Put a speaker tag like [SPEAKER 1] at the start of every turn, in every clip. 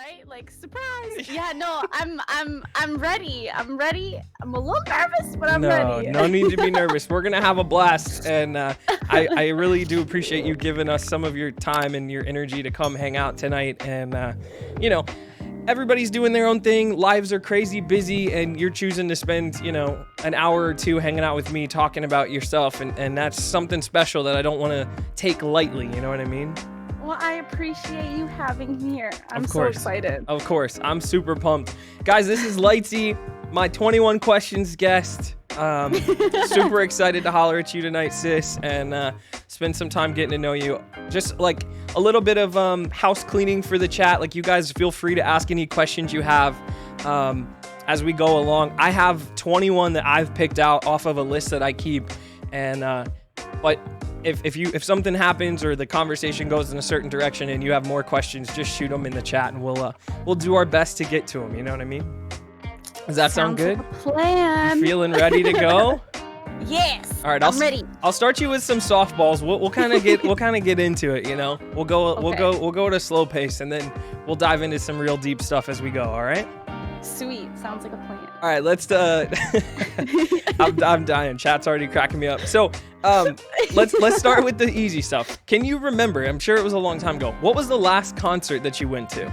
[SPEAKER 1] right? Like, surprise. Yeah, no, I'm ready. I'm ready. I'm a little nervous, but I'm ready.
[SPEAKER 2] No need to be nervous. We're gonna have a blast, and I really do appreciate you giving us some of your time and your energy to come hang out tonight. And everybody's doing their own thing. Lives are crazy busy, and you're choosing to spend, an hour or two hanging out with me talking about yourself, and that's something special that I don't want to take lightly. You know what I mean?
[SPEAKER 1] Well, I appreciate you having me here. I'm so excited.
[SPEAKER 2] Of course. I'm super pumped. Guys, this is Lightsy, my 21 questions guest. Super excited to holler at you tonight, sis, and spend some time getting to know you. Just like a little bit of house cleaning for the chat. Like, you guys feel free to ask any questions you have as we go along. I have 21 that I've picked out off of a list that I keep, and but if something happens or the conversation goes in a certain direction and you have more questions, just shoot them in the chat, and we'll do our best to get to them. You know what I mean? Does that sound good?
[SPEAKER 1] Like a plan.
[SPEAKER 2] You feeling ready to go?
[SPEAKER 1] Yes.
[SPEAKER 2] All right,
[SPEAKER 1] I'm ready.
[SPEAKER 2] I'll start you with some softballs. We'll kind of get into it. We'll go at a slow pace, and then we'll dive into some real deep stuff as we go. All right?
[SPEAKER 1] Sweet. Sounds like a plan.
[SPEAKER 2] All right, let's. I'm dying. Chat's already cracking me up. So, let's start with the easy stuff. Can you remember? I'm sure it was a long time ago. What was the last concert that you went to?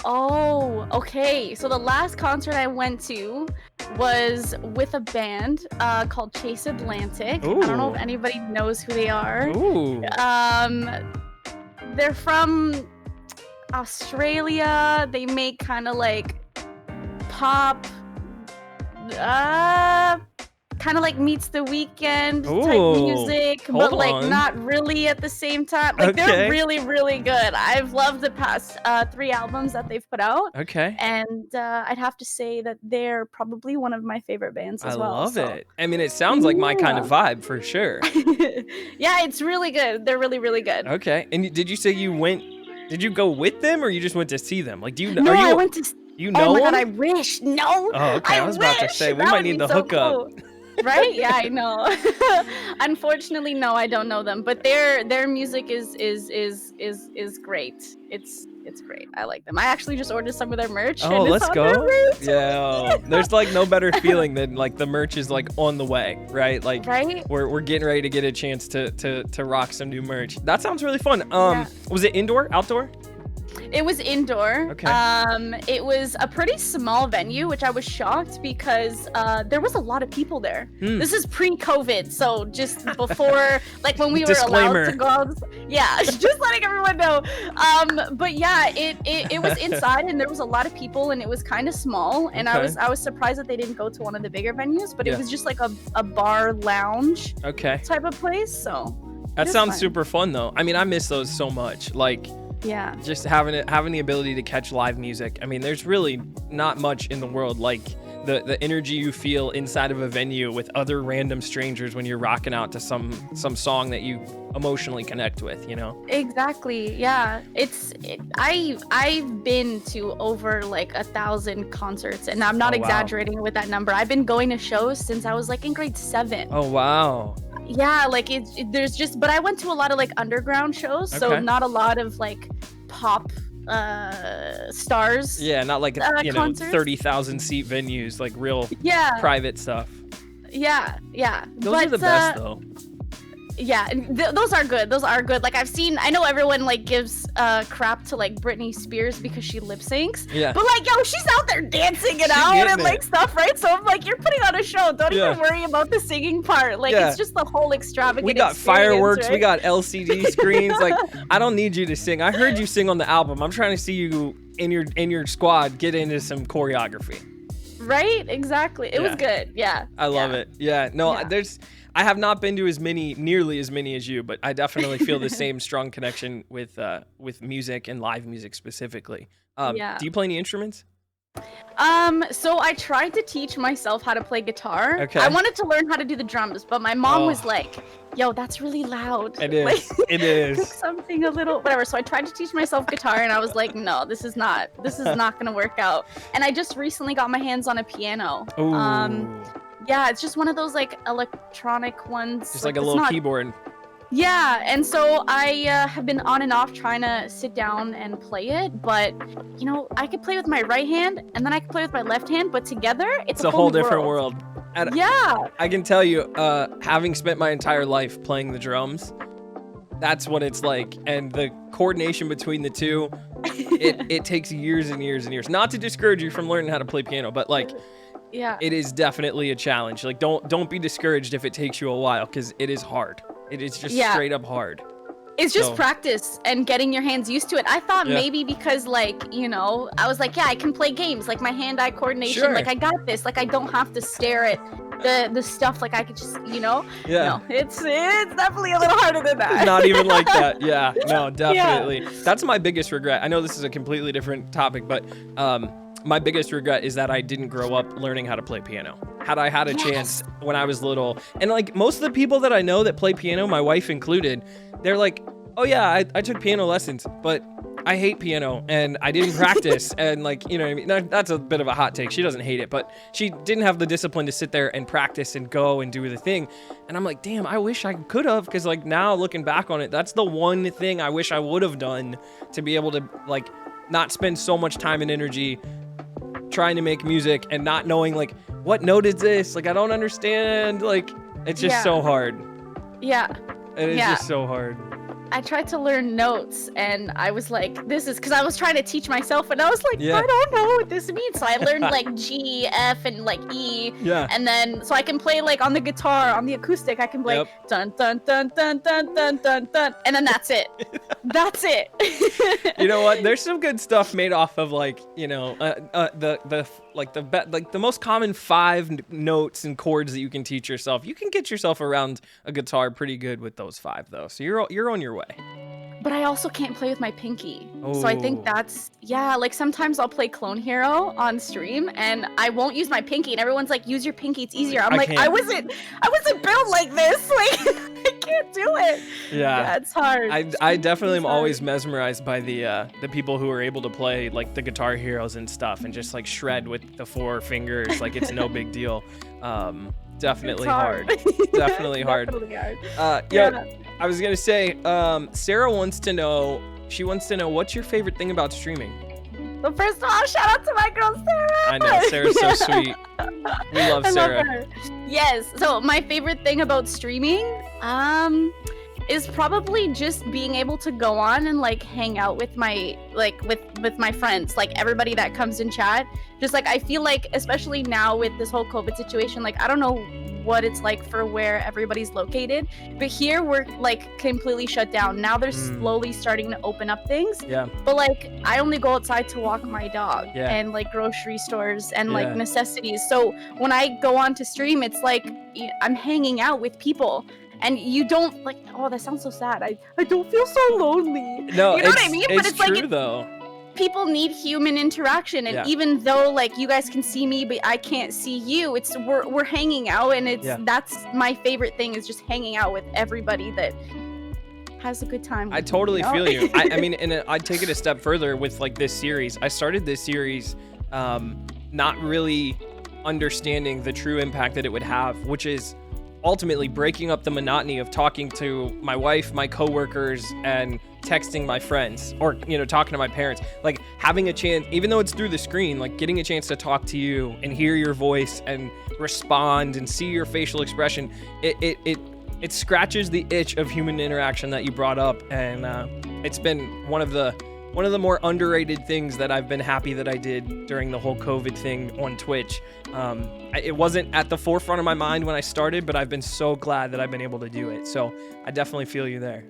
[SPEAKER 1] Oh, okay. So the last concert I went to was with a band called Chase Atlantic.
[SPEAKER 2] Ooh.
[SPEAKER 1] I don't know if anybody knows who they are.
[SPEAKER 2] Ooh.
[SPEAKER 1] They're from Australia. They make kind of like pop, kind of like Meets the Weekend type music, but like not really at the same time. Like, they're really, really good. I've loved the past 3 albums that they've put out.
[SPEAKER 2] Okay.
[SPEAKER 1] And I'd have to say that they're probably one of my favorite bands as well.
[SPEAKER 2] I love it. I mean, it sounds like my kind of vibe for sure.
[SPEAKER 1] Yeah, it's really good. They're really, really good.
[SPEAKER 2] Okay. And did you say did you go with them, or you just went to see them? Like,
[SPEAKER 1] I went to.
[SPEAKER 2] You know?
[SPEAKER 1] Oh my
[SPEAKER 2] them?
[SPEAKER 1] God, I wish. No.
[SPEAKER 2] Oh, okay. I was about to say we might need the hookup. Cool.
[SPEAKER 1] Right? Yeah, I know. Unfortunately, no, I don't know them, but their music is great. It's great. I like them. I actually just ordered some of their merch.
[SPEAKER 2] Oh,
[SPEAKER 1] and
[SPEAKER 2] let's go.
[SPEAKER 1] Yeah.
[SPEAKER 2] There's like no better feeling than like the merch is like on the way, right? Like,
[SPEAKER 1] right?
[SPEAKER 2] We're getting ready to get a chance to rock some new merch. That sounds really fun. Was it indoor, outdoor?
[SPEAKER 1] It was indoor.
[SPEAKER 2] Okay.
[SPEAKER 1] It was a pretty small venue, which I was shocked because there was a lot of people there. This is pre-COVID, so just before, like when we were allowed to go out. Yeah, just letting everyone know. But yeah, it was inside, and there was a lot of people, and it was kind of small. And I was surprised that they didn't go to one of the bigger venues, but it was just like a bar lounge type of place. So
[SPEAKER 2] that sounds super fun though. I mean, I miss those so much. Like,
[SPEAKER 1] yeah,
[SPEAKER 2] just having the ability to catch live music. I mean, there's really not much in the world like the energy you feel inside of a venue with other random strangers when you're rocking out to some song that you emotionally connect with,
[SPEAKER 1] Exactly. Yeah. I've been to over like 1,000 concerts, and I'm not exaggerating with that number. I've been going to shows since I was like in grade 7.
[SPEAKER 2] Oh, wow.
[SPEAKER 1] Yeah, like but I went to a lot of like underground shows, so not a lot of like pop stars.
[SPEAKER 2] Yeah, not like 30,000 seat venues, like real private stuff.
[SPEAKER 1] Yeah.
[SPEAKER 2] Those are the best though.
[SPEAKER 1] Yeah, those are good. Like, I know everyone like gives crap to like Britney Spears because she lip syncs.
[SPEAKER 2] Yeah.
[SPEAKER 1] But like, yo, she's out there dancing it out and like stuff, right? So I'm like, you're putting on a show. Don't even worry about the singing part. Like, it's just the whole extravagant.
[SPEAKER 2] We got fireworks.
[SPEAKER 1] Right?
[SPEAKER 2] We got LCD screens. Like, I don't need you to sing. I heard you sing on the album. I'm trying to see you in your squad get into some choreography.
[SPEAKER 1] Right? Exactly. It was good. Yeah.
[SPEAKER 2] I love it. Yeah. No, I have not been to nearly as many as you, but I definitely feel the same strong connection with music and live music specifically. Do you play any instruments?
[SPEAKER 1] So I tried to teach myself how to play guitar.
[SPEAKER 2] Okay.
[SPEAKER 1] I wanted to learn how to do the drums, but my mom was like, yo, that's really loud.
[SPEAKER 2] It is.
[SPEAKER 1] Like,
[SPEAKER 2] it is.
[SPEAKER 1] Pick something a little, whatever. So I tried to teach myself guitar, and I was like, no, this is not gonna work out. And I just recently got my hands on a piano.
[SPEAKER 2] Ooh.
[SPEAKER 1] Yeah, it's just one of those like electronic ones.
[SPEAKER 2] Just like a little keyboard.
[SPEAKER 1] Yeah, and so I have been on and off trying to sit down and play it, but I could play with my right hand and then I could play with my left hand, but together it's
[SPEAKER 2] a whole different world. And
[SPEAKER 1] yeah.
[SPEAKER 2] I can tell you, having spent my entire life playing the drums, that's what it's like. And the coordination between the two, it takes years and years and years. Not to discourage you from learning how to play piano, but like,
[SPEAKER 1] yeah,
[SPEAKER 2] it is definitely a challenge. Like, don't be discouraged if it takes you a while, because it is hard. It is just straight up hard.
[SPEAKER 1] It's just practice and getting your hands used to it. I thought maybe because I was like, I can play games, like my hand-eye coordination, like I got this, like I don't have to stare at the stuff, like I could just, No, it's definitely a little harder than that.
[SPEAKER 2] It's not even like that. Yeah, no, definitely. Yeah. That's my biggest regret. I know this is a completely different topic, but my biggest regret is that I didn't grow up learning how to play piano. Had I had a chance when I was little, and like most of the people that I know that play piano, my wife included, they're like, oh yeah, I took piano lessons, but I hate piano and I didn't practice. And like, you know what I mean? That's a bit of a hot take. She doesn't hate it, but she didn't have the discipline to sit there and practice and go and do the thing. And I'm like, damn, I wish I could have, because like now looking back on it, that's the one thing I wish I would have done to be able to like not spend so much time and energy trying to make music and not knowing like, what note is this? Like, I don't understand. Like, it's just so hard.
[SPEAKER 1] Yeah.
[SPEAKER 2] It is just so hard.
[SPEAKER 1] I tried to learn notes and I was like, this is because I was trying to teach myself and I was like, I don't know what this means. So I learned like G, F, and like E. Yeah. And then, so I can play like on the guitar, on the acoustic, I can play dun, dun, dun, dun, dun, dun, dun, dun. And then that's it. That's it.
[SPEAKER 2] You know what? There's some good stuff made off of like, the most common 5 notes and chords that you can teach yourself. You can get yourself around a guitar pretty good with those 5 though. So you're on your way.
[SPEAKER 1] But I also can't play with my pinky. So I think that's, like sometimes I'll play Clone Hero on stream and I won't use my pinky and everyone's like, use your pinky, it's easier. I'm like, I wasn't built like this. Like, I can't do it. Yeah, it's hard.
[SPEAKER 2] I definitely am always mesmerized by the people who are able to play like the Guitar Heroes and stuff and just like shred with the 4 fingers. Like it's no big deal. Definitely hard. Definitely hard.
[SPEAKER 1] Definitely hard.
[SPEAKER 2] I was gonna say, Sarah wants to know what's your favorite thing about streaming?
[SPEAKER 1] Well, first of all, shout out to my girl Sarah.
[SPEAKER 2] I know, Sarah's so sweet. We love Sarah.
[SPEAKER 1] Love her. Yes. So my favorite thing about streaming, is probably just being able to go on and like hang out with my with my friends, like everybody that comes in chat. Just like I feel like, especially now with this whole COVID situation, like I don't know what it's like for where everybody's located, but here we're like completely shut down. Now they're slowly starting to open up things. Yeah. But like I only go outside to walk my dog and like grocery stores and like necessities. So when I go on to stream, it's like I'm hanging out with people. And you don't like, oh, that sounds so sad. I don't feel so lonely.
[SPEAKER 2] No,
[SPEAKER 1] you know what I mean?
[SPEAKER 2] But it's true, like though.
[SPEAKER 1] People need human interaction, and even though like you guys can see me, but I can't see you, it's we're hanging out, and that's my favorite thing, is just hanging out with everybody that has a good time.
[SPEAKER 2] I totally feel you. I mean, and I'd take it a step further with like this series. I started this series not really understanding the true impact that it would have, which is ultimately breaking up the monotony of talking to my wife, my coworkers, and texting my friends, or talking to my parents. Like having a chance, even though it's through the screen, like getting a chance to talk to you and hear your voice and respond and see your facial expression, it scratches the itch of human interaction that you brought up. And it's been one of the more underrated things that I've been happy that I did during the whole COVID thing on Twitch. It wasn't at the forefront of my mind when I started, but I've been so glad that I've been able to do it. So I definitely feel you there.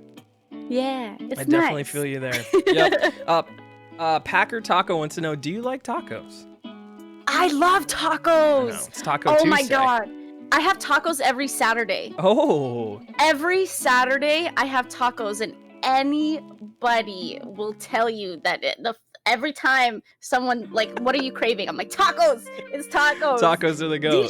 [SPEAKER 1] Yeah, it's
[SPEAKER 2] I definitely feel you there. Yep. Packer Taco wants to know, do you like tacos?
[SPEAKER 1] I love tacos.
[SPEAKER 2] I know, it's Taco Tuesday.
[SPEAKER 1] Oh my God. I have tacos every Saturday.
[SPEAKER 2] Oh.
[SPEAKER 1] Every Saturday I have tacos, and anybody will tell you that every time someone like, what are you craving? I'm like, tacos. It's tacos.
[SPEAKER 2] Tacos are the go.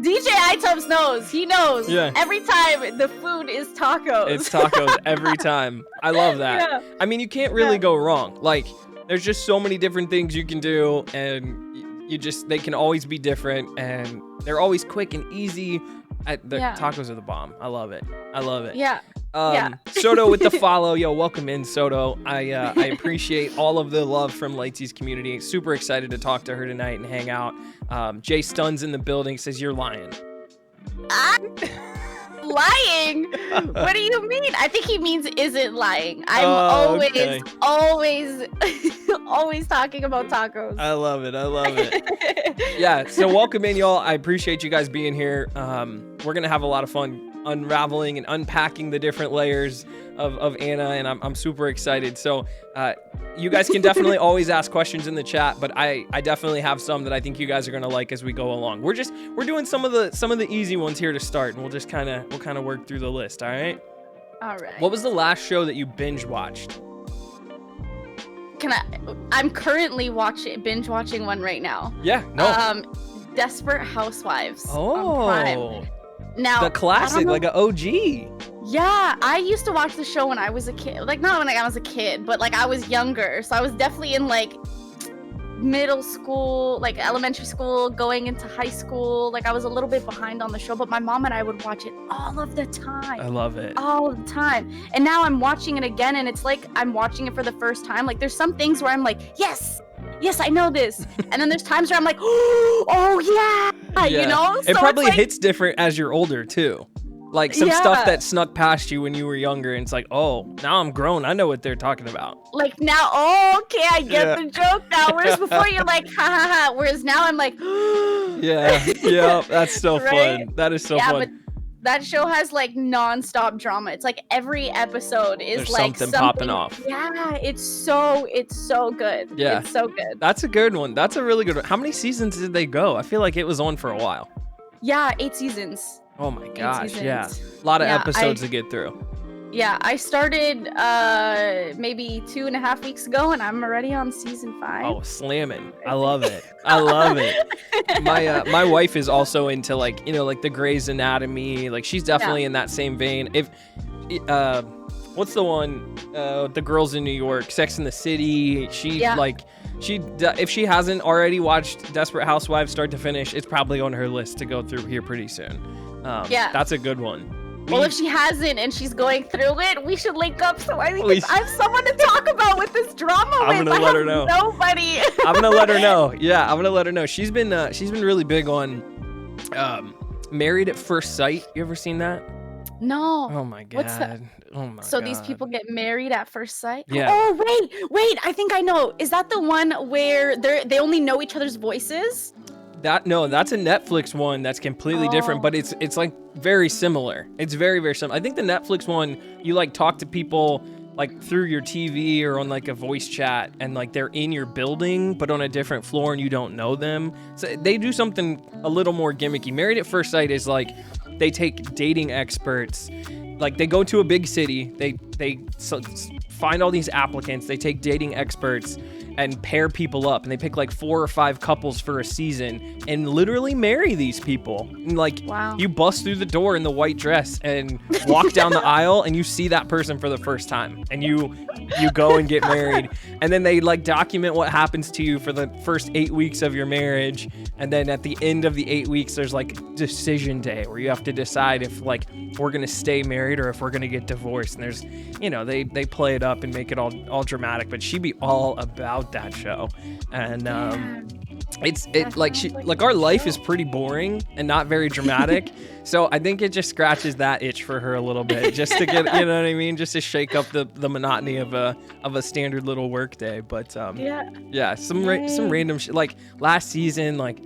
[SPEAKER 1] DJ iTubes knows. He knows. Yeah. Every time the food is tacos.
[SPEAKER 2] It's tacos every time. I love that. Yeah. I mean, you can't really go wrong. Like, there's just so many different things you can do, and they can always be different, and they're always quick and easy. The tacos are the bomb. I love it.
[SPEAKER 1] Yeah.
[SPEAKER 2] Soto with the follow. Yo, welcome in, Soto. I appreciate all of the love from Lightsy's community. Super excited to talk to her tonight and hang out. Jay Stun's in the building, says you're lying.
[SPEAKER 1] Lying? What do you mean? I think he means isn't lying. I'm always talking about tacos.
[SPEAKER 2] I love it. Yeah, so welcome in, y'all. I appreciate you guys being here. We're gonna have a lot of fun unraveling and unpacking the different layers of Anna, and I'm super excited. So you guys can definitely always ask questions in the chat, but I definitely have some that I think you guys are gonna like as we go along. We're doing some of the easy ones here to start, and we'll kind of work through the list. All right. What was the last show that you binge watched?
[SPEAKER 1] I'm currently binge watching one right now.
[SPEAKER 2] Yeah. No.
[SPEAKER 1] Desperate Housewives.
[SPEAKER 2] Oh.
[SPEAKER 1] On Prime. Now,
[SPEAKER 2] the classic, like an OG.
[SPEAKER 1] Yeah, I used to watch the show when I was a kid. Like, not when I was a kid, but like I was younger. So I was definitely in like middle school, like elementary school, going into high school. Like I was a little bit behind on the show, but my mom and I would watch it all of the time.
[SPEAKER 2] I love it.
[SPEAKER 1] All the time. And now I'm watching it again, and it's like I'm watching it for the first time. Like there's some things where I'm like, yes, I know this. And then there's times where I'm like, oh yeah, you know?
[SPEAKER 2] So it probably hits different as you're older too. Like some stuff that snuck past you when you were younger, and it's like, oh, now I'm grown. I know what they're talking about.
[SPEAKER 1] Like now, okay, I get the joke now. Whereas before you're like, ha ha ha. Whereas now I'm like,
[SPEAKER 2] yeah, that's so fun. That is so fun. But
[SPEAKER 1] that show has like non-stop drama. It's like every episode is
[SPEAKER 2] There's
[SPEAKER 1] like
[SPEAKER 2] something popping off.
[SPEAKER 1] Yeah, it's so good.
[SPEAKER 2] Yeah,
[SPEAKER 1] it's so good.
[SPEAKER 2] That's a good one. That's a really good one. How many seasons did they go? I feel like it was on for a while.
[SPEAKER 1] Yeah, 8 seasons.
[SPEAKER 2] Oh my gosh, yeah. A lot of episodes to get through.
[SPEAKER 1] Yeah, I started maybe 2.5 weeks ago, and I'm already on season 5.
[SPEAKER 2] Oh, slamming. I love it. I love it. My wife is also into like, you know, like the Grey's Anatomy. Like she's definitely in that same vein. If what's the one, the Girls in New York, Sex and the City, if she hasn't already watched Desperate Housewives start to finish, it's probably on her list to go through here pretty soon. That's a good one.
[SPEAKER 1] Well, if she hasn't and she's going through it, we should link up so I have someone to talk about with this drama.
[SPEAKER 2] I'm gonna let her know.
[SPEAKER 1] Nobody.
[SPEAKER 2] I'm gonna let her know. Yeah, I'm gonna let her know. She's been really big on Married at First Sight. You ever seen that?
[SPEAKER 1] No.
[SPEAKER 2] Oh my god.
[SPEAKER 1] What's that?
[SPEAKER 2] Oh my god.
[SPEAKER 1] So these people get married at first sight?
[SPEAKER 2] Yeah.
[SPEAKER 1] Oh wait. I think I know. Is that the one where they only know each other's voices?
[SPEAKER 2] That's a Netflix one that's completely different, but it's like very similar. It's very, very similar. I think the Netflix one, you like talk to people like through your TV or on like a voice chat, and like they're in your building but on a different floor and you don't know them. So they do something a little more gimmicky. Married at First Sight is like they take dating experts, like they go to a big city, they find all these applicants, they take dating experts and pair people up, and they pick like 4 or 5 couples for a season and literally marry these people. And like,
[SPEAKER 1] wow.
[SPEAKER 2] You bust through the door in the white dress and walk down the aisle and you see that person for the first time, and you go and get married, and then they like document what happens to you for the first 8 weeks of your marriage, and then at the end of the 8 weeks there's like decision day where you have to decide if like we're gonna stay married or if we're gonna get divorced. And there's, you know, they play it up and make it all dramatic, but she'd be all about that show. And our life is pretty boring and not very dramatic. So I think it just scratches that itch for her a little bit, just to get, you know what I mean, just to shake up the monotony of a standard little work day. But some random shit like last season, like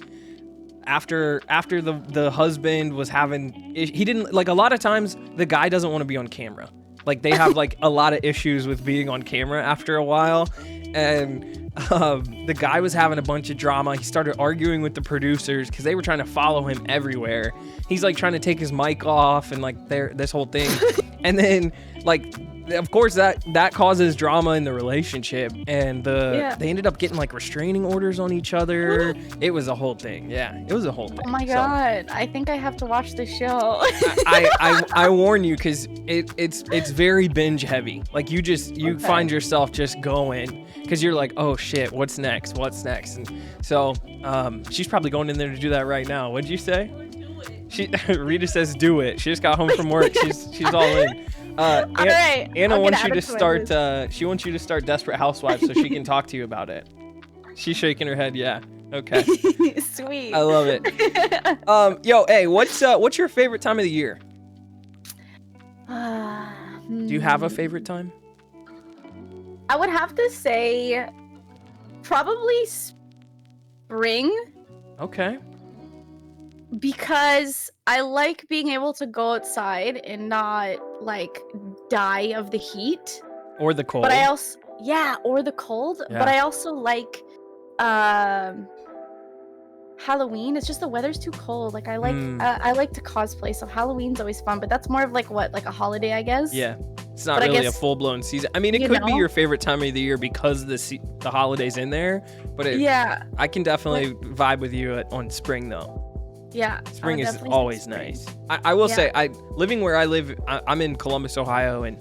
[SPEAKER 2] after the husband was he didn't, like, a lot of times the guy doesn't want to be on camera. Like they have like a lot of issues with being on camera after a while. And the guy was having a bunch of drama. He started arguing with the producers because they were trying to follow him everywhere. He's like trying to take his mic off and like this whole thing. And then like, of course that causes drama in the relationship, and they ended up getting like restraining orders on each other. It was a whole thing. Yeah, it was a whole thing.
[SPEAKER 1] Oh my god, I think I have to watch this show.
[SPEAKER 2] I warn you, because it's very binge heavy. Like you find yourself just going, because you're like, oh shit, what's next? And so she's probably going in there to do that right now. What'd you say? Rita says do it. She just got home from work. She's all in.
[SPEAKER 1] All right.
[SPEAKER 2] Anna wants you to start. She wants you to start Desperate Housewives so she can talk to you about it. She's shaking her head. Yeah. Okay.
[SPEAKER 1] Sweet.
[SPEAKER 2] I love it. Yo, hey, what's your favorite time of the year? Do you have a favorite time?
[SPEAKER 1] I would have to say probably spring.
[SPEAKER 2] Okay.
[SPEAKER 1] Because I like being able to go outside and not like die of the heat
[SPEAKER 2] or the cold.
[SPEAKER 1] But I also or the cold. Yeah. But I also like Halloween. It's just the weather's too cold. Like I like to cosplay, so Halloween's always fun. But that's more of like a holiday, I guess.
[SPEAKER 2] Yeah, it's not really a full-blown season. I mean, it could be your favorite time of the year because the holidays in there. But I can definitely vibe with you on spring though. Yeah, spring is always nice. I will say, living where I live, I'm in Columbus, Ohio, and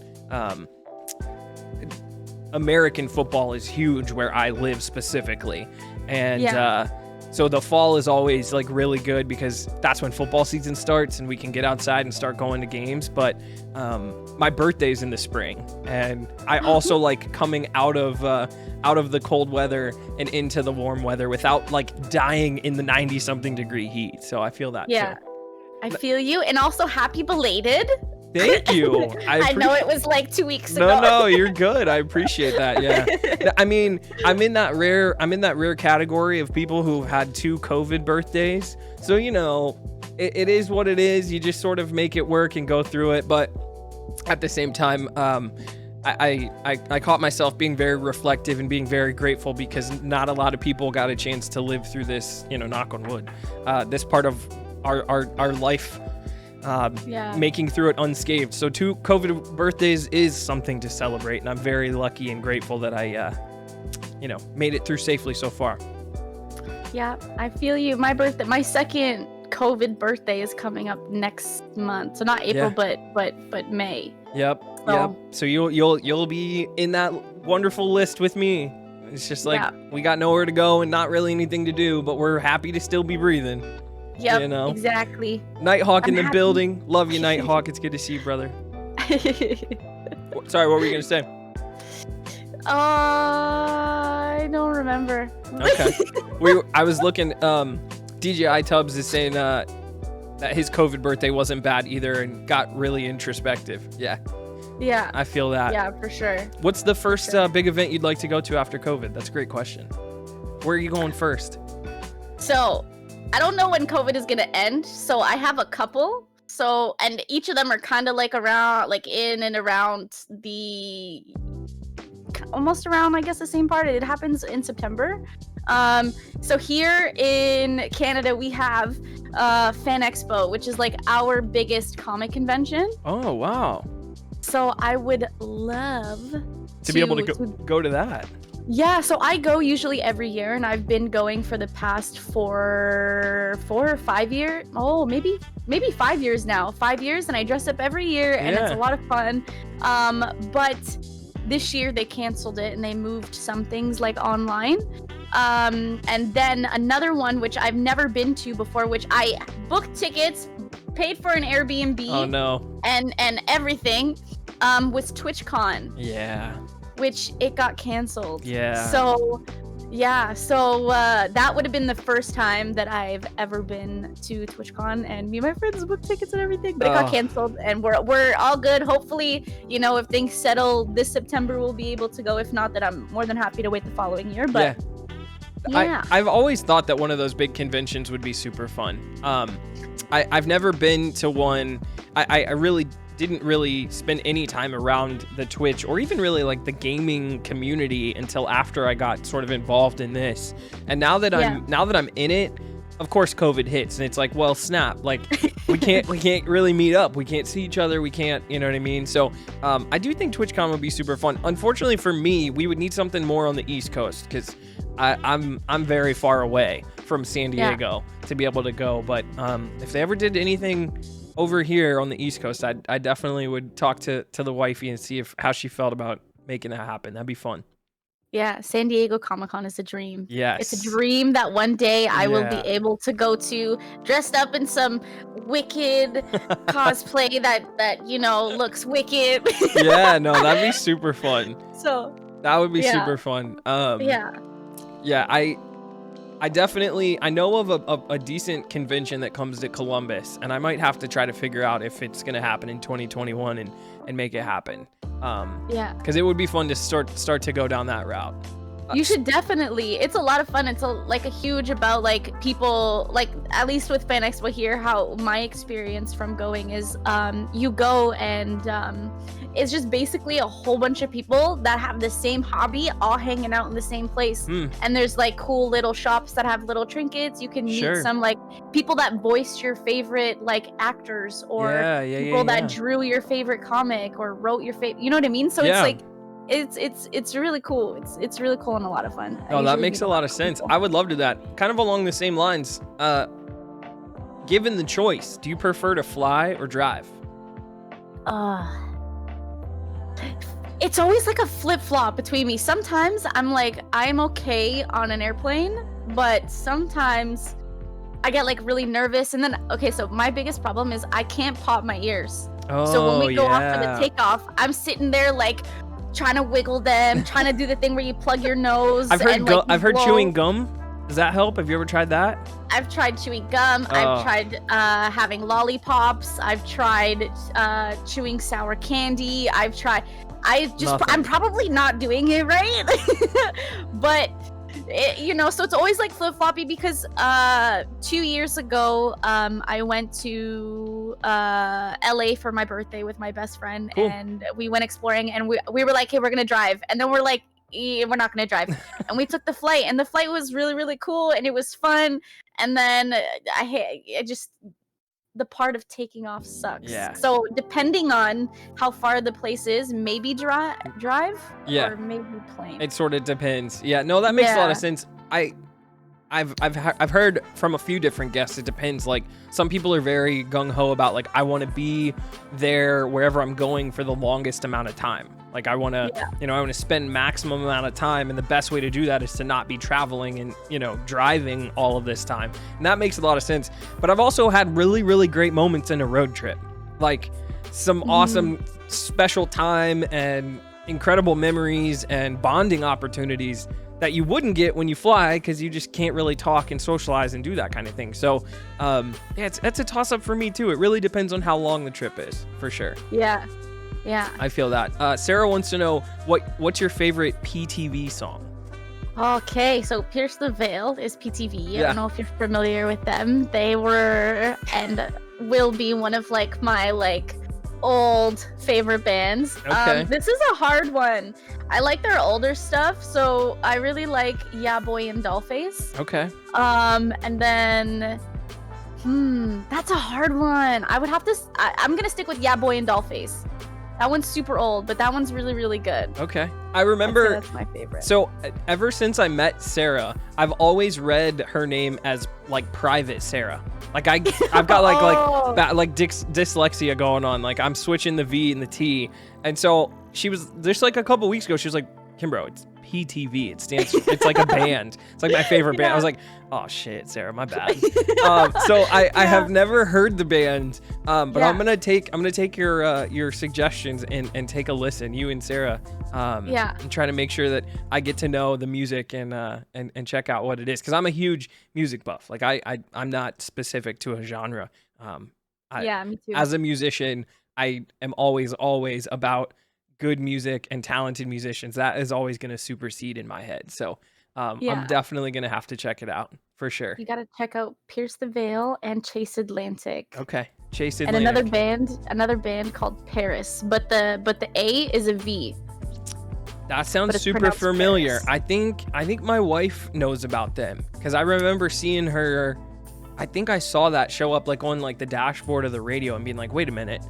[SPEAKER 2] American football is huge where I live specifically, and so the fall is always like really good because that's when football season starts and we can get outside and start going to games. But my birthday's in the spring, and I also like coming out of the cold weather and into the warm weather without like dying in the 90-something degree heat. So I feel that too.
[SPEAKER 1] I feel you, and also happy belated.
[SPEAKER 2] Thank you.
[SPEAKER 1] I know it was like 2 weeks ago.
[SPEAKER 2] No, you're good. I appreciate that. Yeah. I mean, I'm in that rare category of people who've had 2 COVID birthdays. So, it is what it is. You just sort of make it work and go through it. But at the same time, I caught myself being very reflective and being very grateful because not a lot of people got a chance to live through this, knock on wood, this part of our life. Making through it unscathed. So 2 COVID birthdays is something to celebrate, and I'm very lucky and grateful that I, made it through safely so far.
[SPEAKER 1] Yeah, I feel you. My second COVID birthday is coming up next month. So not April, but May.
[SPEAKER 2] Yep. So you'll be in that wonderful list with me. It's just like we got nowhere to go and not really anything to do, but we're happy to still be breathing.
[SPEAKER 1] Yep, exactly.
[SPEAKER 2] Nighthawk in the building. Love you, Nighthawk. It's good to see you, brother. Sorry, what were you going to say?
[SPEAKER 1] I don't remember.
[SPEAKER 2] Okay. I was looking, DJ iTubs is saying that his COVID birthday wasn't bad either and got really introspective. Yeah.
[SPEAKER 1] Yeah.
[SPEAKER 2] I feel that.
[SPEAKER 1] Yeah, for sure.
[SPEAKER 2] What's the first big event you'd like to go to after COVID? That's a great question. Where are you going first?
[SPEAKER 1] So, I don't know when COVID is going to end, so I have a couple. So, and each of them are kind of like around, like in and around almost around, I guess, the same part. It happens in September. So here in Canada, we have Fan Expo, which is like our biggest comic convention.
[SPEAKER 2] Oh, wow.
[SPEAKER 1] So I would love
[SPEAKER 2] to be able to go to that.
[SPEAKER 1] Yeah, so I go usually every year, and I've been going for the past 4 or 5 years. Oh, maybe 5 years now. 5 years, and I dress up every year, and it's a lot of fun. But this year they canceled it, and they moved some things like online. And then another one, which I've never been to before, which I booked tickets, paid for an Airbnb.
[SPEAKER 2] Oh no.
[SPEAKER 1] And everything, was TwitchCon.
[SPEAKER 2] Yeah.
[SPEAKER 1] Which it got canceled.
[SPEAKER 2] Yeah.
[SPEAKER 1] So that would have been the first time that I've ever been to TwitchCon, and me and my friends booked tickets and everything, but it got canceled, and we're all good. Hopefully, if things settle this September, we'll be able to go. If not, then I'm more than happy to wait the following year. But
[SPEAKER 2] I've always thought that one of those big conventions would be super fun. I've never been to one. I really didn't really spend any time around the Twitch or even really like the gaming community until after I got sort of involved in this. And now that I'm in it, of course COVID hits, and it's like, well, snap, like we can't really meet up. We can't see each other. We can't, you know what I mean? So I do think TwitchCon would be super fun. Unfortunately for me, we would need something more on the East Coast because I'm very far away from San Diego to be able to go. But if they ever did anything over here on the East Coast, I definitely would talk to the wifey and see how she felt about making that happen. That'd be fun.
[SPEAKER 1] Yeah, San Diego Comic-Con is a dream.
[SPEAKER 2] Yes.
[SPEAKER 1] It's a dream that one day I will be able to go to dressed up in some wicked cosplay that looks wicked.
[SPEAKER 2] Yeah, no, that'd be super fun.
[SPEAKER 1] So
[SPEAKER 2] that would be super fun. Yeah, I definitely, I know of a decent convention that comes to Columbus, and I might have to try to figure out if it's going to happen in 2021 and make it happen. Because it would be fun to start to go down that route.
[SPEAKER 1] You should definitely. It's a lot of fun. It's a huge about like people, like at least with Fan Expo here, how my experience from going is you go and it's just basically a whole bunch of people that have the same hobby all hanging out in the same place. And there's like cool little shops that have little trinkets. You can meet some like people that voiced your favorite like actors or people that drew your favorite comic or wrote your favorite, you know what I mean? So it's like it's really cool. It's really cool and a lot of fun.
[SPEAKER 2] Oh, that makes a lot of sense. I would love to do that. Kind of along the same lines. Given the choice, do you prefer to fly or drive?
[SPEAKER 1] It's always like a flip-flop between me. Sometimes I'm okay on an airplane, but sometimes I get like really nervous. And then so my biggest problem is I can't pop my ears. So when we go off for the takeoff, I'm sitting there like trying to wiggle them, trying to do the thing where you plug your nose.
[SPEAKER 2] I've heard chewing gum. Does that help? Have you ever tried that?
[SPEAKER 1] I've tried chewing gum. I've tried having lollipops. I've tried chewing sour candy. I'm probably not doing it right. But so it's always like flip-floppy because 2 years ago I went to LA for my birthday with my best friend. Cool. And we went exploring and we were like, hey, we're gonna drive, and then we're like, we're not gonna drive. And we took the flight, and the flight was really, really cool and it was fun. And then I just the part of taking off sucks. So depending on how far the place is, maybe drive or maybe plane.
[SPEAKER 2] It sort of depends. No, that makes a lot of sense. I've heard from a few different guests. It depends. Like some people are very gung ho about like I want to be there wherever I'm going for the longest amount of time. Like I want to, I want to spend maximum amount of time, and the best way to do that is to not be traveling and driving all of this time. And that makes a lot of sense. But I've also had really, really great moments in a road trip, like some awesome special time and incredible memories and bonding opportunities that you wouldn't get when you fly because you just can't really talk and socialize and do that kind of thing. So it's a toss-up for me too. It really depends on how long the trip is, for sure.
[SPEAKER 1] Yeah.
[SPEAKER 2] I feel that. Sarah wants to know what's your favorite PTV song?
[SPEAKER 1] Okay, so Pierce the Veil is PTV. I don't know if you're familiar with them. They were and will be one of like my like old favorite bands.
[SPEAKER 2] Okay.
[SPEAKER 1] This is a hard one. I like their older stuff, so I really like Yeah Boy and Dollface.
[SPEAKER 2] Okay.
[SPEAKER 1] And then that's a hard one. I would have to I'm gonna stick with Yeah Boy and Dollface. That one's super old, but that one's really, really good.
[SPEAKER 2] Okay. I remember
[SPEAKER 1] that's my favorite.
[SPEAKER 2] So ever since I met Sarah, I've always read her name as like Private Sarah. Like I've got like dyslexia going on. Like I'm switching the V and the T. And so she was just like a couple weeks ago, she was like, Kimbro, it's PTV. It's like a band. It's like my favorite band. I was like, oh shit, Sarah, my bad. So I have never heard the band, but I'm gonna take your suggestions and take a listen, you and Sarah, and try to make sure that I get to know the music and check out what it is, because I'm a huge music buff. Like I'm not specific to a genre.
[SPEAKER 1] Me too.
[SPEAKER 2] As a musician, I am always about good music and talented musicians. That is always going to supersede in my head. So I'm definitely going to have to check it out for sure.
[SPEAKER 1] You got to check out Pierce the Veil and Chase Atlantic.
[SPEAKER 2] Okay. Chase Atlantic.
[SPEAKER 1] And another band called Paris, but the A is a V.
[SPEAKER 2] That sounds super familiar. Paris. I think my wife knows about them because I remember seeing her. I think I saw that show up like on like the dashboard of the radio and being like, wait a minute.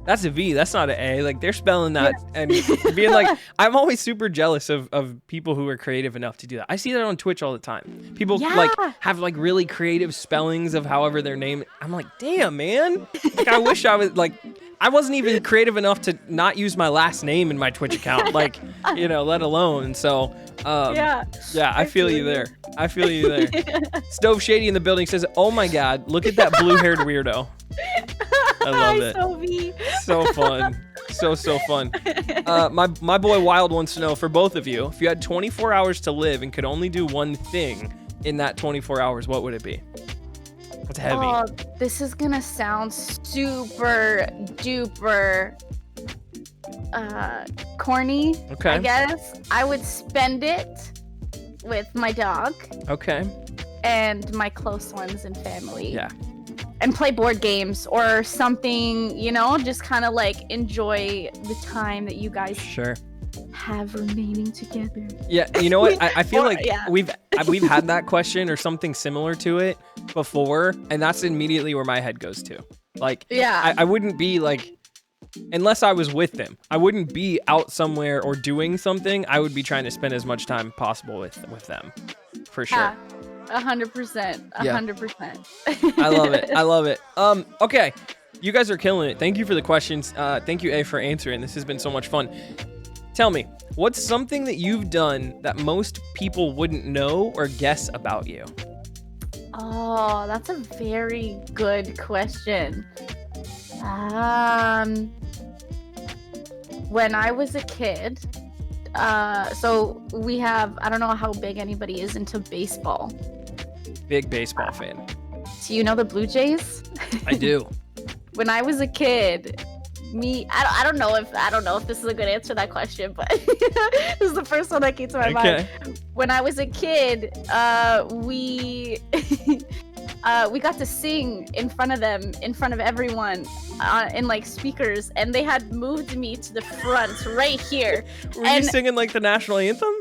[SPEAKER 2] That's a V. That's not an A. Like they're spelling that and being like, I'm always super jealous of people who are creative enough to do that. I see that on Twitch all the time. People like have like really creative spellings of however their name. I'm like, damn, man. Like I wish I was like, I wasn't even creative enough to not use my last name in my Twitch account, like, let alone. So, yeah, I feel you there. I feel you there. Stove Shady in the building says, "Oh my God, look at that blue-haired weirdo." I love it. So fun. So fun. My boy Wild wants to know, for both of you, if you had 24 hours to live and could only do one thing in that 24 hours, what would it be? What's heavy?
[SPEAKER 1] Oh, this is gonna sound super duper corny.
[SPEAKER 2] Okay.
[SPEAKER 1] I guess I would spend it with my dog.
[SPEAKER 2] Okay.
[SPEAKER 1] And my close ones and family.
[SPEAKER 2] Yeah.
[SPEAKER 1] And play board games or something, just kind of like enjoy the time that you guys have remaining together.
[SPEAKER 2] Yeah, you know what? I feel like we've had that question or something similar to it before, and that's immediately where my head goes to. Like, I wouldn't be like, unless I was with them, I wouldn't be out somewhere or doing something. I would be trying to spend as much time possible with them, for sure.
[SPEAKER 1] 100%. 100%.
[SPEAKER 2] I love it. Okay. You guys are killing it. Thank you for the questions. Thank you, A, for answering. This has been so much fun. Tell me, what's something that you've done that most people wouldn't know or guess about you?
[SPEAKER 1] Oh, that's a very good question. When I was a kid, so we have, I don't know how big anybody is into baseball.
[SPEAKER 2] Big baseball fan.
[SPEAKER 1] Do you know the Blue Jays?
[SPEAKER 2] I do.
[SPEAKER 1] When I was a kid, I don't know if this is a good answer to that question, but this is the first one that came to my mind. When I was a kid, we got to sing in front of them, in front of everyone, in like speakers, and they had moved me to the front right here.
[SPEAKER 2] Were you singing like the national anthem?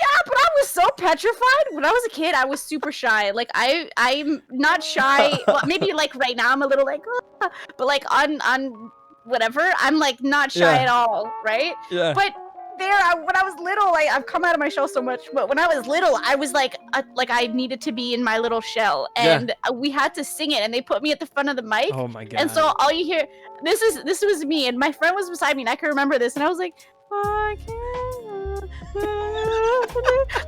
[SPEAKER 1] Yeah, but I was so petrified. When I was a kid, I was super shy. Like I'm not shy. Well, maybe like right now I'm a little like, but like on whatever, I'm like not shy at all, right?
[SPEAKER 2] Yeah.
[SPEAKER 1] But when I was little, like I've come out of my shell so much, but when I was little, I was like I needed to be in my little shell, and we had to sing it, and they put me at the front of the mic.
[SPEAKER 2] Oh my God.
[SPEAKER 1] And so all you hear, this was me, and my friend was beside me, and I can remember this, and I was like, I can't.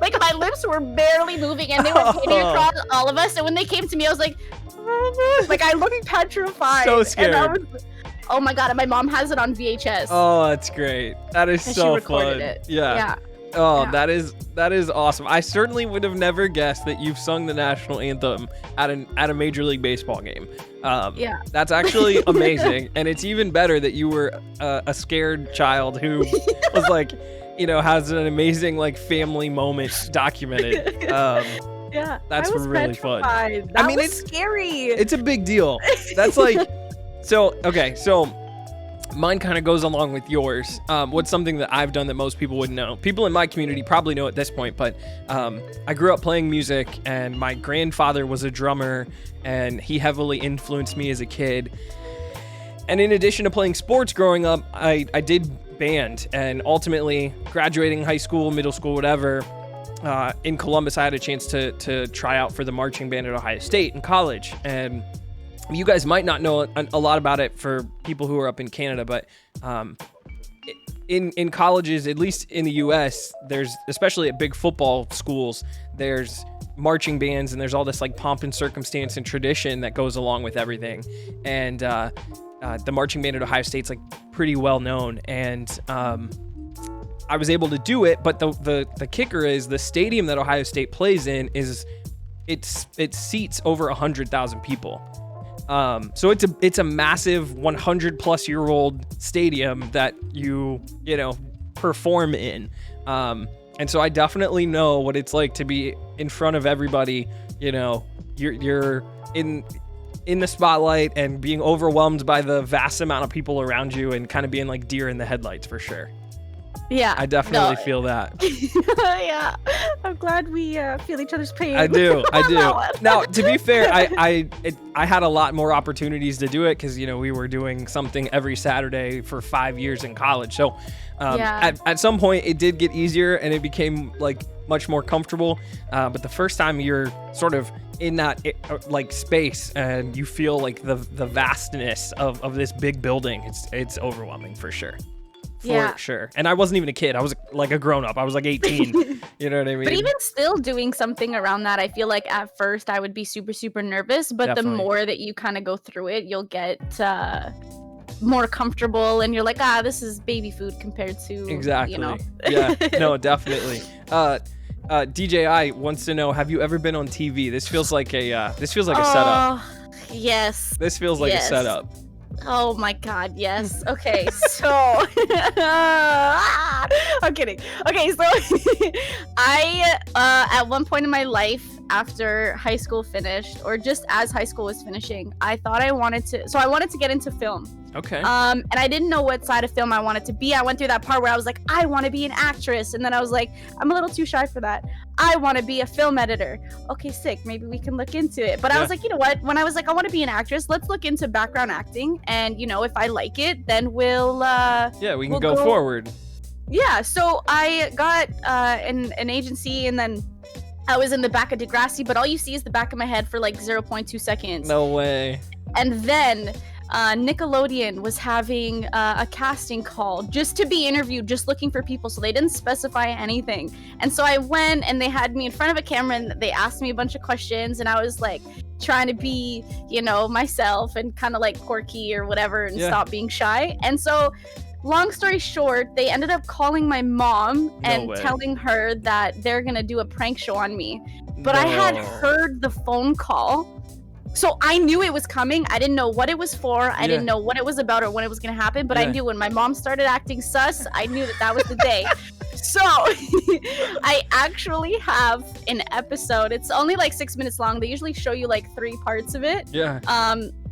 [SPEAKER 1] Like my lips were barely moving, and they were hitting across all of us. And when they came to me, I was like I looked petrified.
[SPEAKER 2] So scared.
[SPEAKER 1] And oh my God! And my mom has it on VHS.
[SPEAKER 2] Oh, that's great. That is so
[SPEAKER 1] she recorded
[SPEAKER 2] fun.
[SPEAKER 1] It.
[SPEAKER 2] Yeah. Oh, that is awesome. I certainly would have never guessed that you've sung the national anthem at a Major League Baseball game. That's actually amazing, and it's even better that you were a scared child who was like, has an amazing like family moment documented. That's really fun.
[SPEAKER 1] That was scary.
[SPEAKER 2] It's a big deal. That's like, so mine kind of goes along with yours. What's something that I've done that most people wouldn't know? People in my community probably know at this point, but I grew up playing music, and my grandfather was a drummer, and he heavily influenced me as a kid. And in addition to playing sports growing up, I did band, and ultimately graduating high school, middle school, whatever, in Columbus, I had a chance to try out for the marching band at Ohio State in college. And you guys might not know a lot about it for people who are up in Canada, but in colleges, at least in the U.S., there's, especially at big football schools, there's marching bands, and there's all this like pomp and circumstance and tradition that goes along with everything. And the marching band at Ohio State's like pretty well known, and I was able to do it. But the kicker is the stadium that Ohio State plays in it seats over 100,000 people. So it's a massive 100+ year old stadium that you perform in. And so I definitely know what it's like to be in front of everybody. You're in the spotlight and being overwhelmed by the vast amount of people around you, and kind of being like deer in the headlights, for sure.
[SPEAKER 1] Yeah.
[SPEAKER 2] I definitely feel that.
[SPEAKER 1] Yeah. I'm glad we feel each other's pain.
[SPEAKER 2] I do. Now, to be fair, I had a lot more opportunities to do it because, you know, we were doing something every Saturday for 5 years in college. So at some point it did get easier and it became like much more comfortable. But the first time you're sort of in that like space and you feel like the vastness of this big building, it's overwhelming for sure. For sure. And I wasn't even a kid. I was like a grown up. I was like 18. You know what I mean?
[SPEAKER 1] But even still doing something around that, I feel like at first I would be super, super nervous. But the more that you kind of go through it, you'll get more comfortable. And you're like, this is baby food compared to,
[SPEAKER 2] exactly.
[SPEAKER 1] You know.
[SPEAKER 2] Yeah, no, definitely. DJI wants to know, have you ever been on TV? This feels like a setup.
[SPEAKER 1] Yes.
[SPEAKER 2] This feels like a setup.
[SPEAKER 1] Oh my god, yes. Okay, so I'm kidding. Okay, so I at one point in my life after high school finished, or just as high school was finishing, I wanted to get into film.
[SPEAKER 2] Okay.
[SPEAKER 1] And I didn't know what side of film I wanted to be. I went through that part where I was like, I want to be an actress, and then I was like, I'm a little too shy for that. I want to be a film editor. Okay, sick. Maybe we can look into it. But I was like, you know what? When I was like, I want to be an actress, let's look into background acting, and you know, if I like it, then we'll
[SPEAKER 2] we can go forward.
[SPEAKER 1] Yeah. So I got an agency, and then I was in the back of Degrassi, but all you see is the back of my head for like 0.2 seconds.
[SPEAKER 2] No way.
[SPEAKER 1] And then Nickelodeon was having a casting call just to be interviewed, just looking for people, so they didn't specify anything. And so I went, and they had me in front of a camera, and they asked me a bunch of questions, and I was like trying to be, you know, myself and kind of like quirky or whatever, and stop being shy. And so long story short, they ended up calling my mom and telling her that they're gonna do a prank show on me. But I had heard the phone call, so I knew it was coming. I didn't know what it was for. I didn't know what it was about or when it was going to happen. But I knew when my mom started acting sus, I knew that was the day. So I actually have an episode. It's only like 6 minutes long. They usually show you like 3 parts of it.
[SPEAKER 2] Yeah.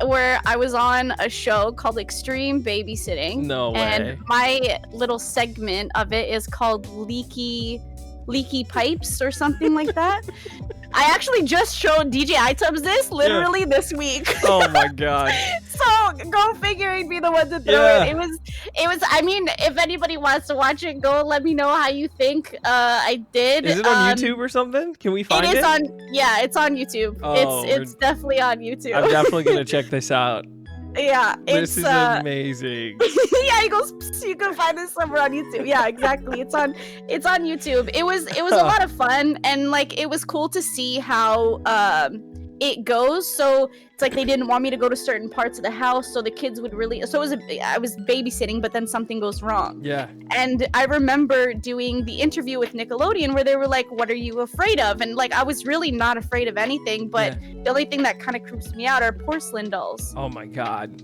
[SPEAKER 1] Where I was on a show called Extreme Babysitting.
[SPEAKER 2] No way.
[SPEAKER 1] And my little segment of it is called Leaky Pipes or something like that. I actually just showed DJ iTubs this literally this week.
[SPEAKER 2] Oh my god.
[SPEAKER 1] So go figure, he'd be the one to throw it. It was I mean, if anybody wants to watch it, go let me know how you think. I did.
[SPEAKER 2] Is it on YouTube or something? Can we find it?
[SPEAKER 1] It's on YouTube.
[SPEAKER 2] Oh,
[SPEAKER 1] it's definitely on YouTube.
[SPEAKER 2] I'm definitely gonna check this out.
[SPEAKER 1] Yeah,
[SPEAKER 2] this is amazing.
[SPEAKER 1] Yeah, you can find this somewhere on YouTube. Yeah, exactly. It's on YouTube. It was a lot of fun, and like it was cool to see how it goes. So it's like they didn't want me to go to certain parts of the house, so the kids would really. So I was babysitting, but then something goes wrong.
[SPEAKER 2] Yeah.
[SPEAKER 1] And I remember doing the interview with Nickelodeon where they were like, "What are you afraid of?" And like I was really not afraid of anything, but the only thing that kind of creeps me out are porcelain dolls.
[SPEAKER 2] Oh my god.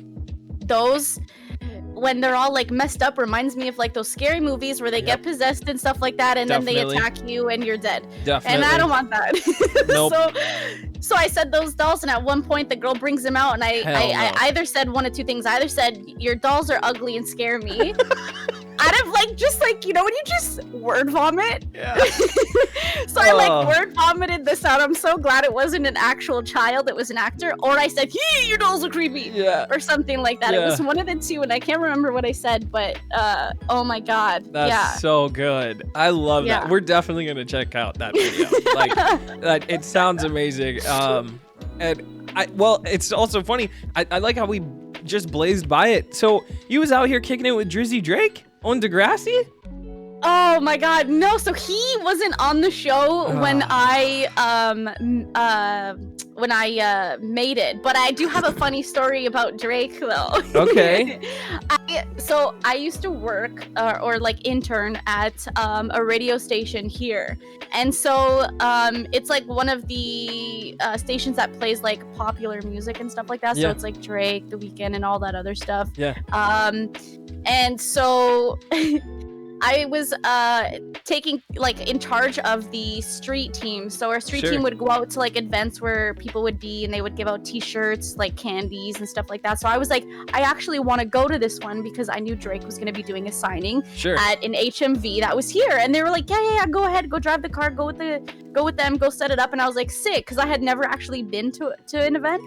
[SPEAKER 1] Those, when they're all like messed up, reminds me of like those scary movies where they get possessed and stuff like that, and then they attack you and you're dead.
[SPEAKER 2] Definitely.
[SPEAKER 1] And I don't want that.
[SPEAKER 2] Nope.
[SPEAKER 1] So I said those dolls, and at one point the girl brings them out, and I either said one of two things. I either said, your dolls are ugly and scare me. Out of like, just like, you know, when you just word vomit. Yeah. So I like word vomited this out. I'm so glad it wasn't an actual child, it was an actor. Or I said, your dolls are creepy. Yeah. Or something like that. It was one of the two, and I can't remember what I said, but oh my god.
[SPEAKER 2] That's so good. I love that. We're definitely gonna check out that video. Like it sounds amazing. And it's also funny. I like how we just blazed by it. So you was out here kicking it with Drizzy Drake on Degrassi?
[SPEAKER 1] Oh my god, no. So he wasn't on the show when I made it, but I do have a funny story about Drake though.
[SPEAKER 2] Okay.
[SPEAKER 1] I used to work or like intern at a radio station here, and so it's like one of the stations that plays like popular music and stuff like that. So it's like Drake, The Weeknd, and all that other stuff.
[SPEAKER 2] Yeah.
[SPEAKER 1] And so I was taking like in charge of the street team. So our street team would go out to like events where people would be, and they would give out T-shirts, like candies and stuff like that. So I was like, I actually want to go to this one because I knew Drake was going to be doing a signing at an HMV that was here, and they were like, yeah, go ahead, go drive the car, go with them, go set it up. And I was like, sick, because I had never actually been to an event.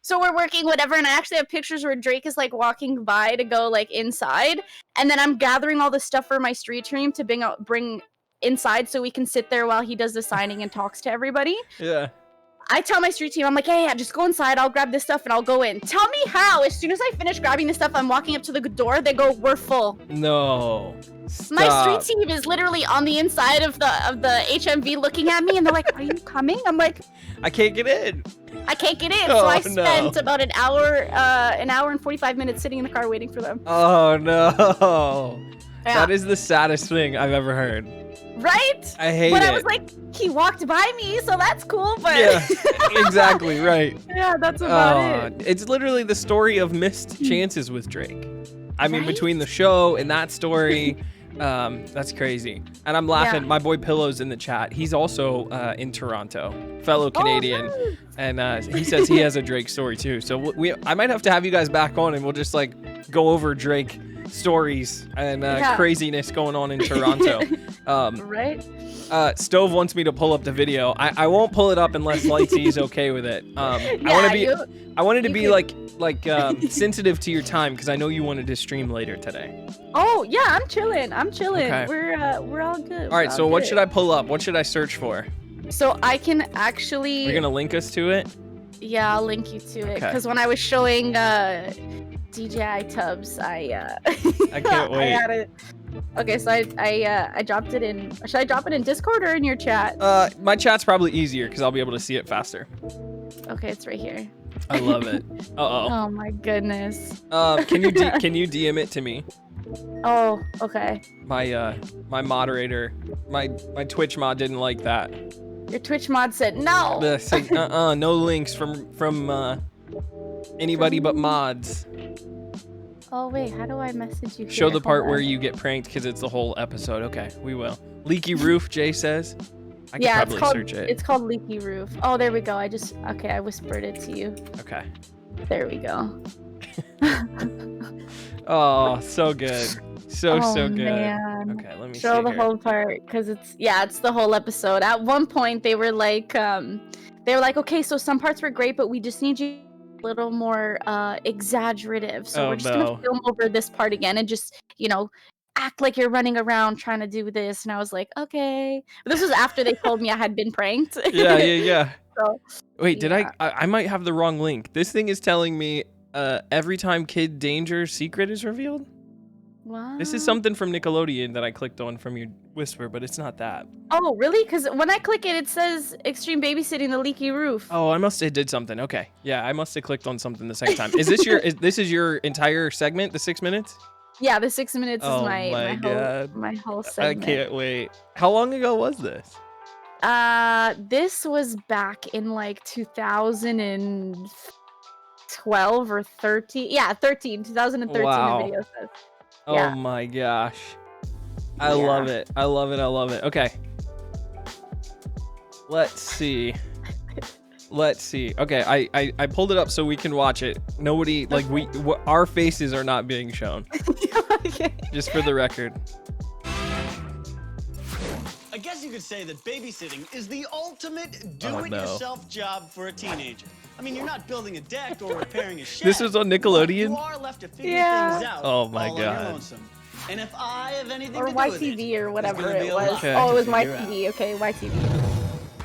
[SPEAKER 1] So we're working, whatever, and I actually have pictures where Drake is like walking by to go like inside, and then I'm gathering all the stuff for my street team to bring inside so we can sit there while he does the signing and talks to everybody.
[SPEAKER 2] Yeah.
[SPEAKER 1] I tell my street team, I'm like, hey, just go inside, I'll grab this stuff and I'll go in. Tell me how, as soon as I finish grabbing the stuff, I'm walking up to the door, they go, we're full.
[SPEAKER 2] No. Stop.
[SPEAKER 1] My street team is literally on the inside of the HMV looking at me, and they're like, are you coming? I'm like,
[SPEAKER 2] I can't get in.
[SPEAKER 1] I can't get in. So I spent about an hour and 45 minutes sitting in the car waiting for them.
[SPEAKER 2] Oh no.
[SPEAKER 1] Yeah.
[SPEAKER 2] That is the saddest thing I've ever heard.
[SPEAKER 1] Right?
[SPEAKER 2] I hate it.
[SPEAKER 1] But I was like, he walked by me, so that's cool, but...
[SPEAKER 2] Yeah, exactly, right.
[SPEAKER 1] Yeah, that's about it.
[SPEAKER 2] It's literally the story of missed chances with Drake. I mean, between the show and that story, that's crazy. And I'm laughing. Yeah. My boy Pillow's in the chat. He's also in Toronto, fellow Canadian. Oh, and he says he has a Drake story too. So I might have to have you guys back on, and we'll just like go over Drake stories and craziness going on in Toronto.
[SPEAKER 1] Right?
[SPEAKER 2] Stove wants me to pull up the video. I won't pull it up unless Lightsey's okay with it. I wanted to be like sensitive to your time, because I know you wanted to stream later today.
[SPEAKER 1] Oh yeah, I'm chilling.
[SPEAKER 2] Okay.
[SPEAKER 1] We're all good.
[SPEAKER 2] All right, so what should I pull up? What should I search for?
[SPEAKER 1] So I can actually...
[SPEAKER 2] You're gonna link us to it?
[SPEAKER 1] Yeah, I'll link you to it, because when I was showing DJI Tubbs, I
[SPEAKER 2] can't wait.
[SPEAKER 1] I had it. Okay, so I dropped it in. Should I drop it in Discord or in your chat?
[SPEAKER 2] My chat's probably easier because I'll be able to see it faster.
[SPEAKER 1] Okay, it's right here.
[SPEAKER 2] I love it.
[SPEAKER 1] Oh my goodness.
[SPEAKER 2] Can you DM it to me?
[SPEAKER 1] Oh, okay.
[SPEAKER 2] My moderator, my Twitch mod didn't like that.
[SPEAKER 1] Your Twitch mod said no.
[SPEAKER 2] They said no links from anybody but mods.
[SPEAKER 1] Oh wait, how do I message you?
[SPEAKER 2] Show the part where you get pranked, because it's the whole episode. Okay, we will. Leaky roof, Jay says. I could probably search it.
[SPEAKER 1] It's called Leaky Roof. Oh, there we go. I whispered it to you.
[SPEAKER 2] Okay.
[SPEAKER 1] There we go.
[SPEAKER 2] Oh, so good. So good.
[SPEAKER 1] Man.
[SPEAKER 2] Okay, let me
[SPEAKER 1] show the whole part, because it's the whole episode. At one point they were like okay, so some parts were great, but we just need you a little more exaggerative. So we're just gonna film over this part again and just, act like you're running around trying to do this. And I was like, okay. But this was after they told me I had been pranked.
[SPEAKER 2] Yeah. So, wait, did
[SPEAKER 1] yeah.
[SPEAKER 2] I might have the wrong link. This thing is telling me every time Kid Danger's secret is revealed.
[SPEAKER 1] What?
[SPEAKER 2] This is something from Nickelodeon that I clicked on from your whisper, but it's not that.
[SPEAKER 1] Oh, really? Because when I click it, it says Extreme Babysitting the Leaky Roof.
[SPEAKER 2] Oh, I must have did something. Okay. Yeah, I must have clicked on something the second time. Is this this is your entire segment, the 6 minutes?
[SPEAKER 1] Yeah, the 6 minutes is my whole segment.
[SPEAKER 2] I can't wait. How long ago was this?
[SPEAKER 1] This was back in like 2012 or 13. Yeah, 2013
[SPEAKER 2] wow.
[SPEAKER 1] the video says.
[SPEAKER 2] Oh my gosh. I love it. I love it. Okay. Let's see. Okay, I pulled it up so we can watch it. Nobody, like, our faces are not being shown.
[SPEAKER 1] Okay.
[SPEAKER 2] Just for the record.
[SPEAKER 3] I guess you could say that babysitting is the ultimate do-it-yourself job for a teenager. I mean, you're not building a deck or repairing a shed.
[SPEAKER 2] This was on Nickelodeon?
[SPEAKER 3] You are left to figure things out.
[SPEAKER 2] Oh my
[SPEAKER 3] all
[SPEAKER 2] god.
[SPEAKER 3] on your lonesome. And if I have anything
[SPEAKER 1] or
[SPEAKER 3] to do
[SPEAKER 1] YTV
[SPEAKER 3] with it,
[SPEAKER 1] or whatever it was.
[SPEAKER 2] Okay.
[SPEAKER 1] Oh, it was YTV. Okay, YTV.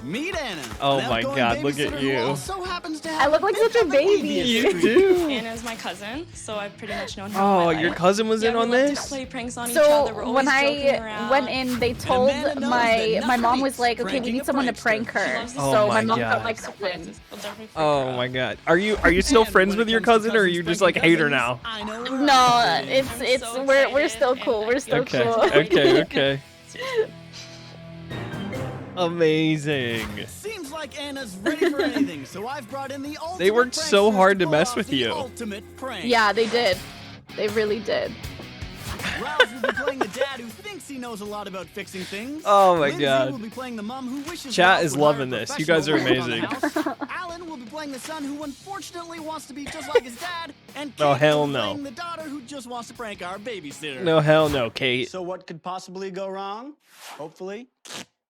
[SPEAKER 3] Meet Anna.
[SPEAKER 2] Oh my god, look at you.
[SPEAKER 1] I look like such a baby.
[SPEAKER 2] You do.
[SPEAKER 4] Anna's my cousin, so I've pretty much known her.
[SPEAKER 2] Oh, your cousin was in on this?
[SPEAKER 4] Play pranks on each
[SPEAKER 1] so
[SPEAKER 4] other. We're
[SPEAKER 1] when
[SPEAKER 4] I
[SPEAKER 1] went in, they told my mom was like, okay, we need someone to prank her. So my mom felt like someone.
[SPEAKER 2] Oh my god. Are you still friends with your cousin, or are you just like hate her now?
[SPEAKER 1] No, we're still cool. We're still cool.
[SPEAKER 2] Okay. Amazing.
[SPEAKER 3] Seems like Anna's ready for anything, so I've brought in the ultimate.
[SPEAKER 2] They worked so hard to mess with you.
[SPEAKER 3] Ultimate prank.
[SPEAKER 1] Yeah, they did. They really did.
[SPEAKER 3] Rouse will be playing the dad who thinks he knows a lot about fixing things.
[SPEAKER 2] Oh my
[SPEAKER 3] Lindsay
[SPEAKER 2] God.
[SPEAKER 3] will be playing the mom who wishes
[SPEAKER 2] Chat
[SPEAKER 3] Ralph
[SPEAKER 2] is
[SPEAKER 3] would hire
[SPEAKER 2] loving
[SPEAKER 3] a
[SPEAKER 2] this. You guys are
[SPEAKER 3] professional to work on the
[SPEAKER 2] amazing.
[SPEAKER 3] house. Alan will be playing the son who unfortunately wants to be just like his dad. And Kate
[SPEAKER 2] Oh, hell
[SPEAKER 3] will be
[SPEAKER 2] no.
[SPEAKER 3] playing the daughter who just wants to prank our babysitter.
[SPEAKER 2] No, hell no, Kate.
[SPEAKER 3] So what could possibly go wrong? Hopefully,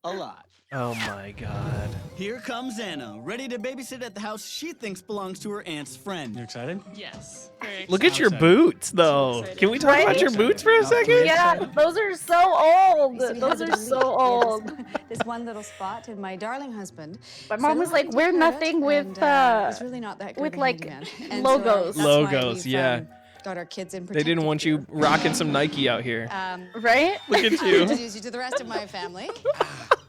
[SPEAKER 3] a lot.
[SPEAKER 2] Oh my God.
[SPEAKER 3] Here comes Anna, ready to babysit at the house she thinks belongs to her aunt's friend. You excited?
[SPEAKER 4] Yes. Very
[SPEAKER 2] Look
[SPEAKER 4] excited.
[SPEAKER 2] at your boots, though.
[SPEAKER 4] excited.
[SPEAKER 2] Can we talk about your boots for a second?
[SPEAKER 1] Yeah, those are so old.
[SPEAKER 5] So we
[SPEAKER 1] Those
[SPEAKER 5] had
[SPEAKER 1] are
[SPEAKER 5] to
[SPEAKER 1] so
[SPEAKER 5] delete
[SPEAKER 1] old.
[SPEAKER 5] this one little spot, and my darling husband.
[SPEAKER 1] My mom was like, wear nothing with
[SPEAKER 5] it's really not that good
[SPEAKER 1] with
[SPEAKER 5] of a
[SPEAKER 1] like
[SPEAKER 5] handyman. And
[SPEAKER 1] logos.
[SPEAKER 5] So that's why
[SPEAKER 2] Logos,
[SPEAKER 5] we've,
[SPEAKER 2] yeah.
[SPEAKER 5] got our kids in.
[SPEAKER 2] They didn't want you rocking some Nike out here.
[SPEAKER 1] Right?
[SPEAKER 2] Look at
[SPEAKER 5] I'll
[SPEAKER 2] you.
[SPEAKER 5] introduce you to the rest of my family.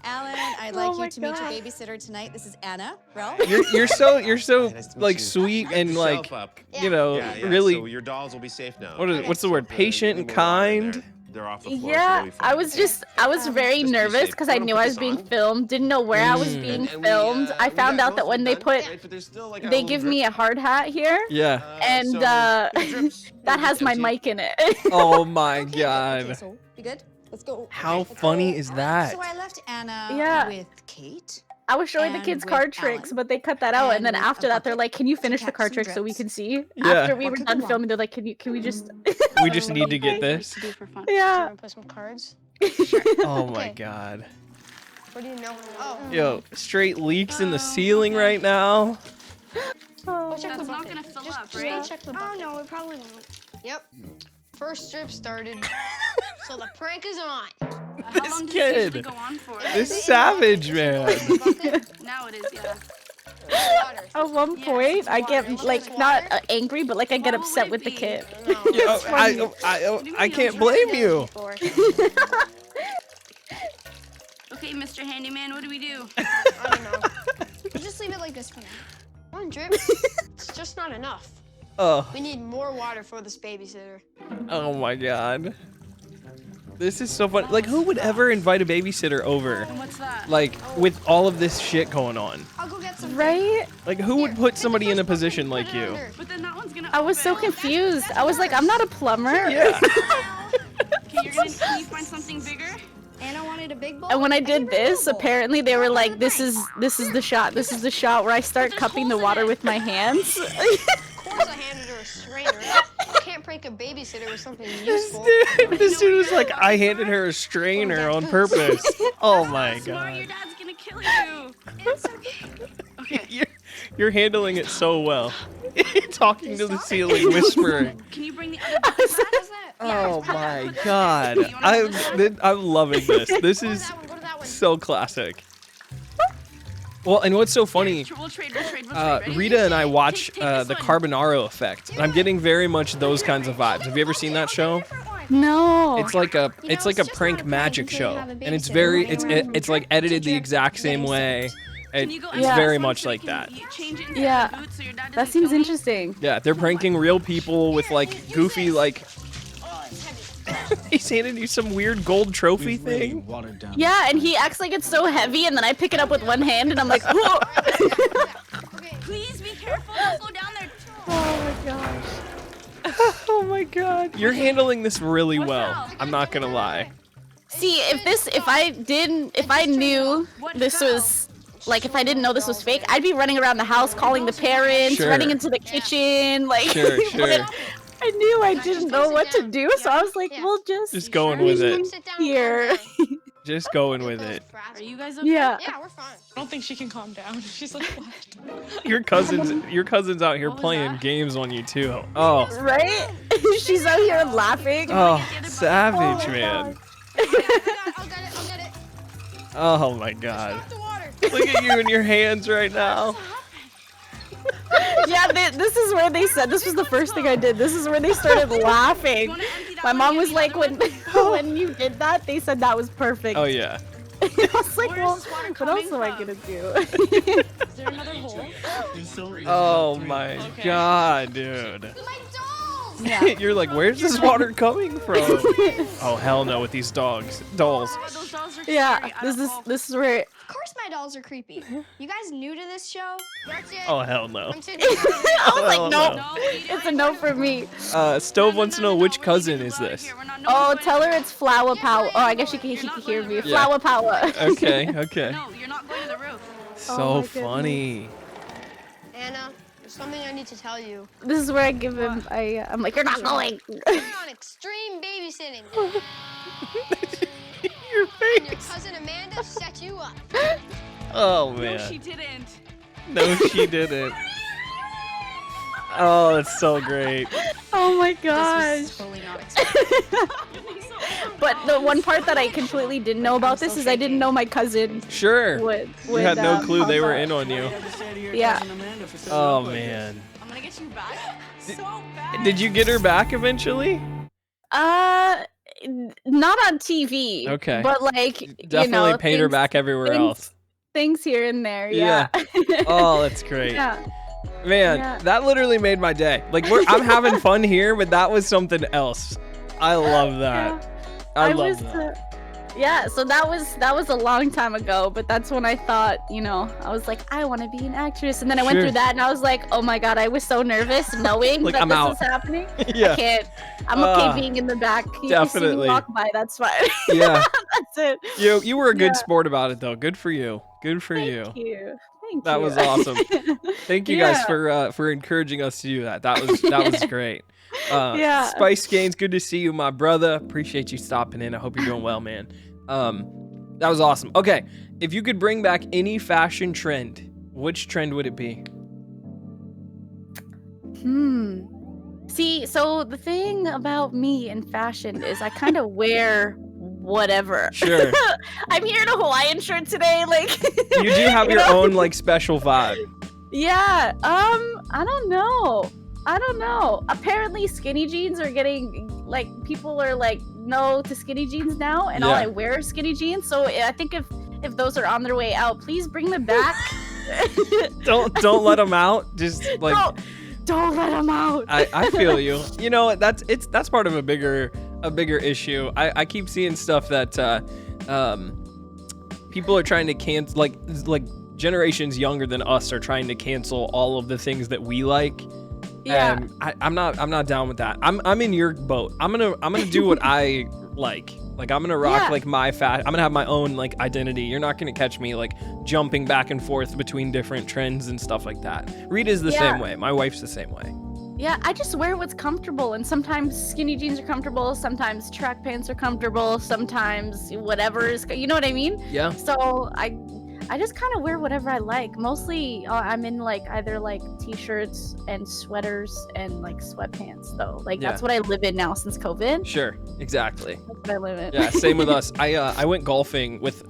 [SPEAKER 5] Alan, I'd like
[SPEAKER 1] my
[SPEAKER 5] you to meet your
[SPEAKER 1] God.
[SPEAKER 5] babysitter tonight. This is Anna. Ralph.
[SPEAKER 2] You're so
[SPEAKER 6] Nice to meet
[SPEAKER 2] like
[SPEAKER 6] you.
[SPEAKER 2] sweet and like
[SPEAKER 6] Up.
[SPEAKER 2] you know
[SPEAKER 6] Yeah,
[SPEAKER 2] really
[SPEAKER 6] So your dolls will be safe now.
[SPEAKER 2] what's the word, patient and kind.
[SPEAKER 6] They're off the floor.
[SPEAKER 1] Yeah,
[SPEAKER 6] so we'll be fine.
[SPEAKER 1] I was very
[SPEAKER 6] Just be
[SPEAKER 1] nervous
[SPEAKER 6] safe.
[SPEAKER 1] because I
[SPEAKER 6] Don't
[SPEAKER 1] knew
[SPEAKER 6] put
[SPEAKER 1] I was
[SPEAKER 6] this
[SPEAKER 1] being
[SPEAKER 6] on.
[SPEAKER 1] filmed, didn't know where I was being filmed. I found out that when they put, they give me a hard hat here,
[SPEAKER 2] Yeah.
[SPEAKER 1] and that has my mic in it.
[SPEAKER 2] Oh my
[SPEAKER 5] Okay,
[SPEAKER 2] God.
[SPEAKER 5] so we good? Let's go.
[SPEAKER 2] How
[SPEAKER 5] Let's
[SPEAKER 2] funny
[SPEAKER 5] go.
[SPEAKER 2] is that?
[SPEAKER 5] So I left Anna
[SPEAKER 1] Yeah.
[SPEAKER 5] with Kate.
[SPEAKER 1] I was showing the
[SPEAKER 5] And
[SPEAKER 1] kids
[SPEAKER 5] with
[SPEAKER 1] card tricks,
[SPEAKER 5] Alan.
[SPEAKER 1] but they cut that out, and then
[SPEAKER 5] And
[SPEAKER 1] after
[SPEAKER 5] a
[SPEAKER 1] that, they're
[SPEAKER 5] bucket,
[SPEAKER 1] like, "Can you finish the
[SPEAKER 5] caps
[SPEAKER 1] card
[SPEAKER 5] and
[SPEAKER 1] tricks so we
[SPEAKER 5] drips.
[SPEAKER 1] can see?"
[SPEAKER 2] Yeah.
[SPEAKER 1] After we were
[SPEAKER 5] What could
[SPEAKER 1] done
[SPEAKER 5] go
[SPEAKER 1] filming, they're like, "Can we just?"
[SPEAKER 2] We just need to get this.
[SPEAKER 7] To do for fun.
[SPEAKER 1] Yeah.
[SPEAKER 7] Put some cards.
[SPEAKER 2] Oh my
[SPEAKER 7] Okay.
[SPEAKER 2] God.
[SPEAKER 7] What do you know? Oh.
[SPEAKER 2] Yo, straight leaks in the ceiling right now.
[SPEAKER 7] Go check
[SPEAKER 4] That's
[SPEAKER 7] the
[SPEAKER 4] not
[SPEAKER 7] bucket.
[SPEAKER 4] gonna fill
[SPEAKER 7] Just
[SPEAKER 4] up,
[SPEAKER 7] go
[SPEAKER 4] right?
[SPEAKER 7] check the bucket. Oh no, it probably won't. Yep. First strip started. So the prank is on.
[SPEAKER 4] How
[SPEAKER 2] This
[SPEAKER 4] long does
[SPEAKER 2] kid.
[SPEAKER 4] it usually go on for?
[SPEAKER 2] This savage man.
[SPEAKER 4] Now it is, yeah.
[SPEAKER 7] Water.
[SPEAKER 1] At one
[SPEAKER 4] Yeah,
[SPEAKER 1] point,
[SPEAKER 4] it's
[SPEAKER 1] I
[SPEAKER 4] water.
[SPEAKER 1] get
[SPEAKER 7] It's
[SPEAKER 1] like
[SPEAKER 7] water.
[SPEAKER 1] not angry, but like I get
[SPEAKER 4] What would
[SPEAKER 1] upset
[SPEAKER 4] it
[SPEAKER 1] with the
[SPEAKER 4] be?
[SPEAKER 1] kid.
[SPEAKER 7] No.
[SPEAKER 2] Yo,
[SPEAKER 1] funny.
[SPEAKER 2] I can't blame you.
[SPEAKER 7] Before.
[SPEAKER 4] Okay, Mr. Handyman, what do we do?
[SPEAKER 7] I don't know. We'll just leave it like this for now. One drip. It's just not enough.
[SPEAKER 2] Oh,
[SPEAKER 7] We need more water for this babysitter.
[SPEAKER 2] oh my God. This is so fun. Like, who would ever invite a babysitter over?
[SPEAKER 4] And what's that?
[SPEAKER 2] Like, with all of this shit going on.
[SPEAKER 7] I'll go get some.
[SPEAKER 1] Right?
[SPEAKER 2] Like, who would put somebody in a position like you?
[SPEAKER 4] But then that one's gonna
[SPEAKER 1] I was so
[SPEAKER 4] open.
[SPEAKER 1] confused. I was like, I'm not a plumber.
[SPEAKER 2] Yeah.
[SPEAKER 4] Okay, can you find something bigger?
[SPEAKER 7] Anna wanted a big bowl.
[SPEAKER 1] And when I
[SPEAKER 7] can
[SPEAKER 1] did
[SPEAKER 7] bring a
[SPEAKER 1] this,
[SPEAKER 7] little bowl.
[SPEAKER 1] apparently they were like, "This is the shot. This is the shot where I start
[SPEAKER 4] there's
[SPEAKER 1] cupping the
[SPEAKER 4] holes in
[SPEAKER 1] water
[SPEAKER 4] it.
[SPEAKER 1] with my hands."
[SPEAKER 7] Of course I handed her a strainer. You can't prank a babysitter with something useful.
[SPEAKER 2] This dude was like, I handed her a strainer on purpose. Oh my
[SPEAKER 4] Smart, your
[SPEAKER 2] God.
[SPEAKER 4] dad's gonna kill you.
[SPEAKER 7] It's okay.
[SPEAKER 4] Okay,
[SPEAKER 2] You're handling it so well. Talking to the ceiling, whispering.
[SPEAKER 4] can you bring the other bucket back?
[SPEAKER 7] How's that?
[SPEAKER 2] Oh
[SPEAKER 4] put
[SPEAKER 2] my
[SPEAKER 4] that-
[SPEAKER 2] God.
[SPEAKER 4] You wanna put this one?
[SPEAKER 2] I'm loving this. This
[SPEAKER 7] Go to
[SPEAKER 2] is
[SPEAKER 7] that one. Go to that one.
[SPEAKER 2] so classic. Well, and what's so funny,
[SPEAKER 4] We'll trade. Ready?
[SPEAKER 2] Rita and I watch
[SPEAKER 4] Take this
[SPEAKER 2] the
[SPEAKER 4] one.
[SPEAKER 2] Carbonaro Effect. And I'm getting very much those kinds of vibes. Have you ever seen that show?
[SPEAKER 1] No.
[SPEAKER 2] It's like a
[SPEAKER 7] You know,
[SPEAKER 2] it's like a
[SPEAKER 7] it's just
[SPEAKER 2] prank
[SPEAKER 7] not a prank
[SPEAKER 2] magic
[SPEAKER 7] until
[SPEAKER 2] show,
[SPEAKER 7] you have a
[SPEAKER 2] and it's
[SPEAKER 7] babysitter
[SPEAKER 2] very
[SPEAKER 7] running around
[SPEAKER 2] it's like
[SPEAKER 7] from
[SPEAKER 2] edited the
[SPEAKER 7] drip to
[SPEAKER 2] exact
[SPEAKER 7] drip,
[SPEAKER 2] same
[SPEAKER 7] getting
[SPEAKER 2] way.
[SPEAKER 4] Can you go
[SPEAKER 2] It's
[SPEAKER 1] Yeah.
[SPEAKER 2] very
[SPEAKER 4] this one
[SPEAKER 2] much
[SPEAKER 4] so we
[SPEAKER 2] like
[SPEAKER 4] can
[SPEAKER 2] that.
[SPEAKER 4] Change it into
[SPEAKER 1] Yeah.
[SPEAKER 4] the boot so your dad
[SPEAKER 1] That
[SPEAKER 4] doesn't
[SPEAKER 1] seems
[SPEAKER 4] kill me?
[SPEAKER 1] interesting.
[SPEAKER 2] Yeah, they're pranking real people with like goofy like.
[SPEAKER 7] Oh, it's heavy.
[SPEAKER 2] He's handing you some weird gold trophy thing.
[SPEAKER 3] Watered down.
[SPEAKER 1] Yeah, and he acts like it's so heavy, and then I pick it up with one hand, and I'm like, "Whoa!"
[SPEAKER 7] Okay.
[SPEAKER 4] Please be careful. Don't slow down there.
[SPEAKER 1] Oh my gosh.
[SPEAKER 2] Oh my God, you're handling this really
[SPEAKER 4] What's
[SPEAKER 2] well.
[SPEAKER 4] up?
[SPEAKER 2] I'm not gonna lie.
[SPEAKER 1] See, if I knew this was like, if I didn't know this was fake, I'd be running around the house calling the parents,
[SPEAKER 2] Sure.
[SPEAKER 1] running into the kitchen, like.
[SPEAKER 2] Sure,
[SPEAKER 1] but
[SPEAKER 2] sure.
[SPEAKER 1] I knew I didn't know what to do, so I was like,
[SPEAKER 7] Yeah.
[SPEAKER 1] "We'll just
[SPEAKER 2] Just going with it.
[SPEAKER 7] Sit down.
[SPEAKER 1] here."
[SPEAKER 2] Just going with it.
[SPEAKER 4] Are you guys okay?
[SPEAKER 1] Yeah.
[SPEAKER 7] Yeah, we're fine.
[SPEAKER 4] I don't think she can calm down. She's like, what?
[SPEAKER 2] Your cousin's out here
[SPEAKER 4] What was
[SPEAKER 2] playing
[SPEAKER 4] that?
[SPEAKER 2] games on you too. Oh,
[SPEAKER 1] Right? She's out here laughing.
[SPEAKER 2] oh, savage man.
[SPEAKER 7] I'll get it.
[SPEAKER 2] Oh my God.
[SPEAKER 7] Stop the water.
[SPEAKER 2] Look at you and your hands right now.
[SPEAKER 1] Yeah, this is where they said, this was the first thing I did. This is where they started laughing.
[SPEAKER 4] wanna empty that
[SPEAKER 1] My
[SPEAKER 4] one
[SPEAKER 1] mom
[SPEAKER 4] and
[SPEAKER 1] was
[SPEAKER 4] get
[SPEAKER 1] like,
[SPEAKER 4] the
[SPEAKER 1] when
[SPEAKER 4] other
[SPEAKER 1] when you did that, they said that was perfect.
[SPEAKER 2] Oh yeah.
[SPEAKER 1] I was like,
[SPEAKER 4] Where's
[SPEAKER 1] well,
[SPEAKER 4] this water
[SPEAKER 1] what else
[SPEAKER 4] coming
[SPEAKER 1] am I
[SPEAKER 4] from?
[SPEAKER 1] gonna do?
[SPEAKER 4] Is there another hole?
[SPEAKER 2] Oh my
[SPEAKER 4] Okay.
[SPEAKER 2] God, dude.
[SPEAKER 7] My dolls.
[SPEAKER 1] Yeah.
[SPEAKER 2] You're like, where's this water coming from? Oh hell no with these dolls.
[SPEAKER 4] Those dolls are
[SPEAKER 1] Yeah,
[SPEAKER 4] scary.
[SPEAKER 1] this is where
[SPEAKER 7] Of course my dolls are creepy. You guys new to this show? That's it.
[SPEAKER 2] Oh, hell no.
[SPEAKER 7] I'm too
[SPEAKER 1] I was like,
[SPEAKER 2] Oh,
[SPEAKER 1] nope.
[SPEAKER 2] no.
[SPEAKER 1] It's a no for me.
[SPEAKER 2] Stove wants to know which cousin is this?
[SPEAKER 1] Oh, tell her it's Flower Power. Oh, I guess he can hear me. Flower Power.
[SPEAKER 2] Okay.
[SPEAKER 4] No, you're not going to the roof.
[SPEAKER 2] So funny.
[SPEAKER 7] Anna, there's something I need to tell you.
[SPEAKER 1] This is where I give him. I'm like, you're not going.
[SPEAKER 7] We're on extreme babysitting.
[SPEAKER 2] Your
[SPEAKER 7] And your
[SPEAKER 2] face.
[SPEAKER 7] cousin Amanda set you up.
[SPEAKER 2] Oh,
[SPEAKER 4] No,
[SPEAKER 2] man.
[SPEAKER 4] she didn't.
[SPEAKER 2] No, she didn't. Oh, that's so great.
[SPEAKER 1] Oh my
[SPEAKER 5] This
[SPEAKER 1] gosh.
[SPEAKER 5] was totally not expected.
[SPEAKER 1] But the one part that I completely didn't know about this is I didn't know my cousin
[SPEAKER 2] Sure.
[SPEAKER 1] would.
[SPEAKER 2] You had no clue they were
[SPEAKER 1] pop
[SPEAKER 2] in on you.
[SPEAKER 3] What do you have to say to your
[SPEAKER 1] Yeah.
[SPEAKER 3] cousin Amanda for setting
[SPEAKER 2] Oh,
[SPEAKER 3] up like
[SPEAKER 2] man.
[SPEAKER 4] I'm gonna get you back so bad.
[SPEAKER 2] Did you get her back eventually?
[SPEAKER 1] Not on TV.
[SPEAKER 2] Okay.
[SPEAKER 1] But like,
[SPEAKER 2] Definitely paid her
[SPEAKER 1] things-
[SPEAKER 2] back everywhere
[SPEAKER 1] things-
[SPEAKER 2] else.
[SPEAKER 1] Things here and there. Yeah.
[SPEAKER 2] Oh, that's great.
[SPEAKER 1] Yeah.
[SPEAKER 2] Man,
[SPEAKER 1] Yeah.
[SPEAKER 2] that literally made my day. Like, I'm having fun here, but that was something else. I love that. I love that.
[SPEAKER 1] Yeah, so that was a long time ago, but that's when I thought, I was like, I want to be an actress, and then I went
[SPEAKER 2] Sure.
[SPEAKER 1] through that, and I was like, oh my god, I was so nervous knowing
[SPEAKER 2] Like,
[SPEAKER 1] that
[SPEAKER 2] I'm
[SPEAKER 1] this
[SPEAKER 2] out.
[SPEAKER 1] is happening.
[SPEAKER 2] Yeah.
[SPEAKER 1] I can't. I'm okay being in the back. You can see
[SPEAKER 2] definitely.
[SPEAKER 1] me walk by. That's fine.
[SPEAKER 2] Yeah.
[SPEAKER 1] That's it.
[SPEAKER 2] You were a good
[SPEAKER 1] Yeah.
[SPEAKER 2] sport about it, though. Good for you. Good for you.
[SPEAKER 1] Thank you. Thank
[SPEAKER 2] That
[SPEAKER 1] you.
[SPEAKER 2] was awesome. Thank you guys
[SPEAKER 1] Yeah.
[SPEAKER 2] for encouraging us to do that. That was great.
[SPEAKER 1] Yeah.
[SPEAKER 2] Spice Gaines, good to see you, my brother. Appreciate you stopping in. I hope you're doing well, man. That was awesome. Okay, if you could bring back any fashion trend, which trend would it be?
[SPEAKER 1] See, so the thing about me and fashion is I kind of wear whatever.
[SPEAKER 2] Sure.
[SPEAKER 1] I'm here in a Hawaiian shirt today, like.
[SPEAKER 2] You do have your
[SPEAKER 1] know?
[SPEAKER 2] own like special vibe.
[SPEAKER 1] Yeah. I don't know. Apparently, skinny jeans are getting like people are like no to skinny jeans now, and all
[SPEAKER 2] Yeah.
[SPEAKER 1] I wear is skinny jeans. So I think if those are on their way out, please bring them back.
[SPEAKER 2] Don't let them out. Just like
[SPEAKER 1] Don't let them out.
[SPEAKER 2] I feel you. You know, that's part of a bigger issue. I keep seeing stuff that people are trying to cancel, like generations younger than us are trying to cancel all of the things that we like.
[SPEAKER 1] Yeah.
[SPEAKER 2] And I'm not down with that. I'm in your boat. I'm gonna do what I like. Like I'm gonna rock
[SPEAKER 1] Yeah.
[SPEAKER 2] like my I'm gonna have my own like identity. You're not gonna catch me like jumping back and forth between different trends and stuff like that. Rita's the same way. My wife's the same way.
[SPEAKER 1] Yeah, I just wear what's comfortable, and sometimes skinny jeans are comfortable, sometimes track pants are comfortable, sometimes whatever is, you know what I mean?
[SPEAKER 2] Yeah.
[SPEAKER 1] So I just kind of wear whatever I like. Mostly I'm in like either like t-shirts and sweaters and like sweatpants though. Like that's what I live in now since COVID.
[SPEAKER 2] Sure. Exactly.
[SPEAKER 1] That's what I live in.
[SPEAKER 2] Yeah, same with us. I went golfing with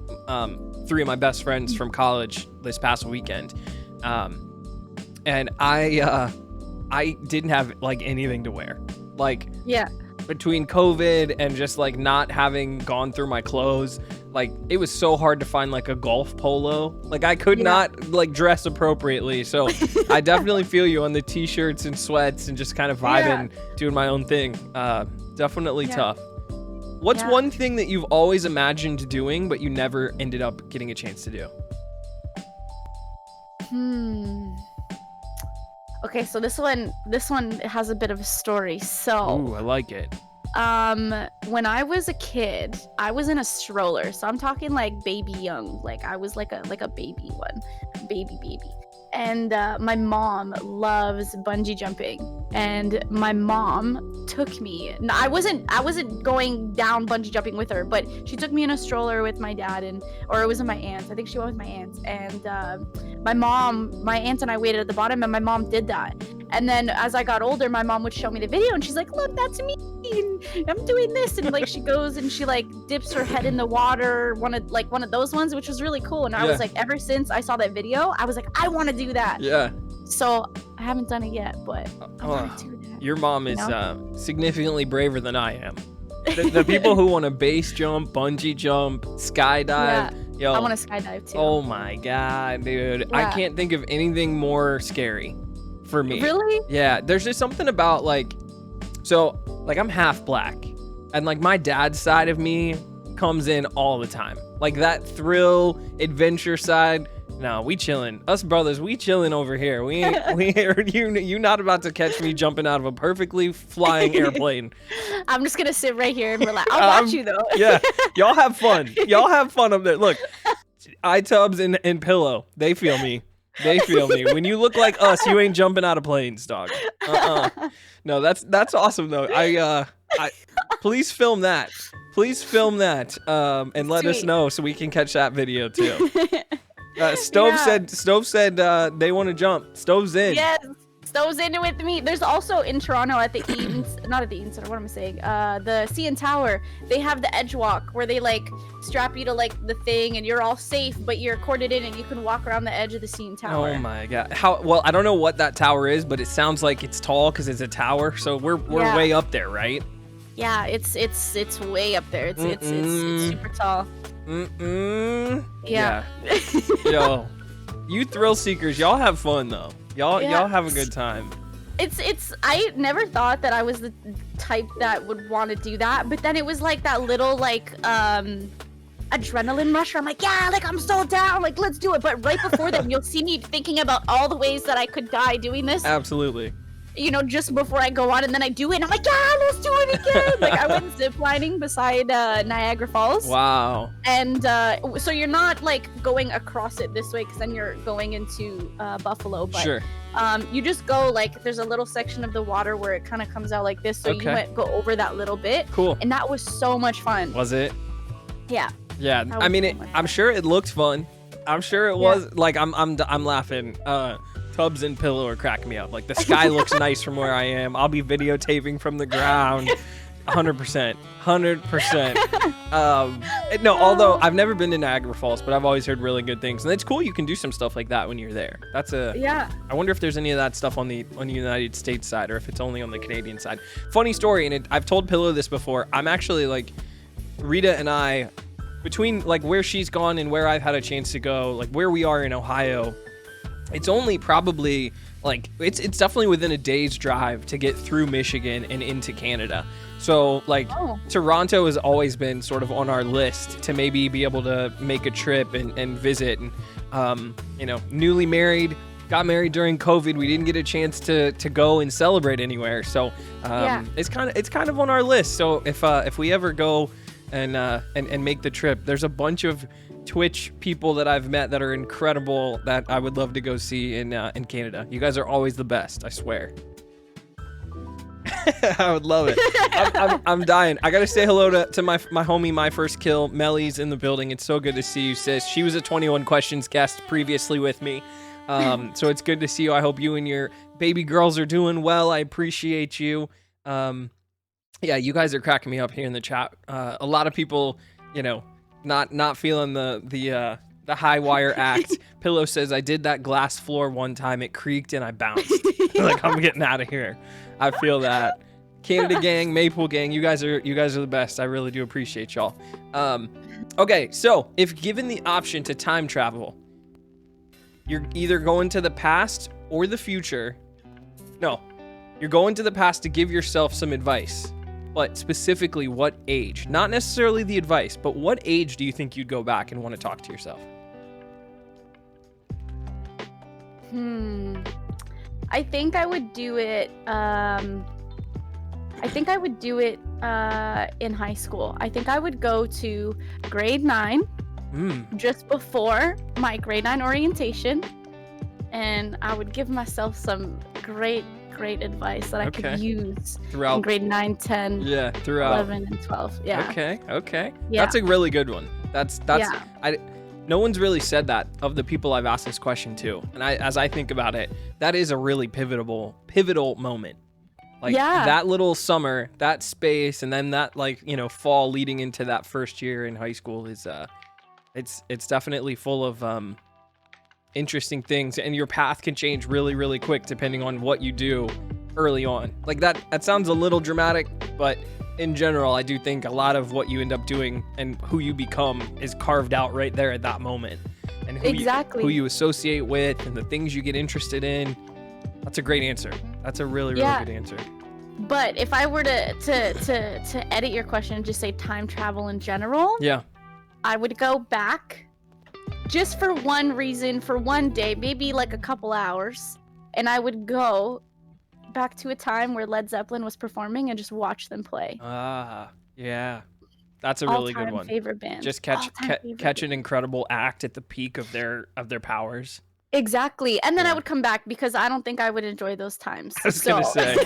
[SPEAKER 2] 3 of my best friends from college this past weekend, and I didn't have like anything to wear. Like
[SPEAKER 1] Yeah.
[SPEAKER 2] between COVID and just like not having gone through my clothes, like it was so hard to find like a golf polo. Like I could not like dress appropriately. So I definitely feel you on the t-shirts and sweats and just kind of vibing, doing my own thing. Definitely tough. What's one thing that you've always imagined doing but you never ended up getting a chance to do?
[SPEAKER 1] Okay, so this one has a bit of a story. So
[SPEAKER 2] Ooh, I like it.
[SPEAKER 1] when I was a kid, I was in a stroller. So I'm talking like baby young. Like I was like a baby one. Baby. And my mom loves bungee jumping. And my mom took me. I wasn't going down bungee jumping with her, but she took me in a stroller with my dad or it was with my aunts. I think she went with my aunts. And my aunt and I waited at the bottom, and my mom did that. And then as I got older, my mom would show me the video, and she's like, "Look, that's me. And I'm doing this." And like she goes and she like dips her head in the water, one of those ones, which was really cool. And I was like, ever since I saw that video, I was like, I want to do that.
[SPEAKER 2] Yeah.
[SPEAKER 1] So I haven't done it yet, but I want to do that.
[SPEAKER 2] Your mom is significantly braver than I am. The people who want to base jump, bungee jump, skydive. Yo,
[SPEAKER 1] I want to skydive too.
[SPEAKER 2] Oh my god, dude. I
[SPEAKER 1] Yeah.
[SPEAKER 2] can't think of anything more scary for me.
[SPEAKER 1] Really?
[SPEAKER 2] Yeah, there's just something about like I'm half black, and like my dad's side of me comes in all the time. Like that thrill, adventure side. No, we chilling. Us brothers, we chilling over here. We ain't you not about to catch me jumping out of a perfectly flying airplane.
[SPEAKER 1] I'm just gonna sit right here and relax. I'll watch you though.
[SPEAKER 2] Yeah, y'all have fun. Y'all have fun up there. Look, iTubs and Pillow, they feel me. They feel me. When you look like us, you ain't jumping out of planes, dog. No, that's awesome though. I please film that. Please film that. And let us know so we can catch that video too. Stove said they want to jump. Stove's in.
[SPEAKER 1] Yes, Stove's in it with me. There's also in Toronto at the not at the Eaton Center, what am I saying? The CN Tower, they have the edge walk where they like strap you to like the thing and you're all safe, but you're corded in and you can walk around the edge of the CN Tower.
[SPEAKER 2] Oh my god. Well, I don't know what that tower is, but it sounds like it's tall because it's a tower. So we're way up there, right?
[SPEAKER 1] Yeah, it's way up there. It's super tall. Yeah.
[SPEAKER 2] Yo, you thrill seekers, y'all have fun though. Y'all have a good time.
[SPEAKER 1] It's I never thought that I was the type that would want to do that, but then it was like that little like adrenaline rush where I'm like, yeah, like I'm so down, like let's do it. But right before that, you'll see me thinking about all the ways that I could die doing this.
[SPEAKER 2] Absolutely.
[SPEAKER 1] You know, just before I go on, and then I do it, and I'm like, yeah, let's do it again. Like I went ziplining beside Niagara Falls.
[SPEAKER 2] Wow.
[SPEAKER 1] And so you're not like going across it this way, because then you're going into Buffalo. But
[SPEAKER 2] sure.
[SPEAKER 1] You just go like there's a little section of the water where it kind of comes out like this, so you go over that little bit.
[SPEAKER 2] Cool.
[SPEAKER 1] And that was so much fun.
[SPEAKER 2] Was it?
[SPEAKER 1] Yeah.
[SPEAKER 2] Yeah. I mean, I'm sure it looked fun. I'm sure it was. Like I'm laughing. Tubs and Pillow are cracking me up. Like the sky looks nice from where I am. I'll be videotaping from the ground. 100%. No, although I've never been to Niagara Falls, but I've always heard really good things. And it's cool you can do some stuff like that when you're there. I wonder if there's any of that stuff on the United States side or if it's only on the Canadian side. Funny story, and I've told Pillow this before. I'm actually like, Rita and I, between like where she's gone and where I've had a chance to go, like where we are in Ohio, it's only probably like it's definitely within a day's drive to get through Michigan and into Canada. So like Toronto has always been sort of on our list to maybe be able to make a trip and visit. And you know, newly married, got married during COVID. We didn't get a chance to go and celebrate anywhere. So it's kind of on our list. So if we ever go and make the trip, there's a bunch of Twitch people that I've met that are incredible that I would love to go see in Canada. You guys are always the best, I swear. I would love it. I'm dying. I gotta say hello to my homie, My First Kill. Melly's in the building. It's so good to see you, sis. She was a 21 Questions guest previously with me. So it's good to see you. I hope you and your baby girls are doing well. I appreciate you. Yeah, you guys are cracking me up here in the chat. A lot of people, you know, not feeling the high wire act. Pillow says, I did that glass floor one time. It creaked and I bounced. Like, I'm getting out of here. I feel that. Canada gang, Maple gang, you guys are the best. I really do appreciate y'all. Okay, so if given the option to time travel, you're either going to the past or the future. No, you're going to the past to give yourself some advice. But specifically, what age? Not necessarily the advice, but what age do you think you'd go back and want to talk to yourself?
[SPEAKER 1] I think I would do it. In high school. I think I would go to grade 9, just before my grade 9 orientation, and I would give myself some great advice that I could use throughout in grade 9, 10, 11, and 12. Yeah.
[SPEAKER 2] Okay. Yeah. That's a really good one. That's no one's really said that of the people I've asked this question to. And as I think about it, that is a really pivotal moment. Like that little summer, that space, and then that fall leading into that first year in high school is it's definitely full of interesting things, and your path can change really, really quick depending on what you do early on. Like that sounds a little dramatic, but in general, I do think a lot of what you end up doing and who you become is carved out right there at that moment. And who you associate with and the things you get interested in. That's a great answer. That's a really, really good answer.
[SPEAKER 1] But if I were to edit your question and just say time travel in general,
[SPEAKER 2] Yeah.
[SPEAKER 1] I would go back just for one reason, for one day, maybe like a couple hours, and I would go back to a time where Led Zeppelin was performing and just watch them play.
[SPEAKER 2] Yeah. That's a really good one.
[SPEAKER 1] Favorite band.
[SPEAKER 2] Just catch an incredible act at the peak of their powers.
[SPEAKER 1] Exactly. And then I would come back because I don't think I would enjoy those times.
[SPEAKER 2] I was gonna say.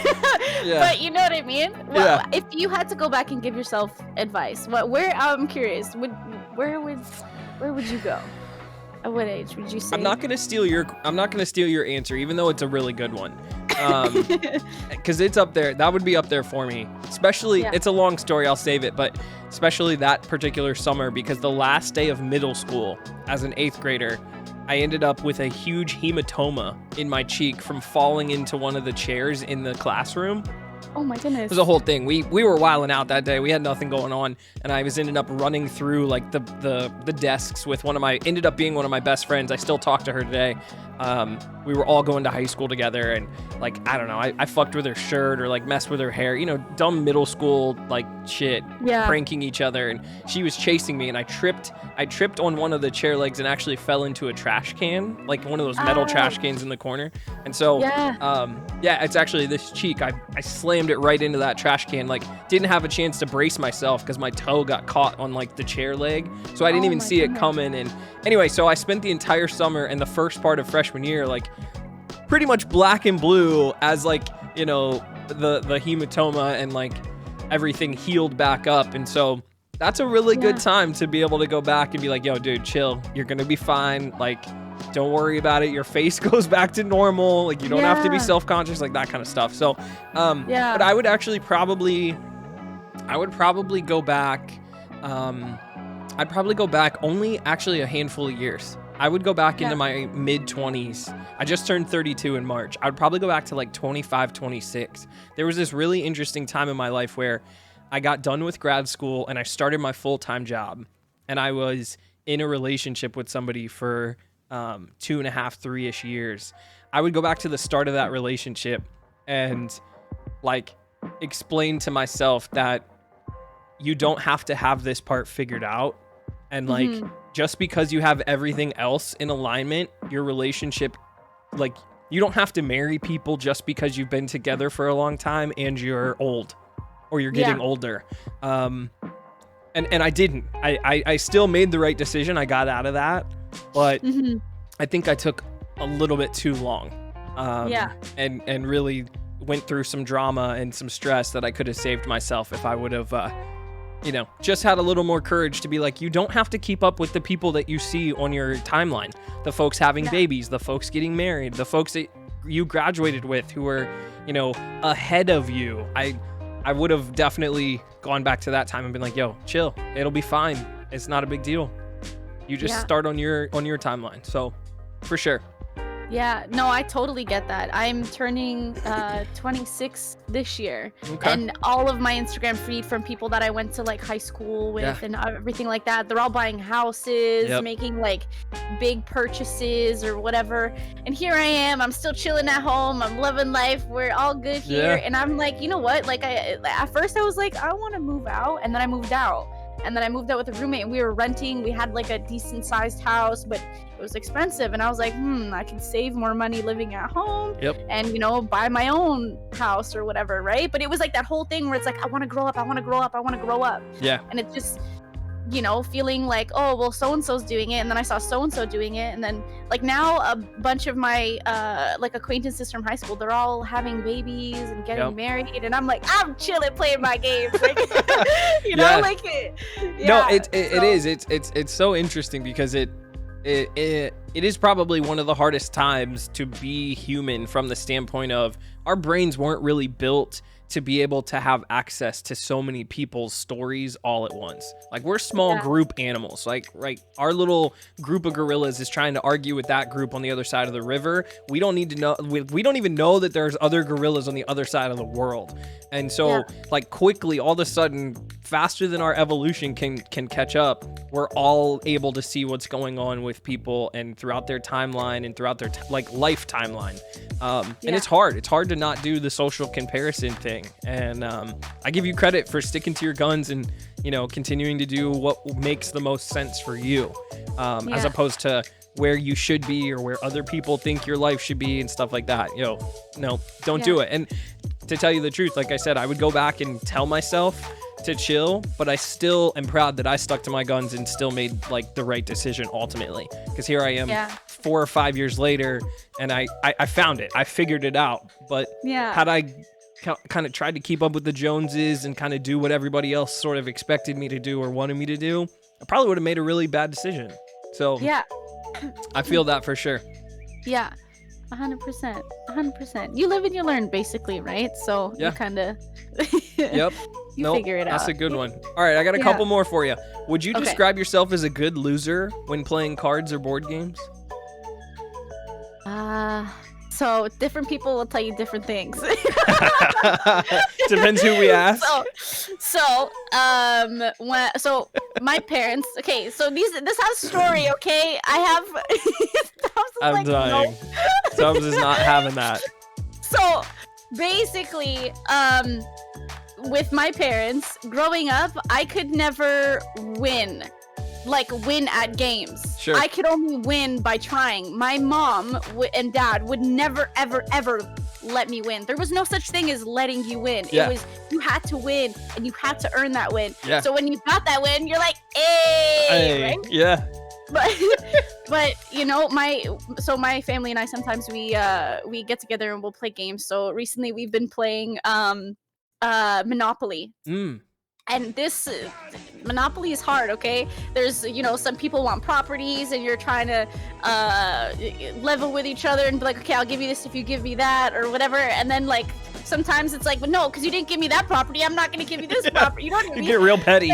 [SPEAKER 2] Yeah.
[SPEAKER 1] But you know what I mean? Well, if you had to go back and give yourself advice, I'm curious, where would you go? At what age would you say?
[SPEAKER 2] I'm not gonna steal your answer, even though it's a really good one. Because it's up there. That would be up there for me. Especially, it's a long story. I'll save it. But especially that particular summer, because the last day of middle school, as an 8th grader, I ended up with a huge hematoma in my cheek from falling into one of the chairs in the classroom.
[SPEAKER 1] Oh my goodness.
[SPEAKER 2] It was a whole thing. We were wilding out that day. We had nothing going on, and I ended up running through like the desks with ended up being one of my best friends. I still talk to her today. We were all going to high school together, and like, I don't know, I fucked with her shirt or like messed with her hair, dumb middle school like shit, pranking each other, and she was chasing me, and I tripped on one of the chair legs and actually fell into a trash can, like one of those metal trash cans in the corner. And so it's actually this cheek, I slammed it right into that trash can, like didn't have a chance to brace myself because my toe got caught on like the chair leg, so I didn't even see it coming. And anyway, so I spent the entire summer and the first part of freshman year like pretty much black and blue as like, the hematoma and like everything healed back up. And so that's a really good time to be able to go back and be like, yo, dude, chill, you're gonna be fine, like don't worry about it, your face goes back to normal, like you don't have to be self-conscious, like that kind of stuff. So but I would probably go back, I'd probably go back only actually a handful of years. I would go back into my mid-20s. I just turned 32 in March. I'd probably go back to like 25, 26. There was this really interesting time in my life where I got done with grad school and I started my full-time job. And I was in a relationship with somebody for 2.5, 3-ish years. I would go back to the start of that relationship and like explain to myself that you don't have to have this part figured out. And like, just because you have everything else in alignment, your relationship, like you don't have to marry people just because you've been together for a long time and you're old or you're getting older. And I didn't. I still made the right decision. I got out of that, but I think I took a little bit too long. And really went through some drama and some stress that I could have saved myself if I would have just had a little more courage to be like, you don't have to keep up with the people that you see on your timeline. The folks having babies, the folks getting married, the folks that you graduated with who are, ahead of you. I would have definitely gone back to that time and been like, yo, chill. It'll be fine. It's not a big deal. You just start on your timeline. So for sure.
[SPEAKER 1] Yeah, no, I totally get that. I'm turning 26 this year.
[SPEAKER 2] Okay.
[SPEAKER 1] And all of my Instagram feed from people that I went to like high school with and everything like that, they're all buying houses, making like big purchases or whatever. And here I am, I'm still chilling at home. I'm loving life. We're all good here. And I'm like, you know what? Like at first I was like, I want to move out. And then I moved out. And then I moved out with a roommate and we were renting. We had like a decent sized house, but it was expensive. And I was like, I can save more money living at home and, buy my own house or whatever, right? But it was like that whole thing where it's like, I want to grow up. I want to grow up. I want to grow up.
[SPEAKER 2] Yeah.
[SPEAKER 1] And it's just, feeling like, oh, well, so-and-so's doing it. And then I saw so-and-so doing it. And then like now a bunch of my like acquaintances from high school, they're all having babies and getting married. And I'm like, I'm chilling playing my games. Like, like it.
[SPEAKER 2] No, it is. It's so interesting because it is probably one of the hardest times to be human from the standpoint of our brains weren't really built to be able to have access to so many people's stories all at once. Like we're small group animals. Like our little group of gorillas is trying to argue with that group on the other side of the river. We don't need to know. We don't even know that there's other gorillas on the other side of the world. And so like quickly, all of a sudden, faster than our evolution can catch up, we're all able to see what's going on with people and throughout their timeline and throughout their life timeline. And it's hard to not do the social comparison thing. And I give you credit for sticking to your guns and, continuing to do what makes the most sense for you, as opposed to where you should be or where other people think your life should be and stuff like that. No, don't do it. And to tell you the truth, like I said, I would go back and tell myself to chill, but I still am proud that I stuck to my guns and still made like the right decision ultimately. Because here I am 4 or 5 years later, and I found it. I figured it out. But had I kind of tried to keep up with the Joneses and kind of do what everybody else sort of expected me to do or wanted me to do, I probably would have made a really bad decision. So I feel that for sure.
[SPEAKER 1] Yeah, 100%. You live and you learn, basically, right? So you kind of you figure it out.
[SPEAKER 2] That's a good one. All right, I got a couple more for you. Would you describe yourself as a good loser when playing cards or board games?
[SPEAKER 1] So different people will tell you different things.
[SPEAKER 2] Depends who we ask.
[SPEAKER 1] So my parents. Okay, so this has a story. Okay, I have.
[SPEAKER 2] I'm dying. Tubbs is not having that.
[SPEAKER 1] So basically, with my parents growing up, I could never win at games.
[SPEAKER 2] Sure.
[SPEAKER 1] I could only win by trying. My mom and dad would never, ever, ever let me win. There was no such thing as letting you win. It was, you had to win and you had to earn that win.
[SPEAKER 2] Yeah.
[SPEAKER 1] So when you got that win, you're like, hey, right?
[SPEAKER 2] Yeah.
[SPEAKER 1] But my family and I sometimes we get together and we'll play games. So recently we've been playing Monopoly. And this Monopoly is hard, okay? There's, some people want properties and you're trying to level with each other and be like, okay, I'll give you this if you give me that or whatever. And then sometimes it's like, but no, because you didn't give me that property, I'm not going to give you this property. You know what I mean?
[SPEAKER 2] You get real petty.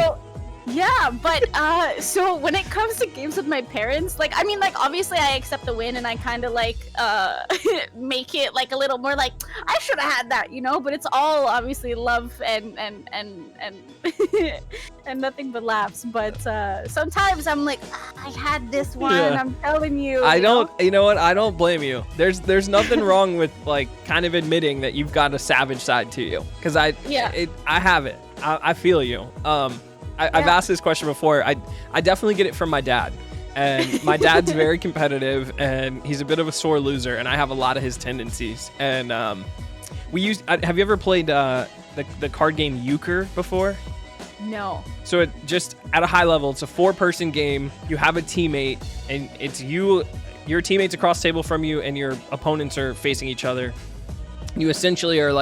[SPEAKER 1] But so when it comes to games with my parents, obviously I accept the win and I kind of make it a little more I should have had that, but it's all obviously love and and nothing but laughs. But sometimes I'm like, I had this one, I'm telling you.
[SPEAKER 2] I don't blame you. There's nothing wrong with kind of admitting that you've got a savage side to you, because I have it. I feel you. I've asked this question before. I definitely get it from my dad. And my dad's very competitive, and he's a bit of a sore loser, and I have a lot of his tendencies. And have you ever played the card game Euchre before?
[SPEAKER 1] No.
[SPEAKER 2] So it just, at a high level, it's a 4-person game. You have a teammate, and it's your teammates across the table from you, and your opponents are facing each other. You essentially are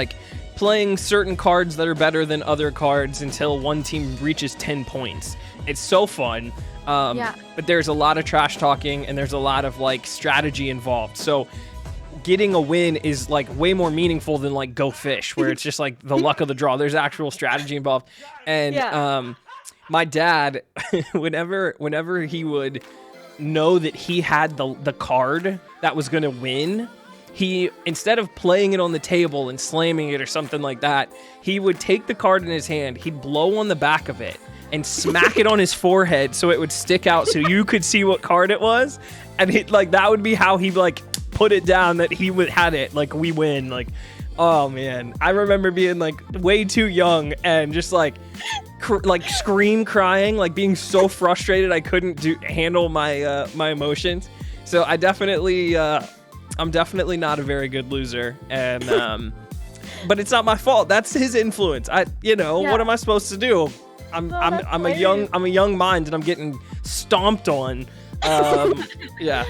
[SPEAKER 2] playing certain cards that are better than other cards until one team reaches 10 points. It's so fun. But there's a lot of trash talking and there's a lot of strategy involved. So getting a win is way more meaningful than Go Fish, where it's just the luck of the draw. There's actual strategy involved. And my dad, whenever he would know that he had the card that was going to win, he, instead of playing it on the table and slamming it or something like that, he would take the card in his hand, he'd blow on the back of it and smack it on his forehead so it would stick out so you could see what card it was. And that would be how he put it down that he had it. We win. Oh man, I remember being way too young and just scream crying, being so frustrated I couldn't handle my my emotions. So I definitely I'm definitely not a very good loser, and but it's not my fault. That's his influence. What am I supposed to do? I'm a young mind, and I'm getting stomped on. Yeah.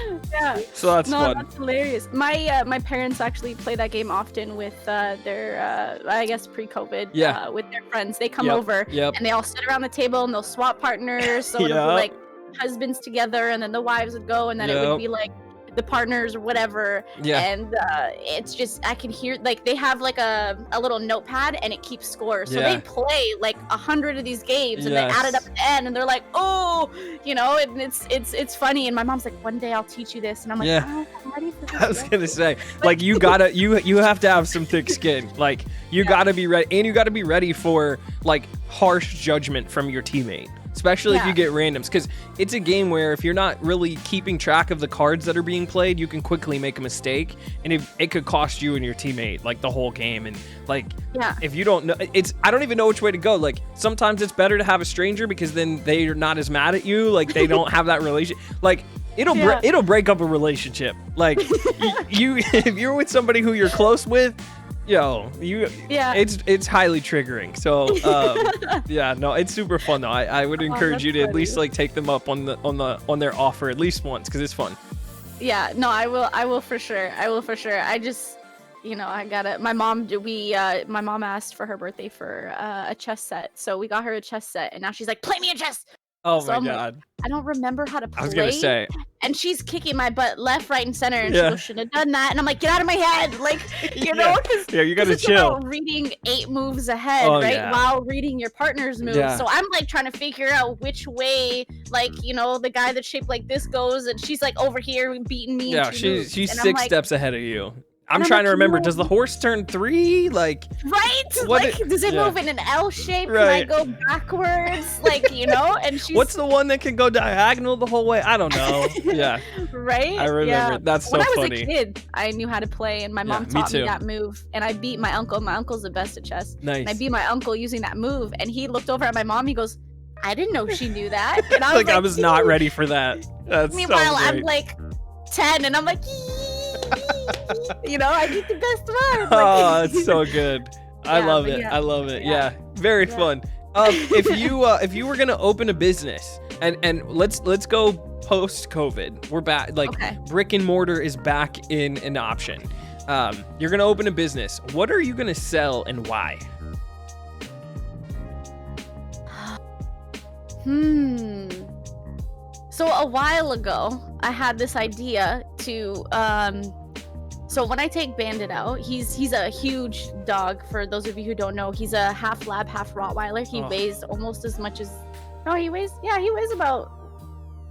[SPEAKER 2] So that's fun.
[SPEAKER 1] That's hilarious. My parents actually play that game often with their I guess pre-COVID with their friends. They come over and they all sit around the table and they'll swap partners. So it would be husbands together, and then the wives would go, and then it would be the partners or whatever. And it's just, I can hear they have a little notepad and it keeps score, so they play 100 of these games and they add it up at the end and they're like, oh, and it's funny. And my mom's like, one day I'll teach you this, and I'm like, oh, I'm ready for this.
[SPEAKER 2] I was gonna say, you gotta you have to have some thick skin. You gotta be ready, and you gotta be ready for harsh judgment from your teammate. especially if you get randoms, because it's a game where if you're not really keeping track of the cards that are being played, you can quickly make a mistake, and it could cost you and your teammate like the whole game. And like, if you don't know, I don't even know which way to go. Like, sometimes it's better to have a stranger because then they're not as mad at you. Like, they don't have that relation. Like, it'll break up a relationship. Like, if you're with somebody who you're close with, it's highly triggering. So no, it's super fun though. I would encourage you to at least like take them up on their offer at least once, because it's fun.
[SPEAKER 1] Yeah, no, I will for sure. I just, I gotta, my mom asked for her birthday for a chess set, so we got her a chess set, and now she's like, play me a chess.
[SPEAKER 2] Oh
[SPEAKER 1] so
[SPEAKER 2] my God.
[SPEAKER 1] Like, I don't remember how to play.
[SPEAKER 2] I was gonna say.
[SPEAKER 1] And she's kicking my butt left, right, and center, and she goes, shouldn't have done that. And I'm like, get out of my head. Like, you know, because
[SPEAKER 2] you gotta chill.
[SPEAKER 1] About reading 8 moves ahead, right? While reading your partner's moves. So I'm like trying to figure out which way, like, the guy that's shaped like this goes, and she's like over here beating me.
[SPEAKER 2] Yeah, she's 6 steps ahead of you. I'm trying to remember. Does the horse turn 3? Like,
[SPEAKER 1] right? Does it move in an L shape?
[SPEAKER 2] Right.
[SPEAKER 1] Can I go backwards? Like, and she's.
[SPEAKER 2] What's the one that can go diagonal the whole way? I don't know. Yeah.
[SPEAKER 1] Right?
[SPEAKER 2] I remember. Yeah. That's so funny.
[SPEAKER 1] When I was a kid, I knew how to play, and my mom taught me that move, and I beat my uncle. My uncle's the best at chess.
[SPEAKER 2] Nice.
[SPEAKER 1] And I beat my uncle using that move, and he looked over at my mom. He goes, I didn't know she knew that. And I was
[SPEAKER 2] I was not ready for that. That's
[SPEAKER 1] meanwhile,
[SPEAKER 2] so great.
[SPEAKER 1] I'm like 10, and I'm like, I get the best one.
[SPEAKER 2] Oh, it's so good. I love it. I love it. Yeah, very fun. If you were gonna open a business, and let's go post COVID, we're back. Like, brick and mortar is back in an option. You're gonna open a business. What are you gonna sell and why?
[SPEAKER 1] So a while ago, I had this idea to, so when I take Bandit out, he's a huge dog. For those of you who don't know, he's a half lab, half Rottweiler. He weighs almost as much as, he weighs about,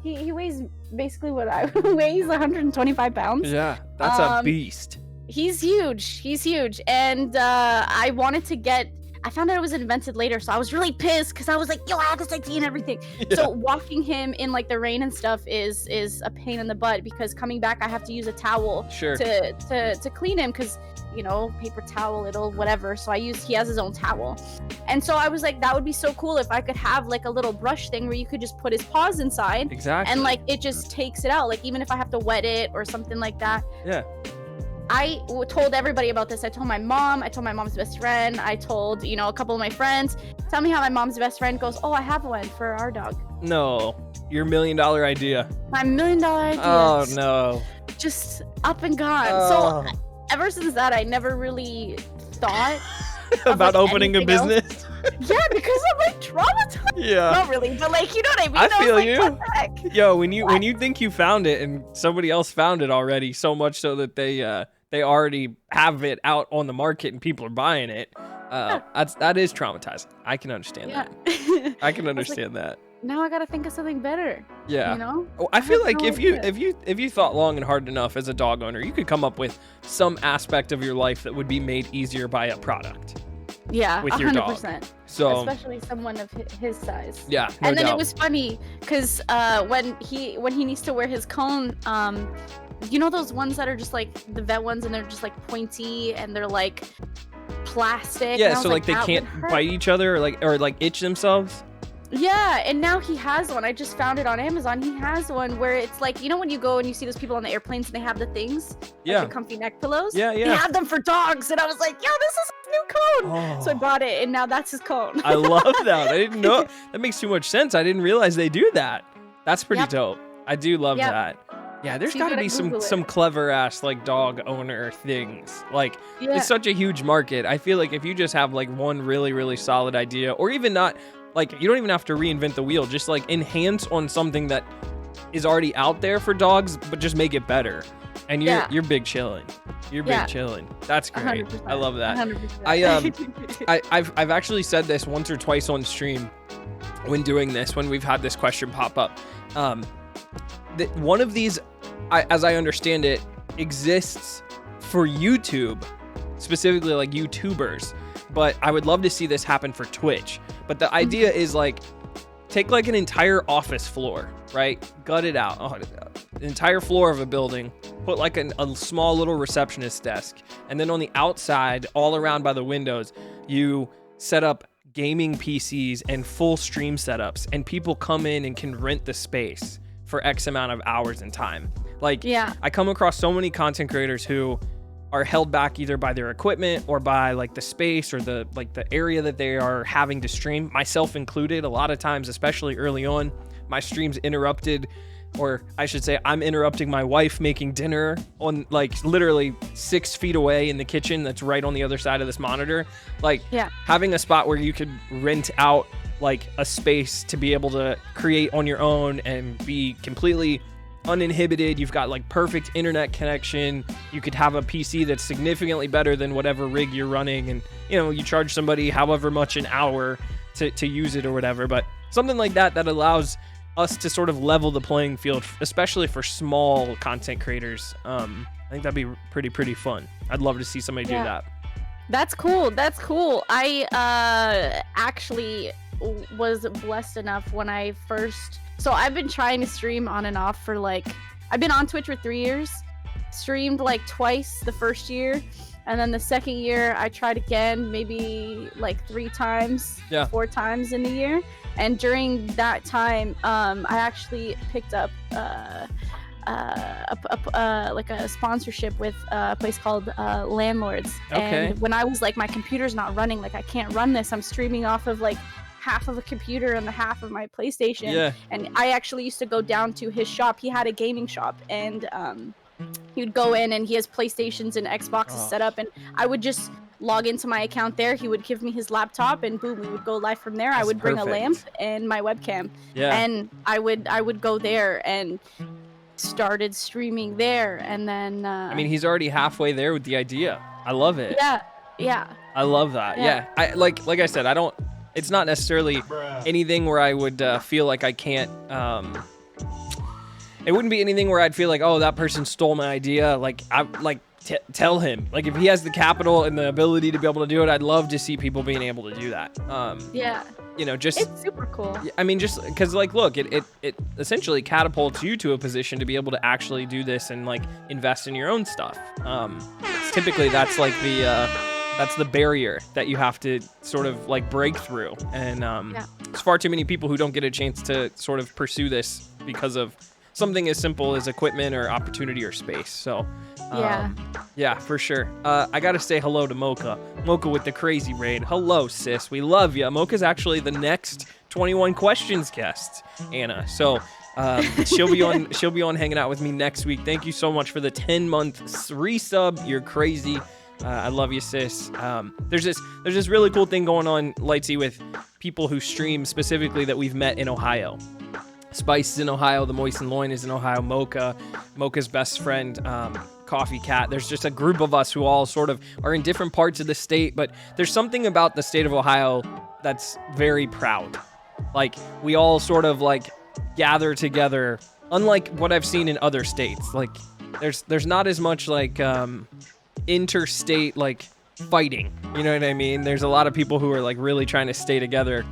[SPEAKER 1] he weighs basically what I weighs 125 pounds.
[SPEAKER 2] Yeah, that's a beast.
[SPEAKER 1] He's huge. And I wanted to get, I found out it was invented later, so I was really pissed because I was like, I have this idea and everything. Yeah. So walking him in like the rain and stuff is a pain in the butt, because coming back I have to use a towel to clean him, because paper towel, it'll whatever. So he has his own towel. And so I was like, that would be so cool if I could have like a little brush thing where you could just put his paws inside.
[SPEAKER 2] Exactly.
[SPEAKER 1] And like it just takes it out. Like, even if I have to wet it or something like that.
[SPEAKER 2] Yeah.
[SPEAKER 1] I told everybody about this. I told my mom. I told my mom's best friend. I told, a couple of my friends. Tell me how my mom's best friend goes, oh, I have one for our dog.
[SPEAKER 2] No. Your $1 million idea.
[SPEAKER 1] My $1 million idea.
[SPEAKER 2] Oh, no.
[SPEAKER 1] Just up and gone. So ever since that, I never really thought
[SPEAKER 2] about opening a business.
[SPEAKER 1] Yeah, because I'm like traumatized.
[SPEAKER 2] Yeah.
[SPEAKER 1] Not really, but like, you know what I mean?
[SPEAKER 2] I feel
[SPEAKER 1] like,
[SPEAKER 2] you.
[SPEAKER 1] What the heck?
[SPEAKER 2] Yo, when you think you found it and somebody else found it already, so much so that they already have it out on the market and people are buying it. That is traumatizing. I can understand that. I can understand that.
[SPEAKER 1] Now I gotta think of something better.
[SPEAKER 2] Yeah. I feel like if you thought long and hard enough as a dog owner, you could come up with some aspect of your life that would be made easier by a product.
[SPEAKER 1] Yeah,
[SPEAKER 2] with your 100%. Dog. So
[SPEAKER 1] especially someone of his size.
[SPEAKER 2] Yeah.
[SPEAKER 1] No and then doubt. It was funny because when he needs to wear his cone, those ones that are just like the vet ones, and they're just like pointy and they're like plastic.
[SPEAKER 2] Yeah, so like they can't bite each other or like itch themselves.
[SPEAKER 1] Yeah, and now he has one. I just found it on Amazon. He has one where it's like, when you go and you see those people on the airplanes and they have the things, like the comfy neck pillows.
[SPEAKER 2] Yeah.
[SPEAKER 1] They have them for dogs, and I was like, this is his new cone. So I bought it, and now that's his cone.
[SPEAKER 2] I love that. I didn't know. That makes too much sense. I didn't realize they do that. That's pretty dope. I do love that. Yeah, there's got to be some clever ass like dog owner things. Like, it's such a huge market. I feel like if you just have like one really, really solid idea, or even not. Like, you don't even have to reinvent the wheel. Just, like, enhance on something that is already out there for dogs, but just make it better. And you're big chilling. You're big chilling. That's great. 100%. I love that.
[SPEAKER 1] 100%.
[SPEAKER 2] I've actually said this once or twice on stream when doing this, when we've had this question pop up. That one of these, as I understand it, exists for YouTube, specifically like YouTubers. But I would love to see this happen for Twitch. But the idea is like take like an entire office floor, right? Gut it out. The entire floor of a building. Put like a small little receptionist desk. And then on the outside, all around by the windows, you set up gaming PCs and full stream setups. And people come in and can rent the space for X amount of hours and time. Like, I come across so many content creators who are held back either by their equipment or by like the space or the area that they are having to stream, myself included. A lot of times, especially early on, my streams interrupted, or I should say I'm interrupting my wife making dinner on like literally 6 feet away in the kitchen that's right on the other side of this monitor. Like having a spot where you could rent out like a space to be able to create on your own and be completely uninhibited. You've got like perfect internet connection. You could have a PC that's significantly better than whatever rig you're running, and you know, you charge somebody however much an hour to use it or whatever. But something like that allows us to sort of level the playing field, especially for small content creators. I think that'd be pretty fun. I'd love to see somebody do that.
[SPEAKER 1] That's cool. I actually was blessed enough when I first, so I've been trying to stream on and off for like, I've been on Twitch for 3 years, streamed like twice the first year, and then the second year I tried again, maybe like 3 times, 4 times in the year. And during that time, I actually picked up like a sponsorship with a place called Landlords.
[SPEAKER 2] Okay.
[SPEAKER 1] And when I was like, my computer's not running, like I can't run this, I'm streaming off of like half of a computer and the half of my PlayStation. And I actually used to go down to his shop. He had a gaming shop, and he would go in and he has PlayStations and Xboxes set up, and I would just log into my account there. He would give me his laptop, and boom, we would go live from there. I would bring a lamp and my webcam, and I would go there and started streaming there. And then
[SPEAKER 2] I mean, he's already halfway there with the idea. I love it.
[SPEAKER 1] Yeah.
[SPEAKER 2] I love that. I like I said, I don't, it's not necessarily anything where I would feel like I can't it wouldn't be anything where I'd feel like, oh, that person stole my idea. Like, tell him. Like, if he has the capital and the ability to be able to do it, I'd love to see people being able to do that. You know, just,
[SPEAKER 1] it's super cool.
[SPEAKER 2] I mean, just because, like, look, it essentially catapults you to a position to be able to actually do this and like invest in your own stuff. Typically, that's like that's the barrier that you have to sort of like break through. And there's far too many people who don't get a chance to sort of pursue this because of something as simple as equipment or opportunity or space. So yeah, for sure. I gotta say hello to Mocha with the crazy raid. Hello, sis, we love you. Mocha's actually the next 21 questions guest, Anna, so she'll be on hanging out with me next week. Thank you so much for the 10-month resub. You're crazy. I love you, sis. There's this really cool thing going on, Lightsy, with people who stream specifically that we've met in Ohio. Spice is in Ohio, the Moist & Loin is in Ohio, Mocha's best friend, Coffee Cat. There's just a group of us who all sort of are in different parts of the state, but there's something about the state of Ohio that's very proud. Like, we all sort of like gather together, unlike what I've seen in other states. Like, there's not as much like interstate like fighting, you know what I mean? There's a lot of people who are like really trying to stay together.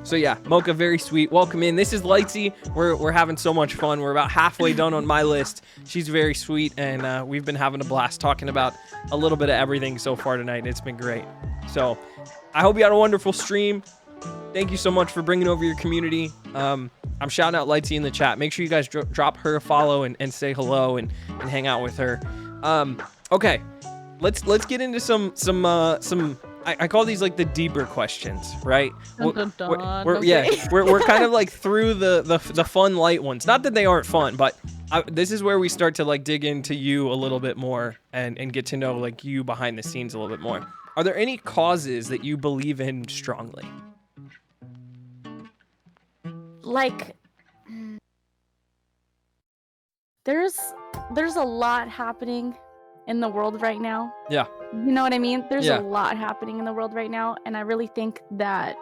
[SPEAKER 2] So yeah, Mocha, very sweet. Welcome in. This is Lightsy. We're having so much fun. We're about halfway done on my list. She's very sweet, and we've been having a blast talking about a little bit of everything so far tonight. It's been great. So I hope you had a wonderful stream. Thank you so much for bringing over your community. I'm shouting out Lightsy in the chat. Make sure you guys drop her a follow and say hello and hang out with her. Okay. Let's get into some I call these like the deeper questions, right? We're kind of like through the fun light ones. Not that they aren't fun, but this is where we start to like dig into you a little bit more and get to know like you behind the scenes a little bit more. Are there any causes that you believe in strongly?
[SPEAKER 1] Like, there's a lot happening in the world right now.
[SPEAKER 2] Yeah.
[SPEAKER 1] You know what I mean? There's a lot happening in the world right now, and I really think that,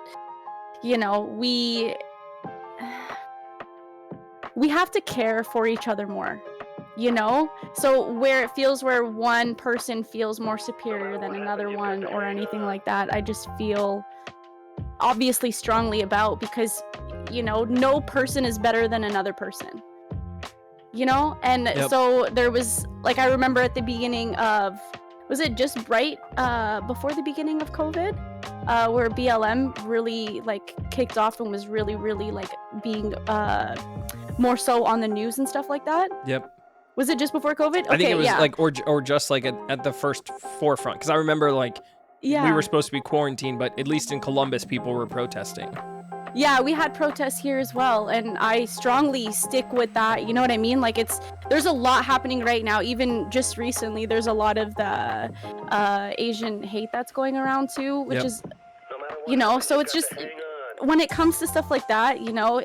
[SPEAKER 1] you know, we have to care for each other more, you know? So where it feels where one person feels more superior than another one or anything like that, I just feel obviously strongly about, because you know, no person is better than another person, you know? And so there was, like, I remember at the beginning of, was it just right before the beginning of COVID, where BLM really like kicked off and was really like being more so on the news and stuff like that?
[SPEAKER 2] Yep.
[SPEAKER 1] Was it just before COVID?
[SPEAKER 2] I think it was like, or just like at the first forefront, because I remember like we were supposed to be quarantined, but at least in Columbus, people were protesting.
[SPEAKER 1] Yeah, we had protests here as well, and I strongly stick with that. You know what I mean? Like, there's a lot happening right now. Even just recently, there's a lot of the Asian hate that's going around too, which is, you know, so it's just, when it comes to stuff like that, you know,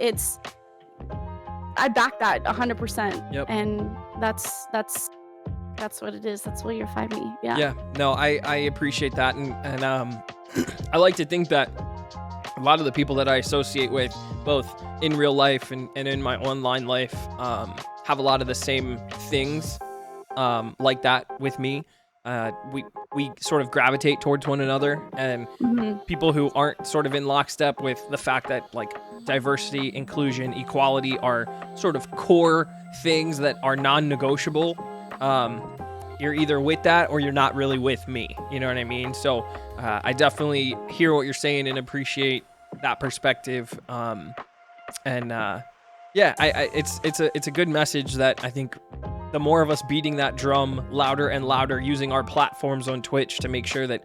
[SPEAKER 1] I back that 100%.
[SPEAKER 2] Yep.
[SPEAKER 1] And that's what it is. That's what you're fighting me. Yeah.
[SPEAKER 2] Yeah. No, I appreciate that, and I like to think that a lot of the people that I associate with, both in real life and in my online life, have a lot of the same things like that with me. We sort of gravitate towards one another, and people who aren't sort of in lockstep with the fact that like diversity, inclusion, equality are sort of core things that are non-negotiable. You're either with that or you're not really with me. You know what I mean? So I definitely hear what you're saying and appreciate that perspective. It's a good message that I think the more of us beating that drum louder and louder, using our platforms on Twitch to make sure that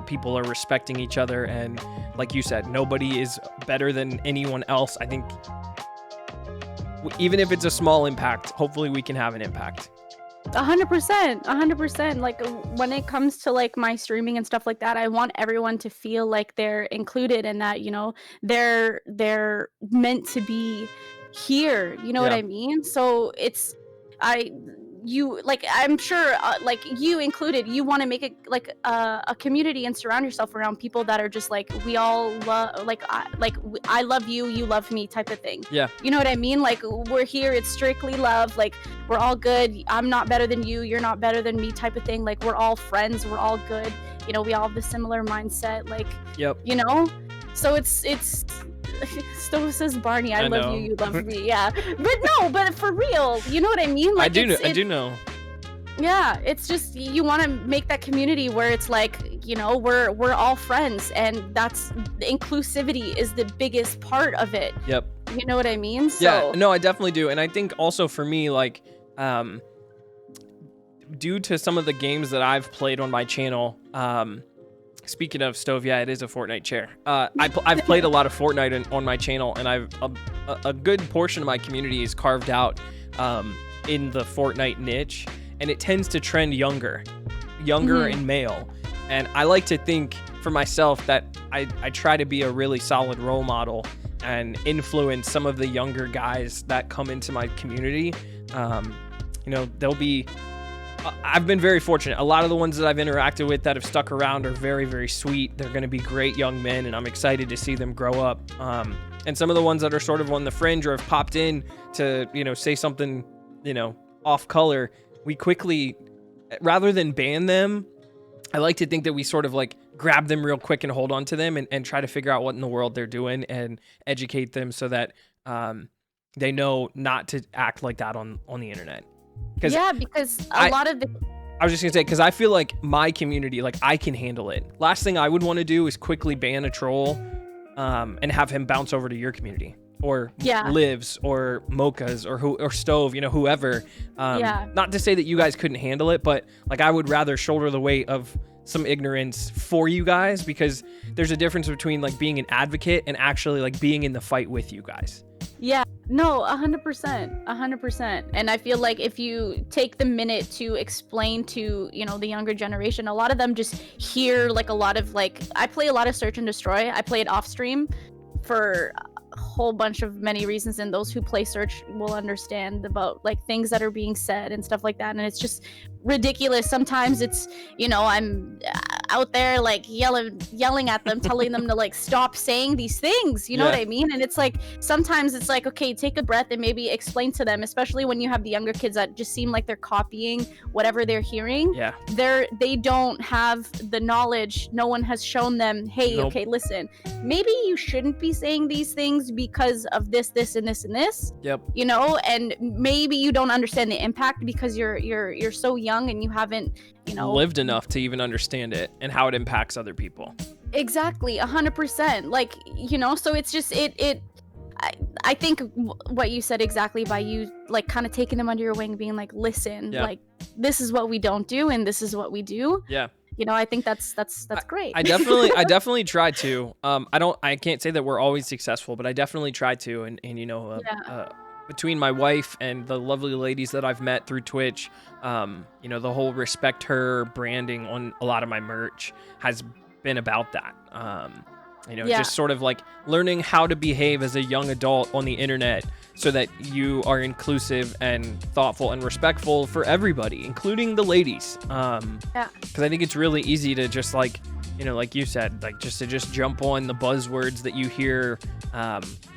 [SPEAKER 2] people are respecting each other. And like you said, nobody is better than anyone else. I think even if it's a small impact, hopefully we can have an impact.
[SPEAKER 1] 100%. Like, when it comes to like my streaming and stuff like that, I want everyone to feel like they're included and that, you know, they're meant to be here. You know what I mean? So I'm sure like you included, you want to make it like a community and surround yourself around people that are just like, we all love, I love you, you love me type of thing.
[SPEAKER 2] Yeah.
[SPEAKER 1] You know what I mean? Like, we're here, it's strictly love. Like, we're all good. I'm not better than you, you're not better than me type of thing. Like, we're all friends, we're all good. You know, we all have the similar mindset. Like, you know? So it's Stowe says, Barney, I love you, you love me. Yeah. But for real, you know what I mean? Like,
[SPEAKER 2] I do know.
[SPEAKER 1] Yeah, it's just, you want to make that community where it's like, you know, we're all friends, and that's, the inclusivity is the biggest part of it.
[SPEAKER 2] Yep.
[SPEAKER 1] You know what I mean? So,
[SPEAKER 2] yeah, no, I definitely do. And I think also for me, like, due to some of the games that I've played on my channel, speaking of Stove, yeah, it is a Fortnite chair. I've played a lot of Fortnite on my channel, and I've a good portion of my community is carved out in the Fortnite niche, and it tends to trend younger and male. And I like to think for myself that I try to be a really solid role model and influence some of the younger guys that come into my community. You know, I've been very fortunate. A lot of the ones that I've interacted with that have stuck around are very, very sweet. They're going to be great young men, and I'm excited to see them grow up. And some of the ones that are sort of on the fringe or have popped in to, you know, say something, you know, off color, we quickly, rather than ban them, I like to think that we sort of like grab them real quick and hold on to them and try to figure out what in the world they're doing and educate them so that they know not to act like that on the internet.
[SPEAKER 1] Because a lot of the...
[SPEAKER 2] I was just going to say, because I feel like my community, like, I can handle it. Last thing I would want to do is quickly ban a troll and have him bounce over to your community. Or Lives, or Mocha's, or Stove, you know, whoever. Not to say that you guys couldn't handle it, but, like, I would rather shoulder the weight of some ignorance for you guys, because there's a difference between, like, being an advocate and actually, like, being in the fight with you guys.
[SPEAKER 1] Yeah, no, 100%. And I feel like if you take the minute to explain to, you know, the younger generation, a lot of them just hear like a lot of like, I play a lot of Search and Destroy. I play it off stream for a whole bunch of many reasons, and those who play Search will understand about like things that are being said and stuff like that. And it's just ridiculous. Sometimes it's, you know, I'm out there like yelling at them, telling them to like stop saying these things. You know what I mean? And it's like sometimes it's like, okay, take a breath and maybe explain to them, especially when you have the younger kids that just seem like they're copying whatever they're hearing.
[SPEAKER 2] Yeah.
[SPEAKER 1] They don't have the knowledge. No one has shown them, hey, okay, listen, maybe you shouldn't be saying these things because of this, and this, and this.
[SPEAKER 2] Yep.
[SPEAKER 1] You know, and maybe you don't understand the impact because you're so young and you haven't, you know,
[SPEAKER 2] lived enough to even understand it and how it impacts other people.
[SPEAKER 1] Exactly, 100%. Like, you know, so it's just I think what you said exactly, by you like kind of taking them under your wing, being like, listen, like this is what we don't do and this is what we do.
[SPEAKER 2] Yeah.
[SPEAKER 1] You know, I think that's great.
[SPEAKER 2] I definitely try to. I can't say that we're always successful, but I definitely try to. And you know, between my wife and the lovely ladies that I've met through Twitch, you know, the whole Respect Her branding on a lot of my merch has been about that. You know, just sort of like learning how to behave as a young adult on the internet so that you are inclusive and thoughtful and respectful for everybody, including the ladies. Because I think it's really easy to just like, you know, like you said, like just jump on the buzzwords that you hear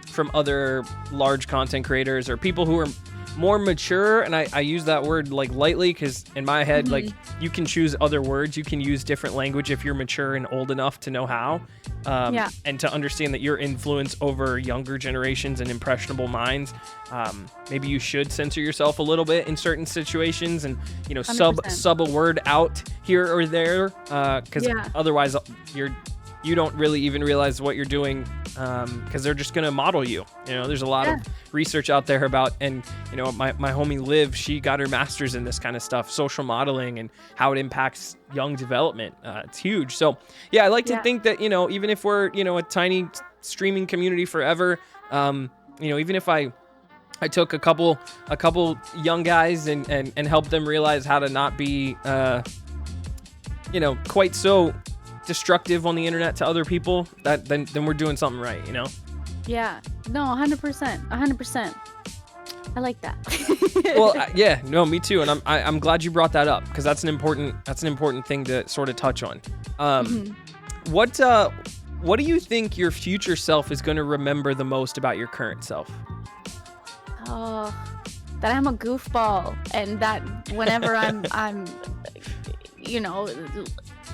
[SPEAKER 2] from other large content creators or people who are more mature. And I use that word like lightly because in my head, like you can choose other words. You can use different language if you're mature and old enough to know how. And to understand that your influence over younger generations and impressionable minds, maybe you should censor yourself a little bit in certain situations and, you know, 100%. sub a word out here or there because otherwise you don't really even realize what you're doing because they're just going to model you. You know, there's a lot of research out there about, and, you know, my homie Liv, she got her master's in this kind of stuff, social modeling and how it impacts young development. It's huge. So, yeah, I like to think that, you know, even if we're, you know, a tiny streaming community forever, you know, even if I took a couple young guys and helped them realize how to not be, you know, quite so destructive on the internet to other people, that then we're doing something right, you know?
[SPEAKER 1] Yeah. No, 100%. I like that.
[SPEAKER 2] Well, yeah, no, me too. And I'm glad you brought that up because that's an important thing to sort of touch on. What do you think your future self is going to remember the most about your current self?
[SPEAKER 1] Oh, that I'm a goofball and that whenever I'm, you know,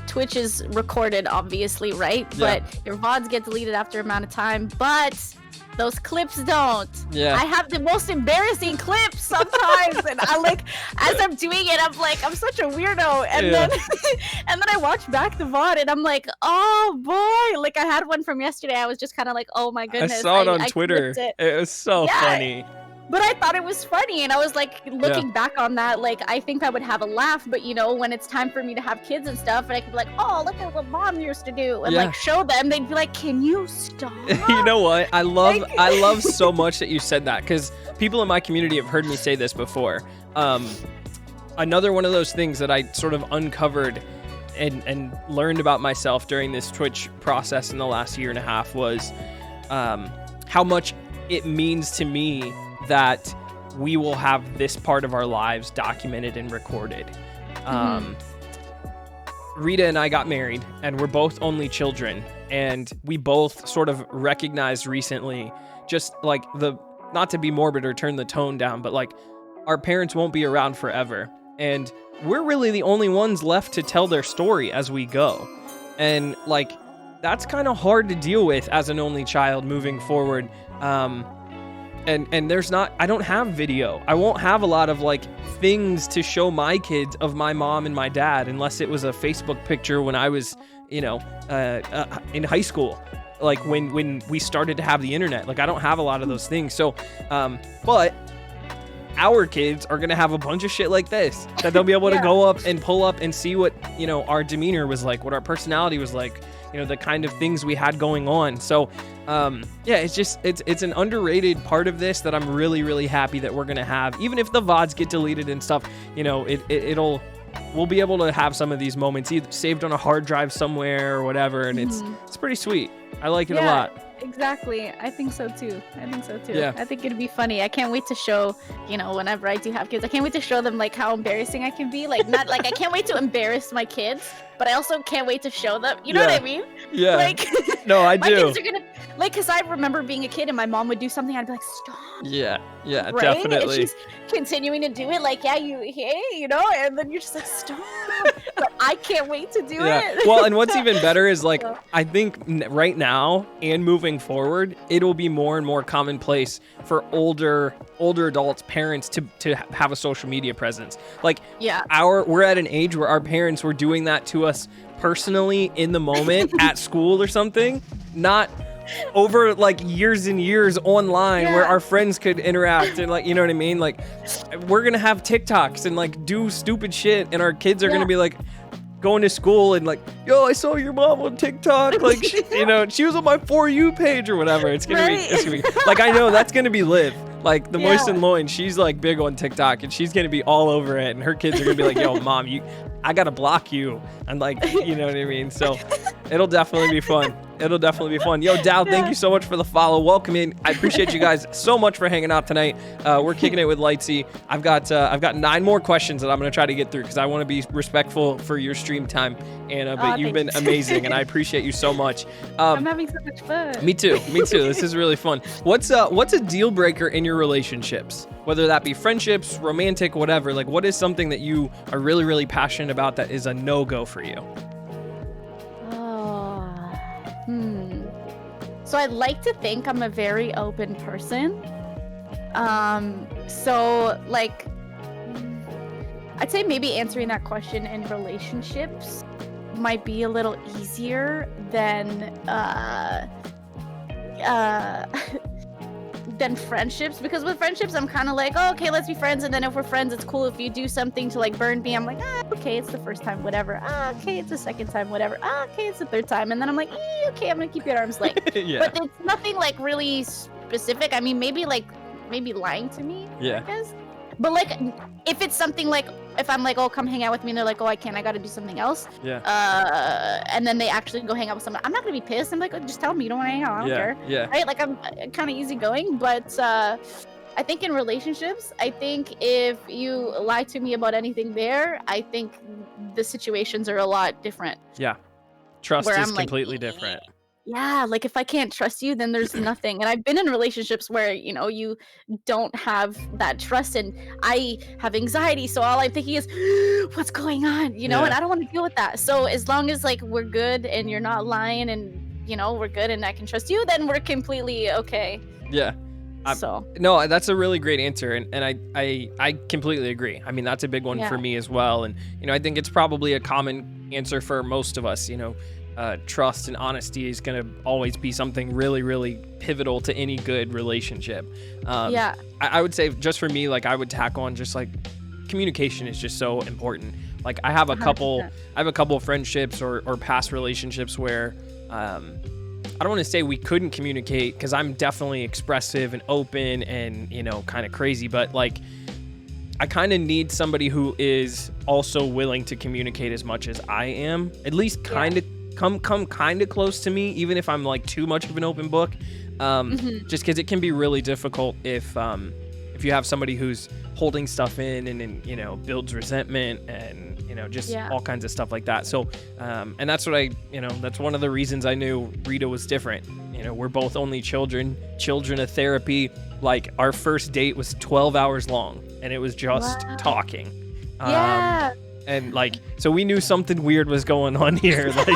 [SPEAKER 1] Twitch is recorded, obviously, right? Yeah. But your VODs get deleted after a amount of time, but those clips don't. Yeah. I have the most embarrassing clips sometimes, and I like, as I'm doing it, I'm like, I'm such a weirdo, and then I watch back the VOD, and I'm like, oh boy, like I had one from yesterday. I was just kind of like, oh my goodness.
[SPEAKER 2] I saw it on Twitter. It was so funny.
[SPEAKER 1] But I thought it was funny, and I was like looking back on that, like I think I would have a laugh, but you know, when it's time for me to have kids and stuff, and I could be like, oh, look at what mom used to do, and like show them, they'd be like, can you stop?
[SPEAKER 2] You know what? I love so much that you said that, because people in my community have heard me say this before. Another one of those things that I sort of uncovered and learned about myself during this Twitch process in the last year and a half was how much it means to me that we will have this part of our lives documented and recorded. Rita and I got married, and we're both only children, and we both sort of recognized recently, just like not to be morbid or turn the tone down, but like our parents won't be around forever, and we're really the only ones left to tell their story as we go. And like that's kind of hard to deal with as an only child moving forward. And I don't have video. I won't have a lot of like things to show my kids of my mom and my dad unless it was a Facebook picture when I was, you know, in high school, like when we started to have the internet. Like I don't have a lot of those things. So, but our kids are going to have a bunch of shit like this that they'll be able to go up and pull up and see what, you know, our demeanor was like, what our personality was like, you know, the kind of things we had going on. So, it's an underrated part of this that I'm really, really happy that we're going to have. Even if the VODs get deleted and stuff, you know, we'll be able to have some of these moments either saved on a hard drive somewhere or whatever. And it's pretty sweet. I like it a lot.
[SPEAKER 1] Exactly. I think so too.
[SPEAKER 2] Yeah.
[SPEAKER 1] I think it'd be funny. I can't wait to show, whenever I do have kids, I can't wait to show them like how embarrassing I can be. Like not like I can't wait to embarrass my kids, but I also can't wait to show them. You know what I mean?
[SPEAKER 2] Yeah.
[SPEAKER 1] Like
[SPEAKER 2] no, I
[SPEAKER 1] my
[SPEAKER 2] do.
[SPEAKER 1] kids are gonna because I remember being a kid and my mom would do something, I'd be like, stop.
[SPEAKER 2] Yeah,
[SPEAKER 1] right?
[SPEAKER 2] definitely.
[SPEAKER 1] And she's continuing to do it, like, and then you're just like, stop. But I can't wait to do it.
[SPEAKER 2] Well, and what's even better is like, I think right now and moving forward, it'll be more and more commonplace for older adults, parents to have a social media presence. Like, we're at an age where our parents were doing that to us personally in the moment at school or something, not over like years and years online where our friends could interact and like, you know what I mean? Like, we're gonna have TikToks and like do stupid shit, and our kids are gonna be like going to school and like, yo, I saw your mom on TikTok, like she was on my For You page or whatever. It's gonna be like, I know that's gonna be Liv, like the Moist and Loin. She's like big on TikTok and she's gonna be all over it, and her kids are gonna be like, yo, mom, I gotta block you, and like, you know what I mean? So it'll definitely be fun. Yo, Dow, thank you so much for the follow. Welcome in. I appreciate you guys so much for hanging out tonight. We're kicking it with Lightsy. I've got 9 more questions that I'm gonna try to get through because I want to be respectful for your stream time, Anna. But you've been amazing, and I appreciate you so much.
[SPEAKER 1] I'm having so much fun.
[SPEAKER 2] Me too. This is really fun. What's a deal breaker in your relationships? Whether that be friendships, romantic, whatever. Like, what is something that you are really, really passionate about that is a no-go for you?
[SPEAKER 1] So I'd like to think I'm a very open person. So like, I'd say maybe answering that question in relationships might be a little easier than friendships, because with friendships I'm kind of like, oh, okay, let's be friends, and then if we're friends, it's cool if you do something to like burn me. I'm like, okay, it's the first time, whatever. Okay, it's the second time, whatever. Okay, it's the third time, and then I'm like, okay, I'm gonna keep you at arm's length. But it's nothing like really specific. I mean, maybe lying to me, I guess. But like, if it's something like, if I'm like, oh, come hang out with me, and they're like, oh, I can't, I gotta do something else. And then they actually go hang out with someone, I'm not gonna be pissed. I'm like, oh, just tell me you don't want to hang out. I don't care. Right? Like, I'm kind of easygoing. But I think in relationships, I think if you lie to me about anything there, I think the situations are a lot different.
[SPEAKER 2] Yeah. Trust is completely different.
[SPEAKER 1] Yeah, like if I can't trust you, then there's nothing. And I've been in relationships where, you don't have that trust, and I have anxiety, so all I'm thinking is, what's going on? And I don't want to deal with that. So as long as like we're good and you're not lying, and we're good and I can trust you, then we're completely okay.
[SPEAKER 2] Yeah. No, that's a really great answer, and I completely agree. I mean, that's a big one for me as well, and I think it's probably a common answer for most of us. Trust and honesty is going to always be something really, really pivotal to any good relationship. I would say, just for me, like, I would tack on just like communication is just so important. Like, I have a couple of friendships or past relationships where I don't want to say we couldn't communicate, because I'm definitely expressive and open and kind of crazy, but like, I kind of need somebody who is also willing to communicate as much as I am, at least kind of come kind of close to me, even if I'm like too much of an open book, just because it can be really difficult if you have somebody who's holding stuff in and builds resentment and just all kinds of stuff like that. So and that's what that's one of the reasons I knew Rita was different. We're both only children of therapy. Like, our first date was 12 hours long, and it was just talking. And like, so we knew something weird was going on here. Like,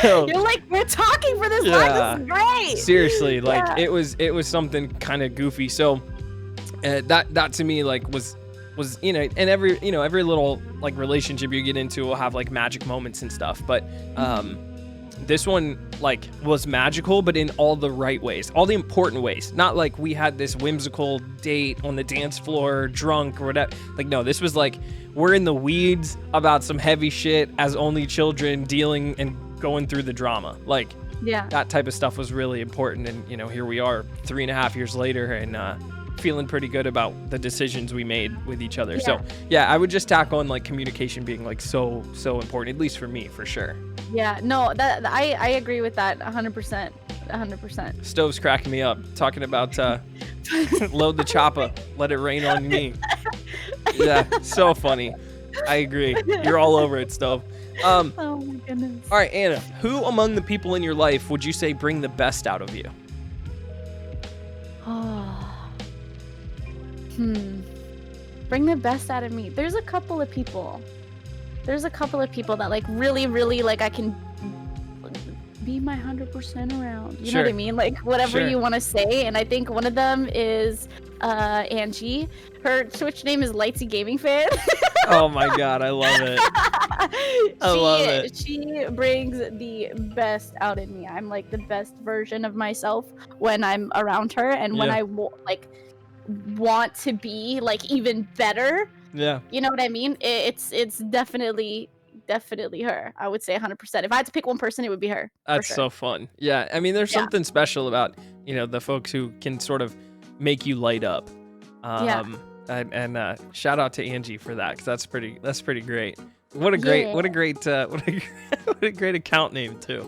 [SPEAKER 1] you're like, we're talking for this long. This is great.
[SPEAKER 2] Seriously, like it was something kind of goofy. So that to me like was and every little like relationship you get into will have like magic moments and stuff. But this one like was magical, but in all the right ways, all the important ways. Not like we had this whimsical date on the dance floor, drunk or whatever. Like, no, this was like, we're in the weeds about some heavy shit as only children, dealing and going through the drama. Like, that type of stuff was really important. And here we are 3.5 years later, and feeling pretty good about the decisions we made with each other. So yeah, I would just tack on like communication being like so important, at least for me, for sure.
[SPEAKER 1] Yeah, no, I agree with that 100%. 100%.
[SPEAKER 2] Stove's cracking me up talking about load the chopper, let it rain on me. Yeah, so funny. I agree. You're all over it, Stove.
[SPEAKER 1] Oh my goodness.
[SPEAKER 2] All right, Anna, who among the people in your life would you say bring the best out of you?
[SPEAKER 1] Bring the best out of me. There's a couple of people that like really like I can be my 100% around. You know what I mean? Like whatever you want to say. And I think one of them is Angie. Her Twitch name is Lightsy Gaming Fan.
[SPEAKER 2] Oh my god, I love it. I love it.
[SPEAKER 1] She brings the best out in me. I'm like the best version of myself when I'm around her, and when I want to be like even better.
[SPEAKER 2] Yeah.
[SPEAKER 1] You know what I mean? It's definitely her. I would say 100%. If I had to pick one person, it would be her.
[SPEAKER 2] That's so fun. Yeah, I mean, there's something special about, you know, the folks who can sort of make you light up. And shout out to Angie for that, because that's pretty great. What a great account name too.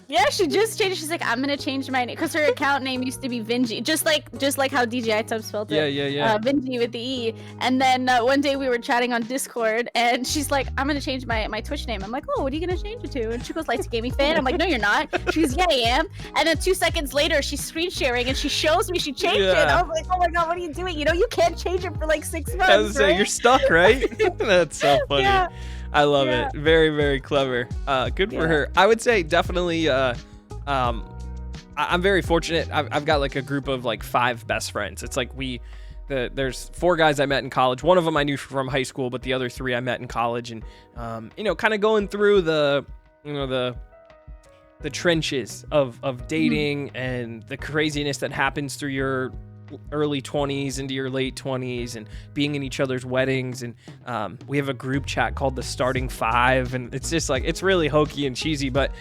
[SPEAKER 1] Yeah, she just changed. She's like, I'm gonna change my name, because her account name used to be Binge, just like how DJ Item spelled it.
[SPEAKER 2] Yeah.
[SPEAKER 1] Binge with the E. And then one day we were chatting on Discord, and she's like, I'm gonna change my Twitch name. I'm like, oh, what are you gonna change it to? And she goes, Lights Gaming Fan. I'm like, no, you're not. She goes, yeah, I am. And then 2 seconds later, she's screen sharing, and she shows me she changed it. I was like, oh my god, what are you doing? You know, you can't change it for like 6 months.
[SPEAKER 2] I was saying, you're stuck, right? That's so funny. Yeah. I love it. Very, very clever. Good for her. I would say definitely. I'm very fortunate. I've got like a group of like 5 best friends. It's like there's 4 guys I met in college. One of them I knew from high school, but the other 3 I met in college. And you know, kind of going through the trenches of dating and the craziness that happens through your early 20s into your late 20s, and being in each other's weddings. And we have a group chat called the Starting Five, and it's just like, it's really hokey and cheesy, but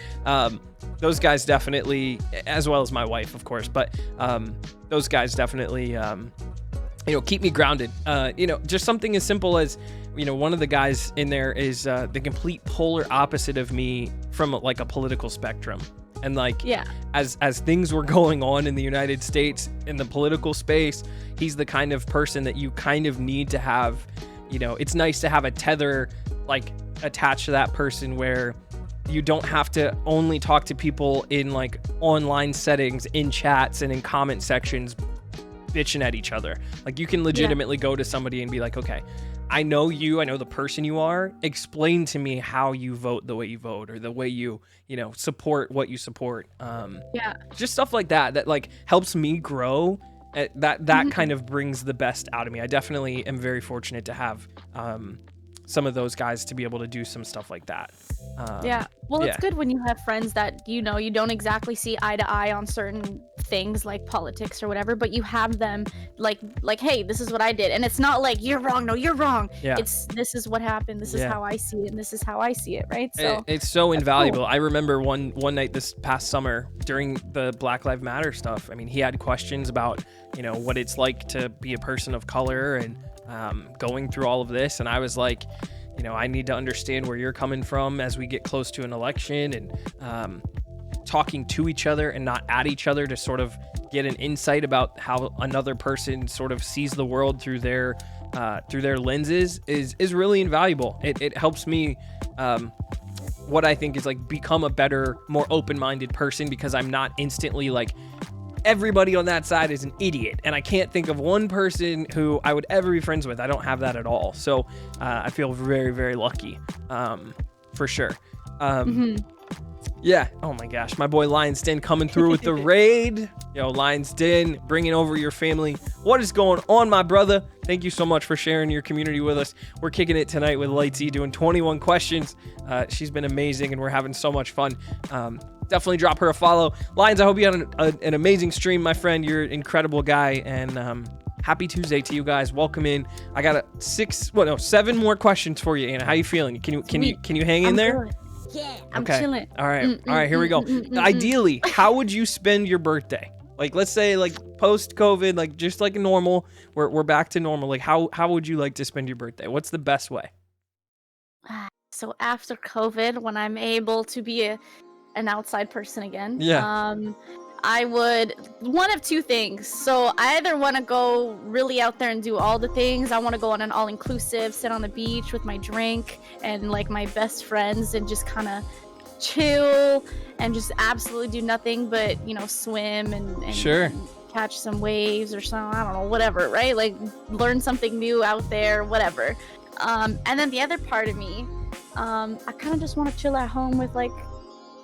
[SPEAKER 2] those guys definitely, as well as my wife, of course, but those guys definitely you know, keep me grounded. You know, just something as simple as, you know, one of the guys in there is the complete polar opposite of me from like a political spectrum. And like, as things were going on in the United States in the political space, he's the kind of person that you kind of need to have, you know, it's nice to have a tether like attached to that person, where you don't have to only talk to people in like online settings, in chats and in comment sections, bitching at each other. Like, you can legitimately go to somebody and be like, okay, I know you, I know the person you are. Explain to me how you vote the way you vote, or the way you know, support what you support. Just stuff like that like helps me grow. That kind of brings the best out of me. I definitely am very fortunate to have some of those guys to be able to do some stuff like that.
[SPEAKER 1] It's good when you have friends that, you know, you don't exactly see eye to eye on certain things like politics or whatever, but you have them like, hey, this is what I did, and it's not like you're wrong, no, you're wrong. It's, this is what happened, this is how I see it, and this is how I see it, right? So
[SPEAKER 2] it's so invaluable. Cool. I remember one night this past summer during the Black Lives Matter stuff, I mean, he had questions about, you know, what it's like to be a person of color and going through all of this, and I was like, you know, I need to understand where you're coming from as we get close to an election, and talking to each other and not at each other, to sort of get an insight about how another person sort of sees the world through their lenses is really invaluable. It helps me, what I think is like become a better, more open-minded person, because I'm not instantly like, everybody on that side is an idiot, and I can't think of one person who I would ever be friends with. I don't have that at all. So I feel very, very lucky, for sure. Yeah. Oh my gosh, my boy Lions Den coming through with the raid. Yo, Lions Den, bringing over your family. What is going on, my brother? Thank you so much for sharing your community with us. We're kicking it tonight with Lightsy, doing 21 questions. She's been amazing, and we're having so much fun. Definitely drop her a follow. Lions, I hope you had an amazing stream, my friend. You're an incredible guy, and happy Tuesday to you guys. Welcome in. I got 7 more questions for you, Anna. How you feeling? Can you hang in there?
[SPEAKER 1] Yeah, I'm chilling.
[SPEAKER 2] All right, here we go. Ideally, how would you spend your birthday? Like, let's say, like, post-COVID, like just like normal, we're back to normal. Like how would you like to spend your birthday? What's the best way?
[SPEAKER 1] So after COVID, when I'm able to be an outside person again, I would one of two things. So I either want to go really out there and do all the things. I want to go on an all-inclusive, sit on the beach with my drink and like my best friends and just kind of chill and just absolutely do nothing but, you know, swim and
[SPEAKER 2] sure.
[SPEAKER 1] catch some waves or something. I don't know, whatever, right? Like learn something new out there, whatever. And then the other part of me, I kind of just want to chill at home with like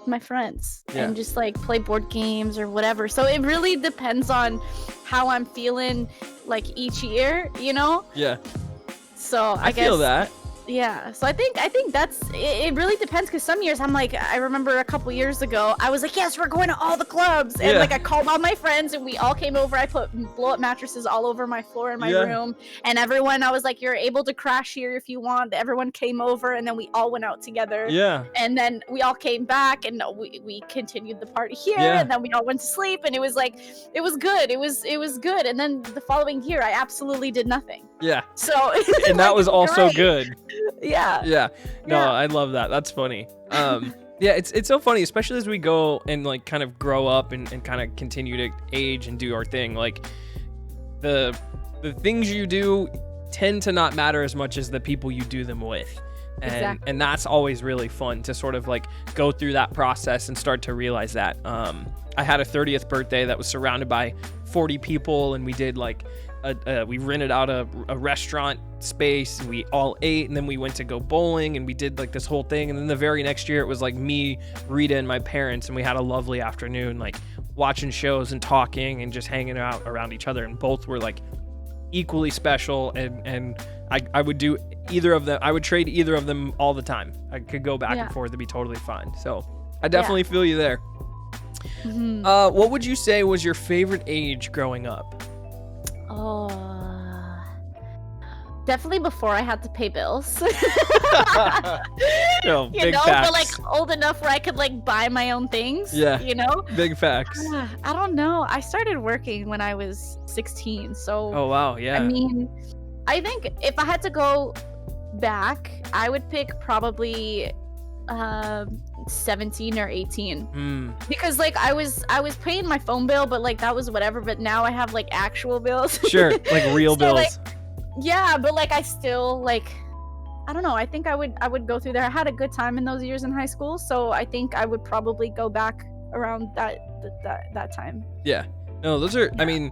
[SPEAKER 1] my friends and just like play board games or whatever. So it really depends on how I'm feeling like each year, you know?
[SPEAKER 2] Yeah.
[SPEAKER 1] So I guess
[SPEAKER 2] feel that.
[SPEAKER 1] Yeah, so I think that's it really depends, because some years I'm like, I remember a couple years ago I was like, yes, we're going to all the clubs, and like I called all my friends and we all came over. I put blow up mattresses all over my floor in my room, and everyone, I was like, you're able to crash here if you want. Everyone came over and then we all went out together, and then we all came back and we continued the party here, and then we all went to sleep, and it was like, it was good, it was good. And then the following year I absolutely did nothing. So
[SPEAKER 2] and that was also good. No, I love that. That's funny. It's so funny, especially as we go and like kind of grow up and kind of continue to age and do our thing. Like the things you do tend to not matter as much as the people you do them with. And that's always really fun to sort of like go through that process and start to realize that. I had a 30th birthday that was surrounded by 40 people, and we did like we rented out a restaurant space, and we all ate, and then we went to go bowling, and we did like this whole thing. And then the very next year it was like me, Rita, and my parents, and we had a lovely afternoon like watching shows and talking and just hanging out around each other, and both were like equally special. And I would do either of them. I would trade either of them all the time. I could go back and forth. It'd be totally fine. So I definitely feel you there. What would you say was your favorite age growing up?
[SPEAKER 1] Definitely before I had to pay bills.
[SPEAKER 2] Big facts.
[SPEAKER 1] But like old enough where I could like buy my own things. You know?
[SPEAKER 2] Big facts.
[SPEAKER 1] I don't know. I started working when I was 16. So
[SPEAKER 2] oh wow, yeah.
[SPEAKER 1] I mean, I think if I had to go back, I would pick probably 17 or 18, because like I was paying my phone bill, but like that was whatever. But now I have like actual bills.
[SPEAKER 2] Sure, like real bills.
[SPEAKER 1] Like, yeah, but like I still like, I don't know. I think I would go through there. I had a good time in those years in high school, so I think I would probably go back around that time. Yeah,
[SPEAKER 2] no, those are. I mean,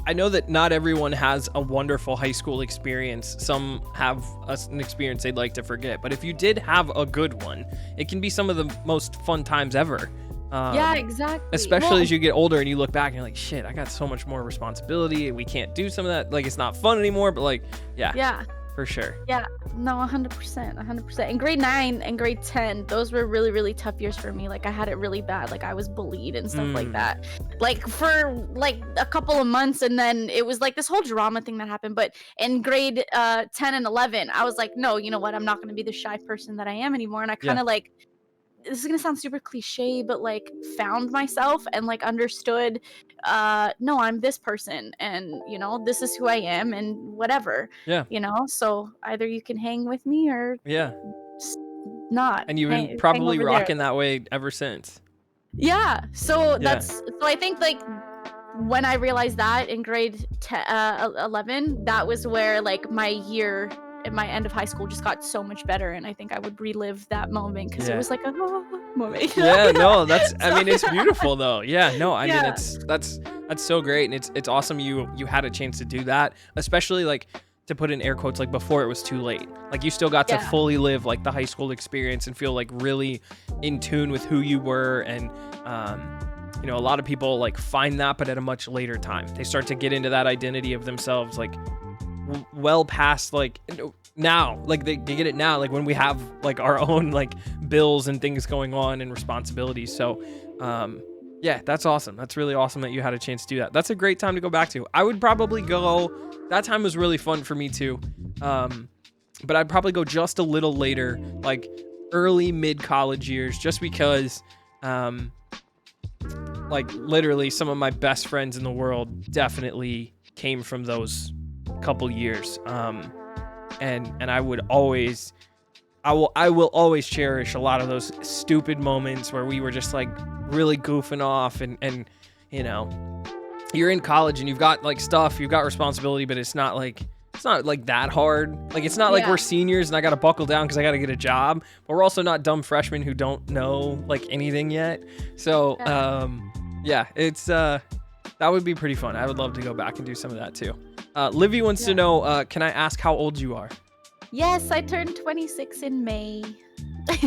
[SPEAKER 2] I know that not everyone has a wonderful high school experience. Some have an experience they'd like to forget. But if you did have a good one, it can be some of the most fun times ever.
[SPEAKER 1] Yeah, exactly.
[SPEAKER 2] Especially as you get older and you look back and you're like, shit, I got so much more responsibility and we can't do some of that. Like, it's not fun anymore, but like, yeah. For sure.
[SPEAKER 1] Yeah, no, 100%. In grade 9 and grade 10, those were really, really tough years for me. Like, I had it really bad. Like, I was bullied and stuff like that. Like, for, like, a couple of months, and then it was, like, this whole drama thing that happened. But in grade 10 and 11, I was like, no, you know what? I'm not going to be the shy person that I am anymore. And I kind of, like, this is going to sound super cliche, but, like, found myself and, like, understood, no, I'm this person, and, you know, this is who I am, and whatever.
[SPEAKER 2] Yeah.
[SPEAKER 1] You know, so either you can hang with me or not.
[SPEAKER 2] And you've been probably rocking that way ever since.
[SPEAKER 1] Yeah. So so I think, like, when I realized that in grade 11, that was where, like, my year at my end of high school just got so much better, and I think I would relive that moment because it was like a moment.
[SPEAKER 2] No, that's I mean, it's beautiful though. I mean, that's so great, and it's awesome you had a chance to do that, especially like to put in air quotes, like before it was too late. Like you still got to fully live like the high school experience and feel like really in tune with who you were. And you know, a lot of people like find that, but at a much later time they start to get into that identity of themselves like well past like now, like they get it now, like when we have like our own like bills and things going on and responsibilities. So that's awesome. That's really awesome that you had a chance to do that. That's a great time to go back to. I would probably go, that time was really fun for me too, but I'd probably go just a little later, like early mid college years, just because like literally some of my best friends in the world definitely came from those couple years. And I will always cherish a lot of those stupid moments where we were just like really goofing off and you know, you're in college and you've got like stuff, you've got responsibility, but it's not like that hard. Like it's not like we're seniors and I got to buckle down because I got to get a job, but we're also not dumb freshmen who don't know like anything yet. So it's that would be pretty fun. I would love to go back and do some of that too. Livy wants to know, can I ask how old you are?
[SPEAKER 1] Yes, I turned 26 in May.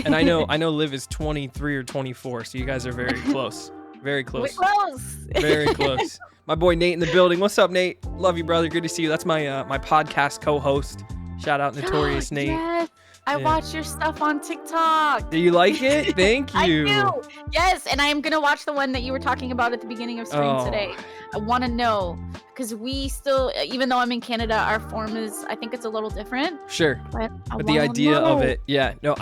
[SPEAKER 2] And I know Liv is 23 or 24, so you guys are very close. Very close.
[SPEAKER 1] We're close.
[SPEAKER 2] Very close. My boy Nate in the building. What's up, Nate? Love you, brother. Good to see you. That's my my podcast co-host. Shout out Notorious Nate.
[SPEAKER 1] Yes, I watch your stuff on TikTok.
[SPEAKER 2] Do you like it? Thank you.
[SPEAKER 1] I do. Yes, and I am gonna watch the one that you were talking about at the beginning of stream today. I want to know because we still, even though I'm in Canada, our form is, I think it's a little different.
[SPEAKER 2] Sure.
[SPEAKER 1] But
[SPEAKER 2] the idea of it, no,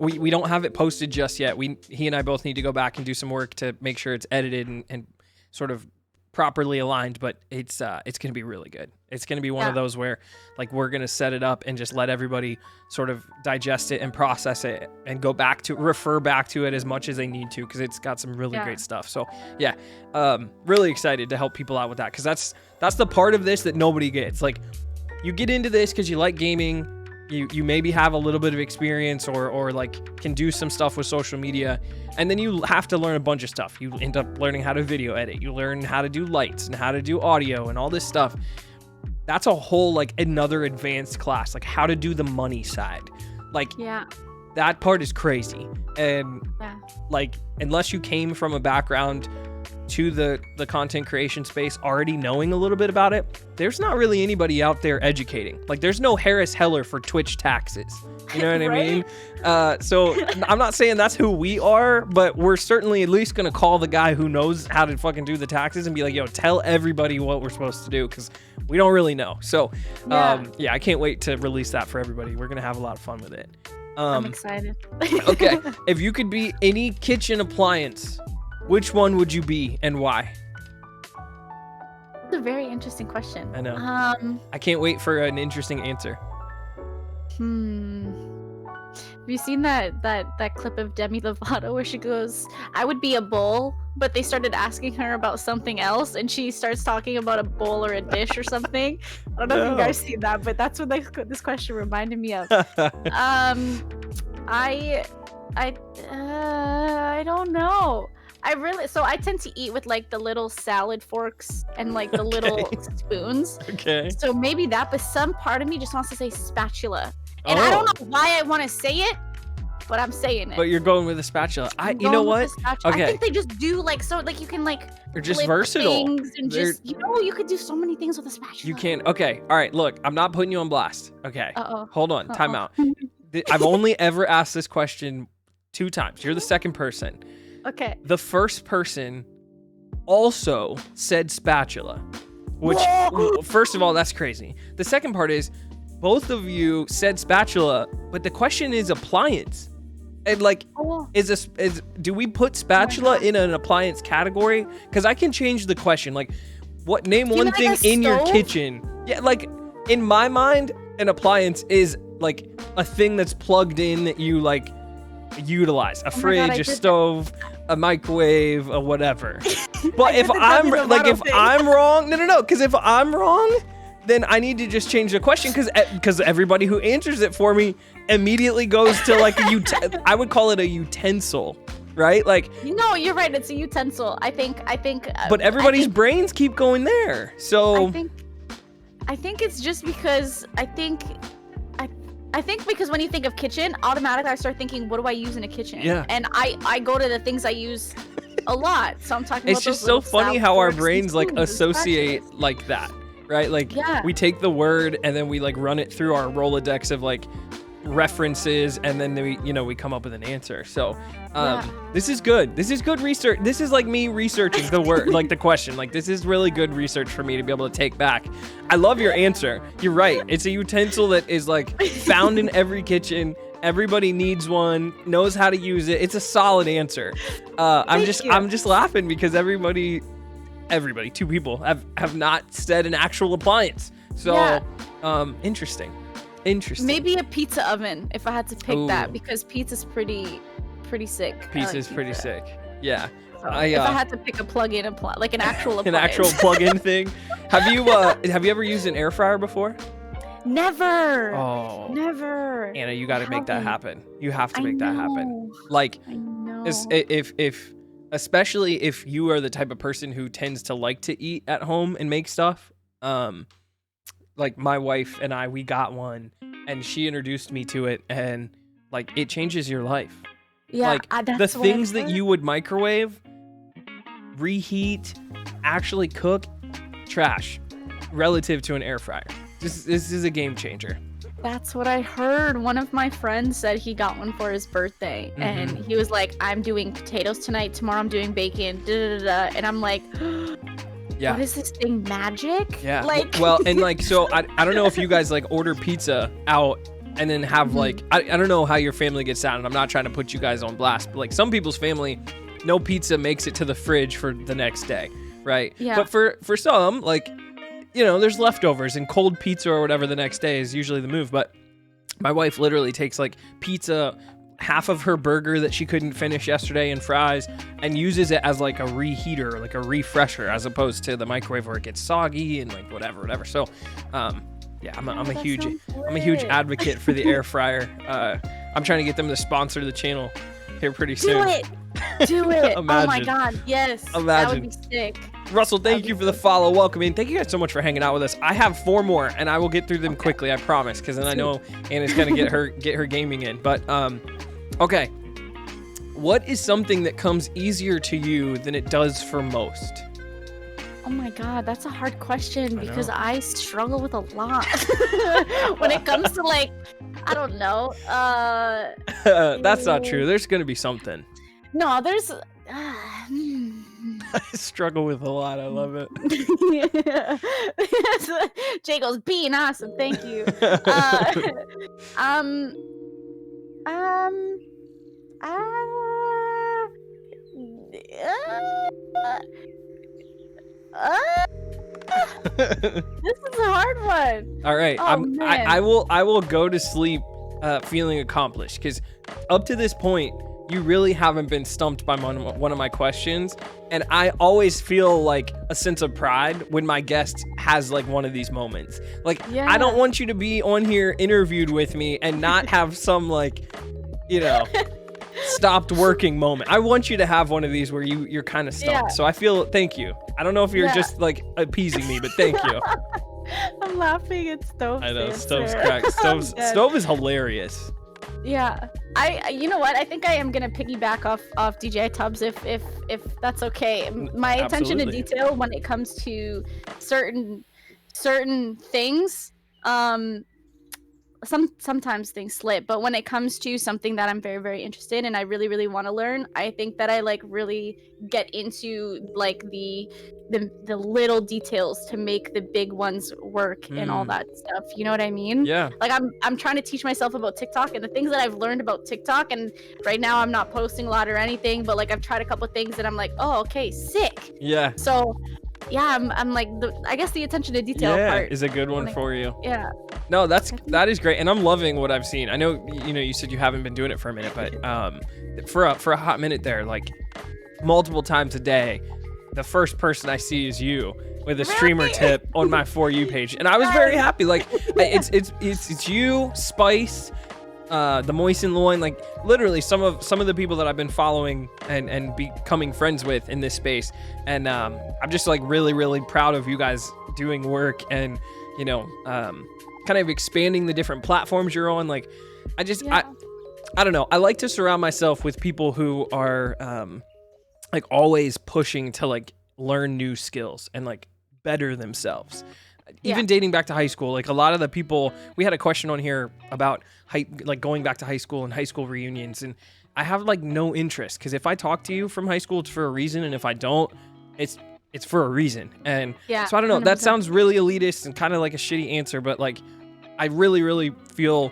[SPEAKER 2] we don't have it posted just yet. He and I both need to go back and do some work to make sure it's edited and sort of properly aligned, but it's gonna be really good. It's gonna be one of those where like we're gonna set it up and just let everybody sort of digest it and process it and refer back to it as much as they need to, because it's got some really great stuff. So really excited to help people out with that, because that's the part of this that nobody gets. Like you get into this because you like gaming. You maybe have a little bit of experience or like can do some stuff with social media, and then you have to learn a bunch of stuff. You end up learning how to video edit. You learn how to do lights and how to do audio and all this stuff. That's a whole like another advanced class, like how to do the money side. Like that part is crazy. And like unless you came from a background to the content creation space already knowing a little bit about it, there's not really anybody out there educating. Like there's no Harris Heller for Twitch taxes. You know what I mean? So I'm not saying that's who we are, but we're certainly at least going to call the guy who knows how to fucking do the taxes and be like, yo, tell everybody what we're supposed to do, because we don't really know. So I can't wait to release that for everybody. We're going to have a lot of fun with it.
[SPEAKER 1] I'm excited.
[SPEAKER 2] Okay. If you could be any kitchen appliance, which one would you be and why?
[SPEAKER 1] That's a very interesting question.
[SPEAKER 2] I know. I can't wait for an interesting answer.
[SPEAKER 1] Have you seen that clip of Demi Lovato where she goes, I would be a bowl, but they started asking her about something else and she starts talking about a bowl or a dish or something? I don't know if you guys seen that, but that's what this question reminded me of. I don't know. I tend to eat with like the little salad forks and like the little spoons. Okay. So maybe that, but some part of me just wants to say spatula. And I don't know why I want to say it, but I'm saying it.
[SPEAKER 2] But you're going with a spatula. You know what?
[SPEAKER 1] Okay. I think they just do like, so like you can like,
[SPEAKER 2] they're just versatile.
[SPEAKER 1] And just, you could do so many things with a spatula.
[SPEAKER 2] You can. Okay. All right. Look, I'm not putting you on blast. Okay. Hold on. Time out. I've only ever asked this question 2 times. You're the second person.
[SPEAKER 1] Okay.
[SPEAKER 2] The first person also said spatula, which, first of all, that's crazy. The second part is both of you said spatula, but the question is appliance. And like, do we put spatula in an appliance category? Because I can change the question. Like, name one thing in your kitchen. Yeah, like in my mind, an appliance is like a thing that's plugged in that you like utilize. A fridge, a stove, a microwave, or whatever. But if I'm wrong, because if I'm wrong, then I need to just change the question, because everybody who answers it for me immediately goes to like I would call it a utensil, right? Like,
[SPEAKER 1] no, you're right. It's a utensil. I think.
[SPEAKER 2] But everybody's brains keep going there. So
[SPEAKER 1] I think it's just because I think because when you think of kitchen, automatically I start thinking, what do I use in a kitchen? Yeah. And I go to the things I use a lot. So I'm talking about
[SPEAKER 2] it's just so funny how our brains like associate like that, right? Like we take the word and then we like run it through our Rolodex of like references, and then we come up with an answer. So this is good. This is good research. This is like me researching the word, like the question. Like this is really good research for me to be able to take back. I love your answer. You're right. It's a utensil that is like found in every kitchen. Everybody needs one, knows how to use it. It's a solid answer. I'm just laughing because everybody, 2 people have not said an actual appliance. So, interesting.
[SPEAKER 1] Maybe a pizza oven if I had to pick that, because pizza's pretty sick.
[SPEAKER 2] Pizza's pretty sick. Yeah.
[SPEAKER 1] So if I had to pick a plug-in, like an actual appliance.
[SPEAKER 2] An actual plug-in thing. Have you ever used an air fryer before?
[SPEAKER 1] Never.
[SPEAKER 2] Oh.
[SPEAKER 1] Never.
[SPEAKER 2] Anna, you got to make that happen. You have to make that happen. Like, if especially if you are the type of person who tends to like to eat at home and make stuff. Like my wife and I, we got one, and she introduced me to it, and like it changes your life.
[SPEAKER 1] Yeah,
[SPEAKER 2] like the things that you would microwave, reheat, actually cook, trash, relative to an air fryer. This is a game changer.
[SPEAKER 1] That's what I heard. One of my friends said he got one for his birthday, and he was like, "I'm doing potatoes tonight. Tomorrow I'm doing bacon." And I'm like,
[SPEAKER 2] yeah.
[SPEAKER 1] What is this thing? Magic?
[SPEAKER 2] Yeah.
[SPEAKER 1] Like,
[SPEAKER 2] well, and like, so I don't know if you guys like order pizza out and then have like, I don't know how your family gets down, and I'm not trying to put you guys on blast, but like some people's family, no pizza makes it to the fridge for the next day, right?
[SPEAKER 1] Yeah.
[SPEAKER 2] But for some, like, you know, there's leftovers, and cold pizza or whatever the next day is usually the move. But my wife literally takes like pizza, half of her burger that she couldn't finish yesterday, and fries, and uses it as like a reheater, like a refresher, as opposed to the microwave where it gets soggy and like whatever. So, yeah, I'm a huge advocate for the air fryer. I'm trying to get them to sponsor the channel here pretty soon.
[SPEAKER 1] Do it.
[SPEAKER 2] Imagine.
[SPEAKER 1] Oh my God, yes.
[SPEAKER 2] Imagine.
[SPEAKER 1] That would be sick.
[SPEAKER 2] Russell, thank you for the follow. Welcome in. Thank you guys so much for hanging out with us. I have 4 more, and I will get through them quickly, I promise, because then I know Anna's gonna get her gaming in. But okay, what is something that comes easier to you than it does for most?
[SPEAKER 1] Oh my God, that's a hard question because I struggle with a lot when it comes to like, I don't know.
[SPEAKER 2] That's not true. There's gonna be something.
[SPEAKER 1] No, there's.
[SPEAKER 2] I struggle with a lot. I love it.
[SPEAKER 1] Jay goes, being awesome. Thank you. This is a hard one.
[SPEAKER 2] All right, I will go to sleep feeling accomplished, because up to this point you really haven't been stumped by one of my questions, and I always feel like a sense of pride when my guest has like one of these moments. Like, I don't want you to be on here interviewed with me and not have some like, you know, stopped working moment. I want you to have one of these where you're kind of stumped. So I feel, thank you. I don't know if you're just like appeasing me, but thank you.
[SPEAKER 1] I'm laughing at Stove's
[SPEAKER 2] I know,
[SPEAKER 1] answer.
[SPEAKER 2] Stove's crack. Stove is hilarious.
[SPEAKER 1] Yeah, you know what? I think I am gonna piggyback off DJ Tubbs if that's okay. My attention to detail when it comes to certain things, sometimes things slip, but when it comes to something that I'm very, very interested in and I really, really want to learn, I think that I like really get into like the little details to make the big ones work and all that stuff. You know what I mean?
[SPEAKER 2] Yeah.
[SPEAKER 1] Like I'm trying to teach myself about TikTok and the things that I've learned about TikTok, and right now I'm not posting a lot or anything, but like I've tried a couple of things and I'm like, oh, okay, sick.
[SPEAKER 2] Yeah.
[SPEAKER 1] So yeah, I'm like, I guess the attention to detail part
[SPEAKER 2] is a good one for you.
[SPEAKER 1] Yeah.
[SPEAKER 2] No, that is great, and I'm loving what I've seen. I know, you know, you said you haven't been doing it for a minute, but for a hot minute there, like multiple times a day, the first person I see is you with a streamer tip on my For You page, and I was very happy. Like it's you, Spice, the Moisten Loin, like literally some of the people that I've been following and becoming friends with in this space, and I'm just like really, really proud of you guys doing work and, you know, kind of expanding the different platforms you're on. Like I don't know, I like to surround myself with people who are like always pushing to like learn new skills and like better themselves. Even dating back to high school, like a lot of the people, we had a question on here about like going back to high school and high school reunions, and I have like no interest, because if I talk to you from high school, it's for a reason, and if I don't, it's for a reason. And so I don't know, 100%. That sounds really elitist and kind of like a shitty answer, but like I really, really feel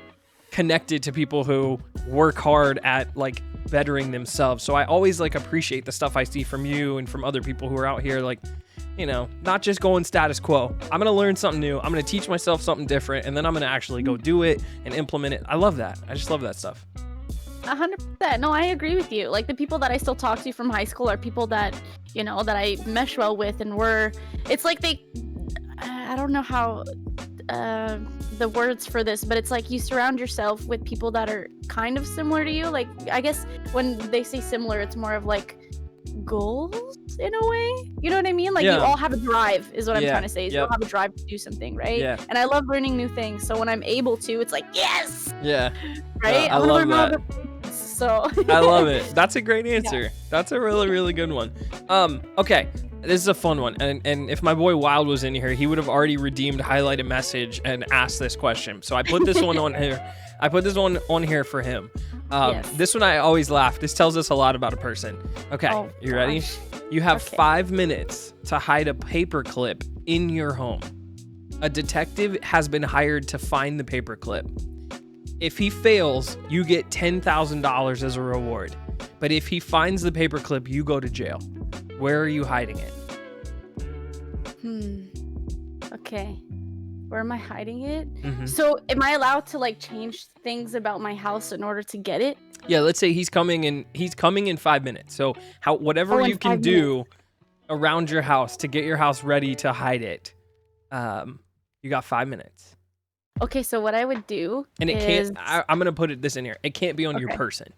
[SPEAKER 2] connected to people who work hard at like bettering themselves. So I always like appreciate the stuff I see from you and from other people who are out here, like, you know, not just going status quo. I'm going to learn something new. I'm going to teach myself something different, and then I'm going to actually go do it and implement it. I love that. I just love that stuff.
[SPEAKER 1] 100%. No, I agree with you. Like the people that I still talk to from high school are people that, you know, that I mesh well with, and it's like I don't know how the words for this, but it's like you surround yourself with people that are kind of similar to you. Like, I guess when they say similar, it's more of like goals in a way. You know what I mean? Like you all have a drive is what I'm trying to say. You all have a drive to do something, right? Yeah. And I love learning new things. So when I'm able to, it's like, yes!
[SPEAKER 2] Yeah.
[SPEAKER 1] Right?
[SPEAKER 2] I love that.
[SPEAKER 1] So
[SPEAKER 2] I love it. That's a great answer. Yeah. That's a really, really good one. Okay. This is a fun one. And if my boy Wild was in here, he would have already redeemed highlighted message and asked this question. So I put this one on here. I put this one on here for him. This one I always laugh. This tells us a lot about a person. Okay, you ready? You have 5 minutes to hide a paperclip in your home. A detective has been hired to find the paperclip. If he fails, you get $10,000 as a reward. But if he finds the paperclip, you go to jail. Where are you hiding it?
[SPEAKER 1] Okay. Where am I hiding it? So am I allowed to like change things about my house in order to get it?
[SPEAKER 2] Yeah, let's say he's coming in 5 minutes. So whatever you can do around your house to get your house ready to hide it, you got 5 minutes.
[SPEAKER 1] Okay, so what I would do
[SPEAKER 2] and it can't. I'm gonna put this in here. It can't be on your person.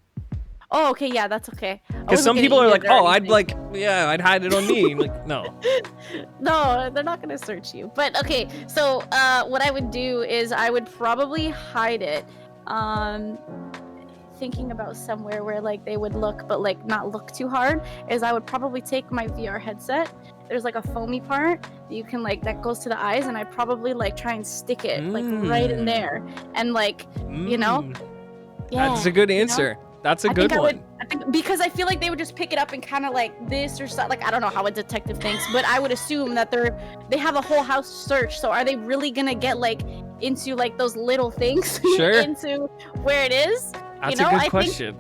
[SPEAKER 1] Oh, okay, yeah, that's okay.
[SPEAKER 2] Because some people are like, oh, I'd hide it on me. Like, no.
[SPEAKER 1] No, they're not gonna search you. But okay, so what I would do is I would probably hide it. Thinking about somewhere where like they would look, but like not look too hard, is I would probably take my VR headset. There's like a foamy part that you can like that goes to the eyes, and I probably like try and stick it like right in there, and like you know. Yeah,
[SPEAKER 2] that's a good answer. You know? That's a good one.
[SPEAKER 1] Because I feel like they would just pick it up and kind of like this or something. Like I don't know how a detective thinks, but I would assume that they have a whole house search. So are they really gonna get like into like those little things into where it is?
[SPEAKER 2] That's a good question.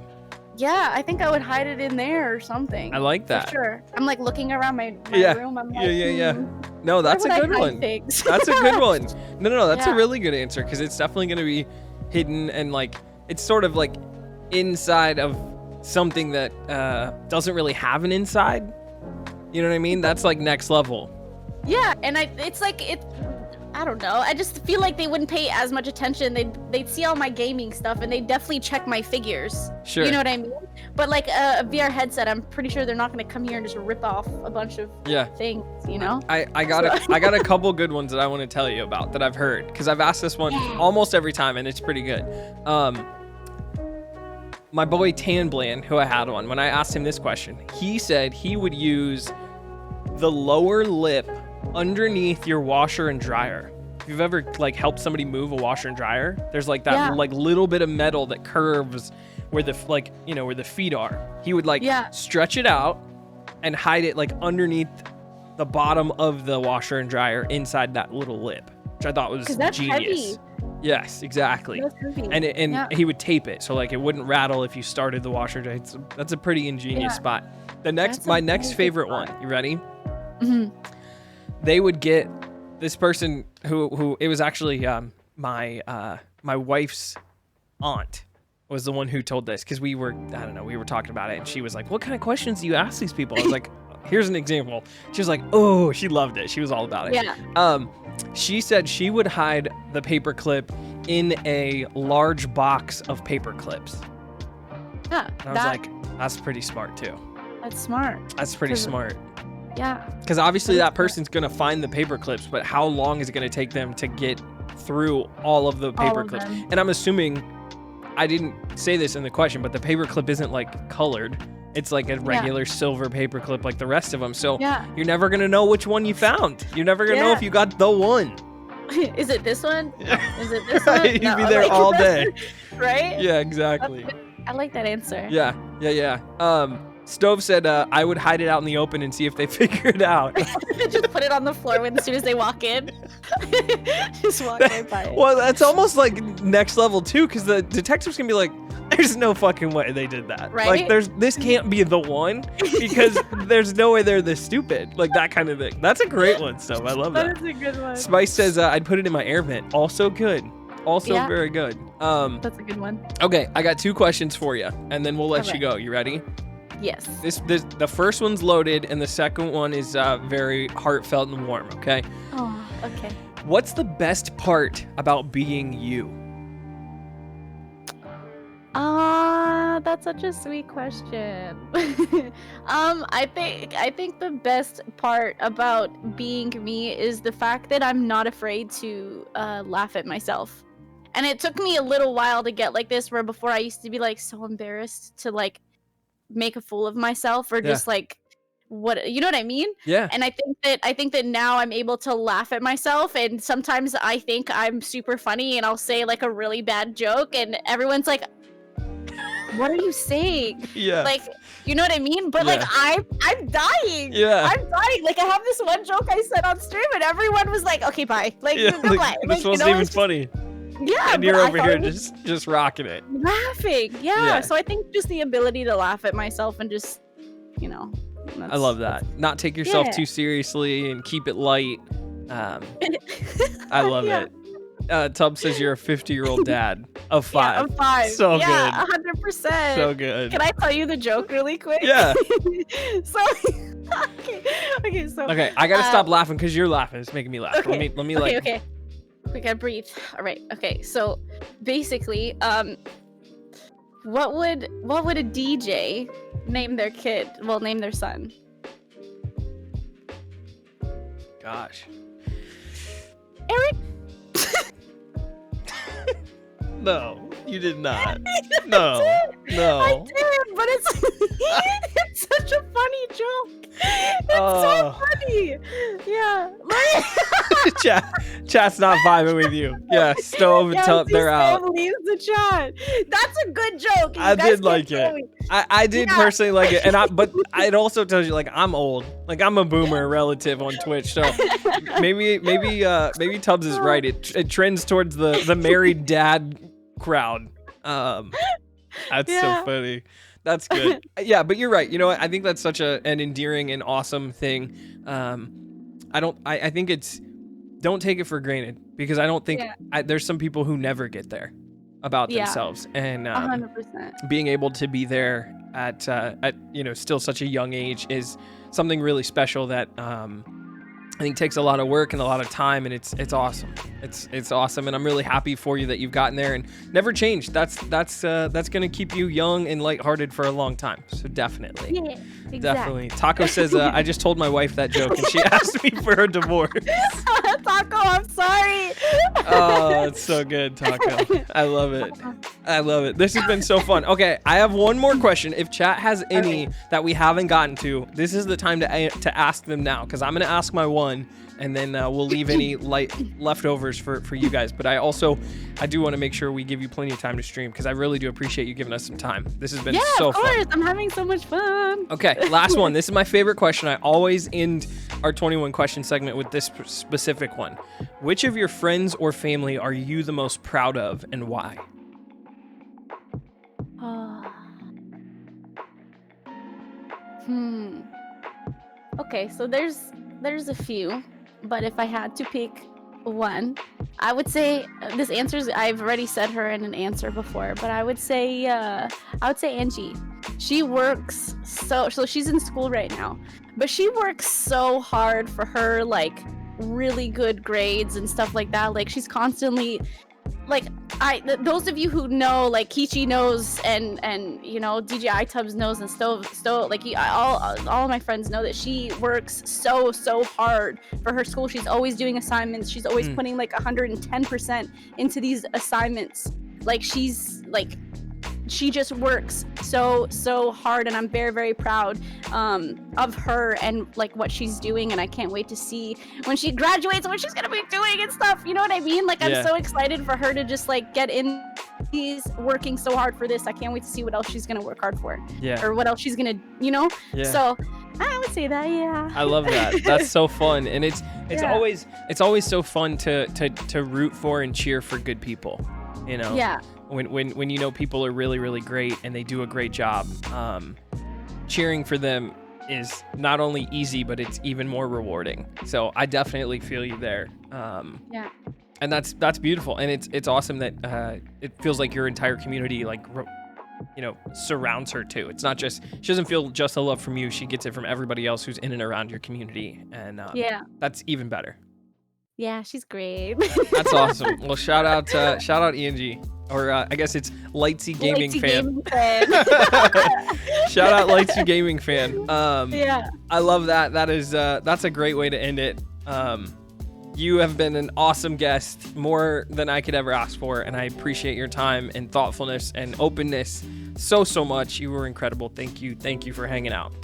[SPEAKER 1] I think I would hide it in there or something.
[SPEAKER 2] I like that.
[SPEAKER 1] For sure. I'm like looking around my room. I'm like,
[SPEAKER 2] No, that's a good one. That's a good one. No, that's a really good answer, because it's definitely gonna be hidden, and like it's sort of like inside of something that doesn't really have an inside. You know what I mean? That's like next level. Yeah,
[SPEAKER 1] and I don't know. I just feel like they wouldn't pay as much attention. They'd see all my gaming stuff, and they'd definitely check my figures.
[SPEAKER 2] Sure.
[SPEAKER 1] You know what I mean? But like a VR headset, I'm pretty sure they're not going to come here and just rip off a bunch of things, you know?
[SPEAKER 2] I got a couple good ones that I want to tell you about that I've heard, because I've asked this one almost every time, and it's pretty good. My boy Tanblan, who I had on, when I asked him this question, he said he would use the lower lip underneath your washer and dryer. If you've ever like helped somebody move a washer and dryer, there's like that like little bit of metal that curves where the where the feet are. He would like stretch it out and hide it like underneath the bottom of the washer and dryer inside that little lip, which I thought was genius.
[SPEAKER 1] Heavy.
[SPEAKER 2] Yes, exactly. And he would tape it so like it wouldn't rattle if you started the washer and dryer. That's a pretty ingenious spot. My next favorite one. You ready? They would get this person who it was actually my wife's aunt was the one who told this, because we were talking about it, and she was like, what kind of questions do you ask these people? I was like, here's an example. She was like, oh, she loved it. She was all about it. She said she would hide the paperclip in a large box of paper clips. And I was like, that's pretty smart too.
[SPEAKER 1] That's smart.
[SPEAKER 2] That's pretty smart.
[SPEAKER 1] Yeah.
[SPEAKER 2] Because obviously that person's going to find the paper clips, but how long is it going to take them to get through all of the paper clips? And I'm assuming, I didn't say this in the question, but the paper clip isn't like colored. It's like a regular silver paper clip like the rest of them. So you're never going to know which one you found. You're never going to know if you got the one.
[SPEAKER 1] Is it this one? Is it this one?
[SPEAKER 2] You'd be there all day.
[SPEAKER 1] Right?
[SPEAKER 2] Yeah, exactly.
[SPEAKER 1] I like that answer.
[SPEAKER 2] Yeah. Stove said, I would hide it out in the open and see if they figure it out.
[SPEAKER 1] Just put it on the floor as soon as they walk in. Just walk right by it.
[SPEAKER 2] Well, that's almost like next level too, because the detectives can be like, there's no fucking way they did that.
[SPEAKER 1] Right?
[SPEAKER 2] Like, this can't be the one, because there's no way they're this stupid. Like, that kind of thing. That's a great one, Stove. I love that.
[SPEAKER 1] That is a good one.
[SPEAKER 2] Spice says, I'd put it in my air vent. Also good. Also very good.
[SPEAKER 1] That's a good one.
[SPEAKER 2] Okay, I got 2 questions for you, and then we'll let you go. You ready?
[SPEAKER 1] Yes.
[SPEAKER 2] The first one's loaded, and the second one is very heartfelt and warm, okay?
[SPEAKER 1] Oh, okay.
[SPEAKER 2] What's the best part about being you?
[SPEAKER 1] That's such a sweet question. I think the best part about being me is the fact that I'm not afraid to laugh at myself. And it took me a little while to get like this, where before I used to be like so embarrassed to like make a fool of myself, or just like, what, you know what I mean?
[SPEAKER 2] Yeah.
[SPEAKER 1] And I think that now I'm able to laugh at myself, and sometimes I think I'm super funny and I'll say like a really bad joke and everyone's like, what are you saying?
[SPEAKER 2] Yeah.
[SPEAKER 1] Like, you know what I mean? But like I'm dying.
[SPEAKER 2] Yeah.
[SPEAKER 1] I'm dying. Like, I have this one joke I said on stream and everyone was like, okay, bye. Like,
[SPEAKER 2] like, this wasn't even funny.
[SPEAKER 1] Yeah,
[SPEAKER 2] and you're over here just rocking it.
[SPEAKER 1] Laughing. Yeah. So I think just the ability to laugh at myself and just, you know.
[SPEAKER 2] I love that. Not take yourself too seriously and keep it light. I love it. Tubb says you're a 50-year-old dad of 5.
[SPEAKER 1] Yeah, of 5.
[SPEAKER 2] So
[SPEAKER 1] yeah,
[SPEAKER 2] good.
[SPEAKER 1] 100%.
[SPEAKER 2] So good.
[SPEAKER 1] Can I tell you the joke really quick?
[SPEAKER 2] Yeah.
[SPEAKER 1] So,
[SPEAKER 2] okay, I gotta stop laughing because you're laughing. It's making me laugh.
[SPEAKER 1] Okay.
[SPEAKER 2] Let me like.
[SPEAKER 1] Okay. We gotta breathe. All right. Okay. So, basically, what would a DJ name their kid? Well, name their son.
[SPEAKER 2] Gosh.
[SPEAKER 1] Eric.
[SPEAKER 2] No, you did not.
[SPEAKER 1] I
[SPEAKER 2] No.
[SPEAKER 1] did, but it's such a funny joke. It's so funny. Yeah.
[SPEAKER 2] Chat's not vibing with you. Yeah, Stove and Tubb, they're out.
[SPEAKER 1] Leaves the chat. That's a good joke.
[SPEAKER 2] I did like it. I did personally like it, but it also tells you like I'm old. Like I'm a boomer relative on Twitch, so maybe Tubbs is right. It trends towards the married dad crowd. That's so funny. That's good. Yeah, but you're right. You know what? I think that's such an endearing and awesome thing. I think it's, don't take it for granted, because I don't think there's some people who never get there about themselves, and
[SPEAKER 1] 100%.
[SPEAKER 2] being able to be there at still such a young age is something really special that I think takes a lot of work and a lot of time, and it's awesome. It's awesome, and I'm really happy for you that you've gotten there and never changed. That's gonna keep you young and lighthearted for a long time. So definitely,
[SPEAKER 1] exactly.
[SPEAKER 2] definitely. Taco says, I just told my wife that joke and she asked me for a divorce.
[SPEAKER 1] Taco, I'm sorry.
[SPEAKER 2] Oh, it's so good, Taco. I love it. I love it. This has been so fun. Okay, I have one more question. If chat has any that we haven't gotten to, this is the time to ask them now, because I'm gonna ask my one, and then we'll leave any leftovers for you guys. But I do want to make sure we give you plenty of time to stream, because I really do appreciate you giving us some time. This has been so fun.
[SPEAKER 1] Yeah, of course. I'm having so much fun.
[SPEAKER 2] Okay, last one. This is my favorite question. I always end our 21 question segment with this specific one. Which of your friends or family are you the most proud of, and why?
[SPEAKER 1] Okay, so there's a few, but if I had to pick one, I would say this answer's, I've already said her in an answer before, but I would say Angie. She works so she's in school right now, but she works so hard for her like really good grades and stuff like that. Like she's constantly like, those of you who know, like Kichi knows, and you know DJI Tubbs knows, and Stove like all of my friends know that she works so hard for her school. She's always doing assignments. She's always putting like 110% into these assignments. Like she just works so hard, and I'm very proud of her and like what she's doing, and I can't wait to see when she graduates what she's gonna be doing and stuff, you know what I mean? Like I'm so excited for her to just like get in she's working so hard for this. I can't wait to see what else she's gonna work hard for.
[SPEAKER 2] Yeah.
[SPEAKER 1] Or what else she's gonna, Yeah. So I would say that, yeah.
[SPEAKER 2] I love that. That's so fun, and it's always so fun to root for and cheer for good people.
[SPEAKER 1] Yeah.
[SPEAKER 2] When you know people are really, really great and they do a great job, cheering for them is not only easy, but it's even more rewarding. So I definitely feel you there.
[SPEAKER 1] Yeah.
[SPEAKER 2] And that's beautiful, and it's awesome that it feels like your entire community surrounds her too. It's not just, she doesn't feel just the love from you, she gets it from everybody else who's in and around your community, and that's even better.
[SPEAKER 1] Yeah, she's great.
[SPEAKER 2] That's awesome. Well, shout out ENG, or I guess it's Lightsy Gaming Fan. Shout out Lightsy Gaming Fan.
[SPEAKER 1] Yeah.
[SPEAKER 2] I love that. That's a great way to end it. You have been an awesome guest, more than I could ever ask for, and I appreciate your time and thoughtfulness and openness so much. You were incredible. Thank you for hanging out.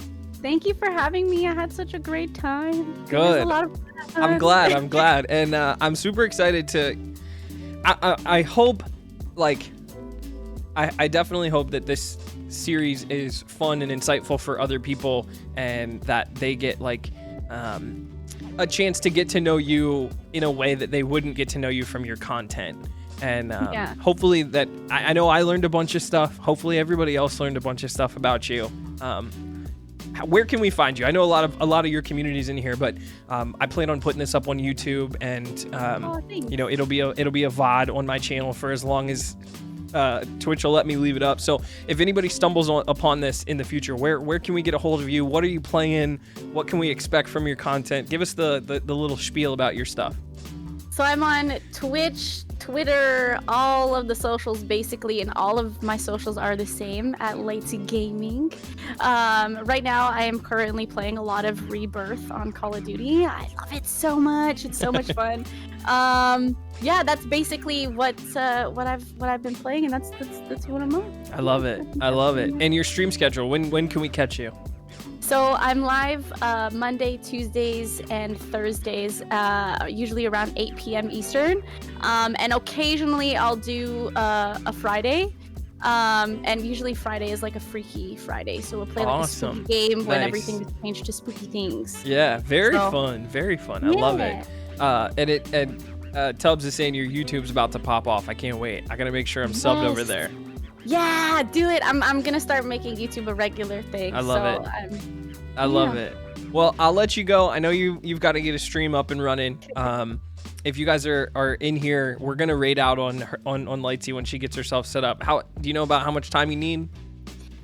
[SPEAKER 1] Thank you for having me. I had such a great time.
[SPEAKER 2] Good.
[SPEAKER 1] It was a lot of fun.
[SPEAKER 2] I'm glad, and I'm super excited to. I hope, I definitely hope that this series is fun and insightful for other people, and that they get a chance to get to know you in a way that they wouldn't get to know you from your content. And hopefully that I know I learned a bunch of stuff. Hopefully everybody else learned a bunch of stuff about you. Where can we find you? I know a lot of your community's in here, but I plan on putting this up on YouTube, and it'll be a VOD on my channel for as long as Twitch will let me leave it up. So if anybody stumbles upon this in the future, where can we get a hold of you? What are you playing? What can we expect from your content? Give us the little spiel about your stuff.
[SPEAKER 1] So I'm on Twitch, Twitter, all of the socials basically, and all of my socials are the same at Lightsy Gaming. Right now I am currently playing a lot of Rebirth on Call of Duty. I love it so much. It's so much fun. That's basically what I've been playing, and that's what I'm on.
[SPEAKER 2] I love it. And your stream schedule, when can we catch you?
[SPEAKER 1] So I'm live Monday, Tuesdays, and Thursdays, usually around 8 p.m. Eastern. And occasionally I'll do a Friday. And usually Friday is like a freaky Friday. So we'll play like a spooky game when everything is changed to spooky things.
[SPEAKER 2] Yeah, very fun. I love it. And Tubbs is saying your YouTube's about to pop off. I can't wait. I gotta make sure I'm subbed over there.
[SPEAKER 1] Yeah, do it. I'm gonna start making YouTube a regular thing.
[SPEAKER 2] I love it. I love it. Well, I'll let you go. I know you've got to get a stream up and running. If you guys are in here, we're gonna raid out on Lightsy when she gets herself set up. Do you know about how much time you need?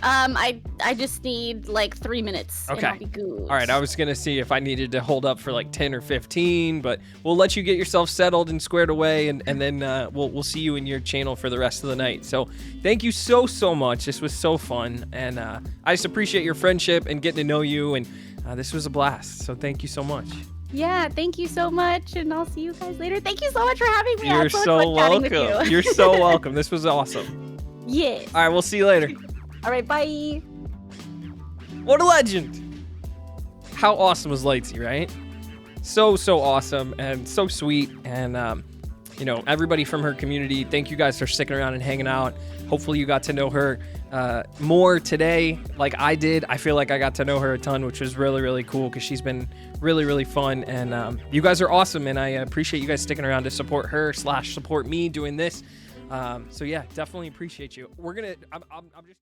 [SPEAKER 1] I just need like 3 minutes.
[SPEAKER 2] Okay.
[SPEAKER 1] And I'll be good.
[SPEAKER 2] All right. I was gonna see if I needed to hold up for like 10 or 15, but we'll let you get yourself settled and squared away, and then we'll see you in your channel for the rest of the night. So thank you so much. This was so fun, and I just appreciate your friendship and getting to know you, and this was a blast. So thank you so much.
[SPEAKER 1] Yeah, thank you so much, and I'll see you guys later. Thank you so much for having me.
[SPEAKER 2] You're so welcome. You're so welcome. This was awesome.
[SPEAKER 1] Yes.
[SPEAKER 2] All right. We'll see you later.
[SPEAKER 1] All right, bye.
[SPEAKER 2] What a legend. How awesome was Lightsy, right? So awesome and so sweet. And, everybody from her community, thank you guys for sticking around and hanging out. Hopefully you got to know her more today like I did. I feel like I got to know her a ton, which was really, really cool because she's been really, really fun. And you guys are awesome. And I appreciate you guys sticking around to support her / support me doing this. So yeah, definitely appreciate you. I'm just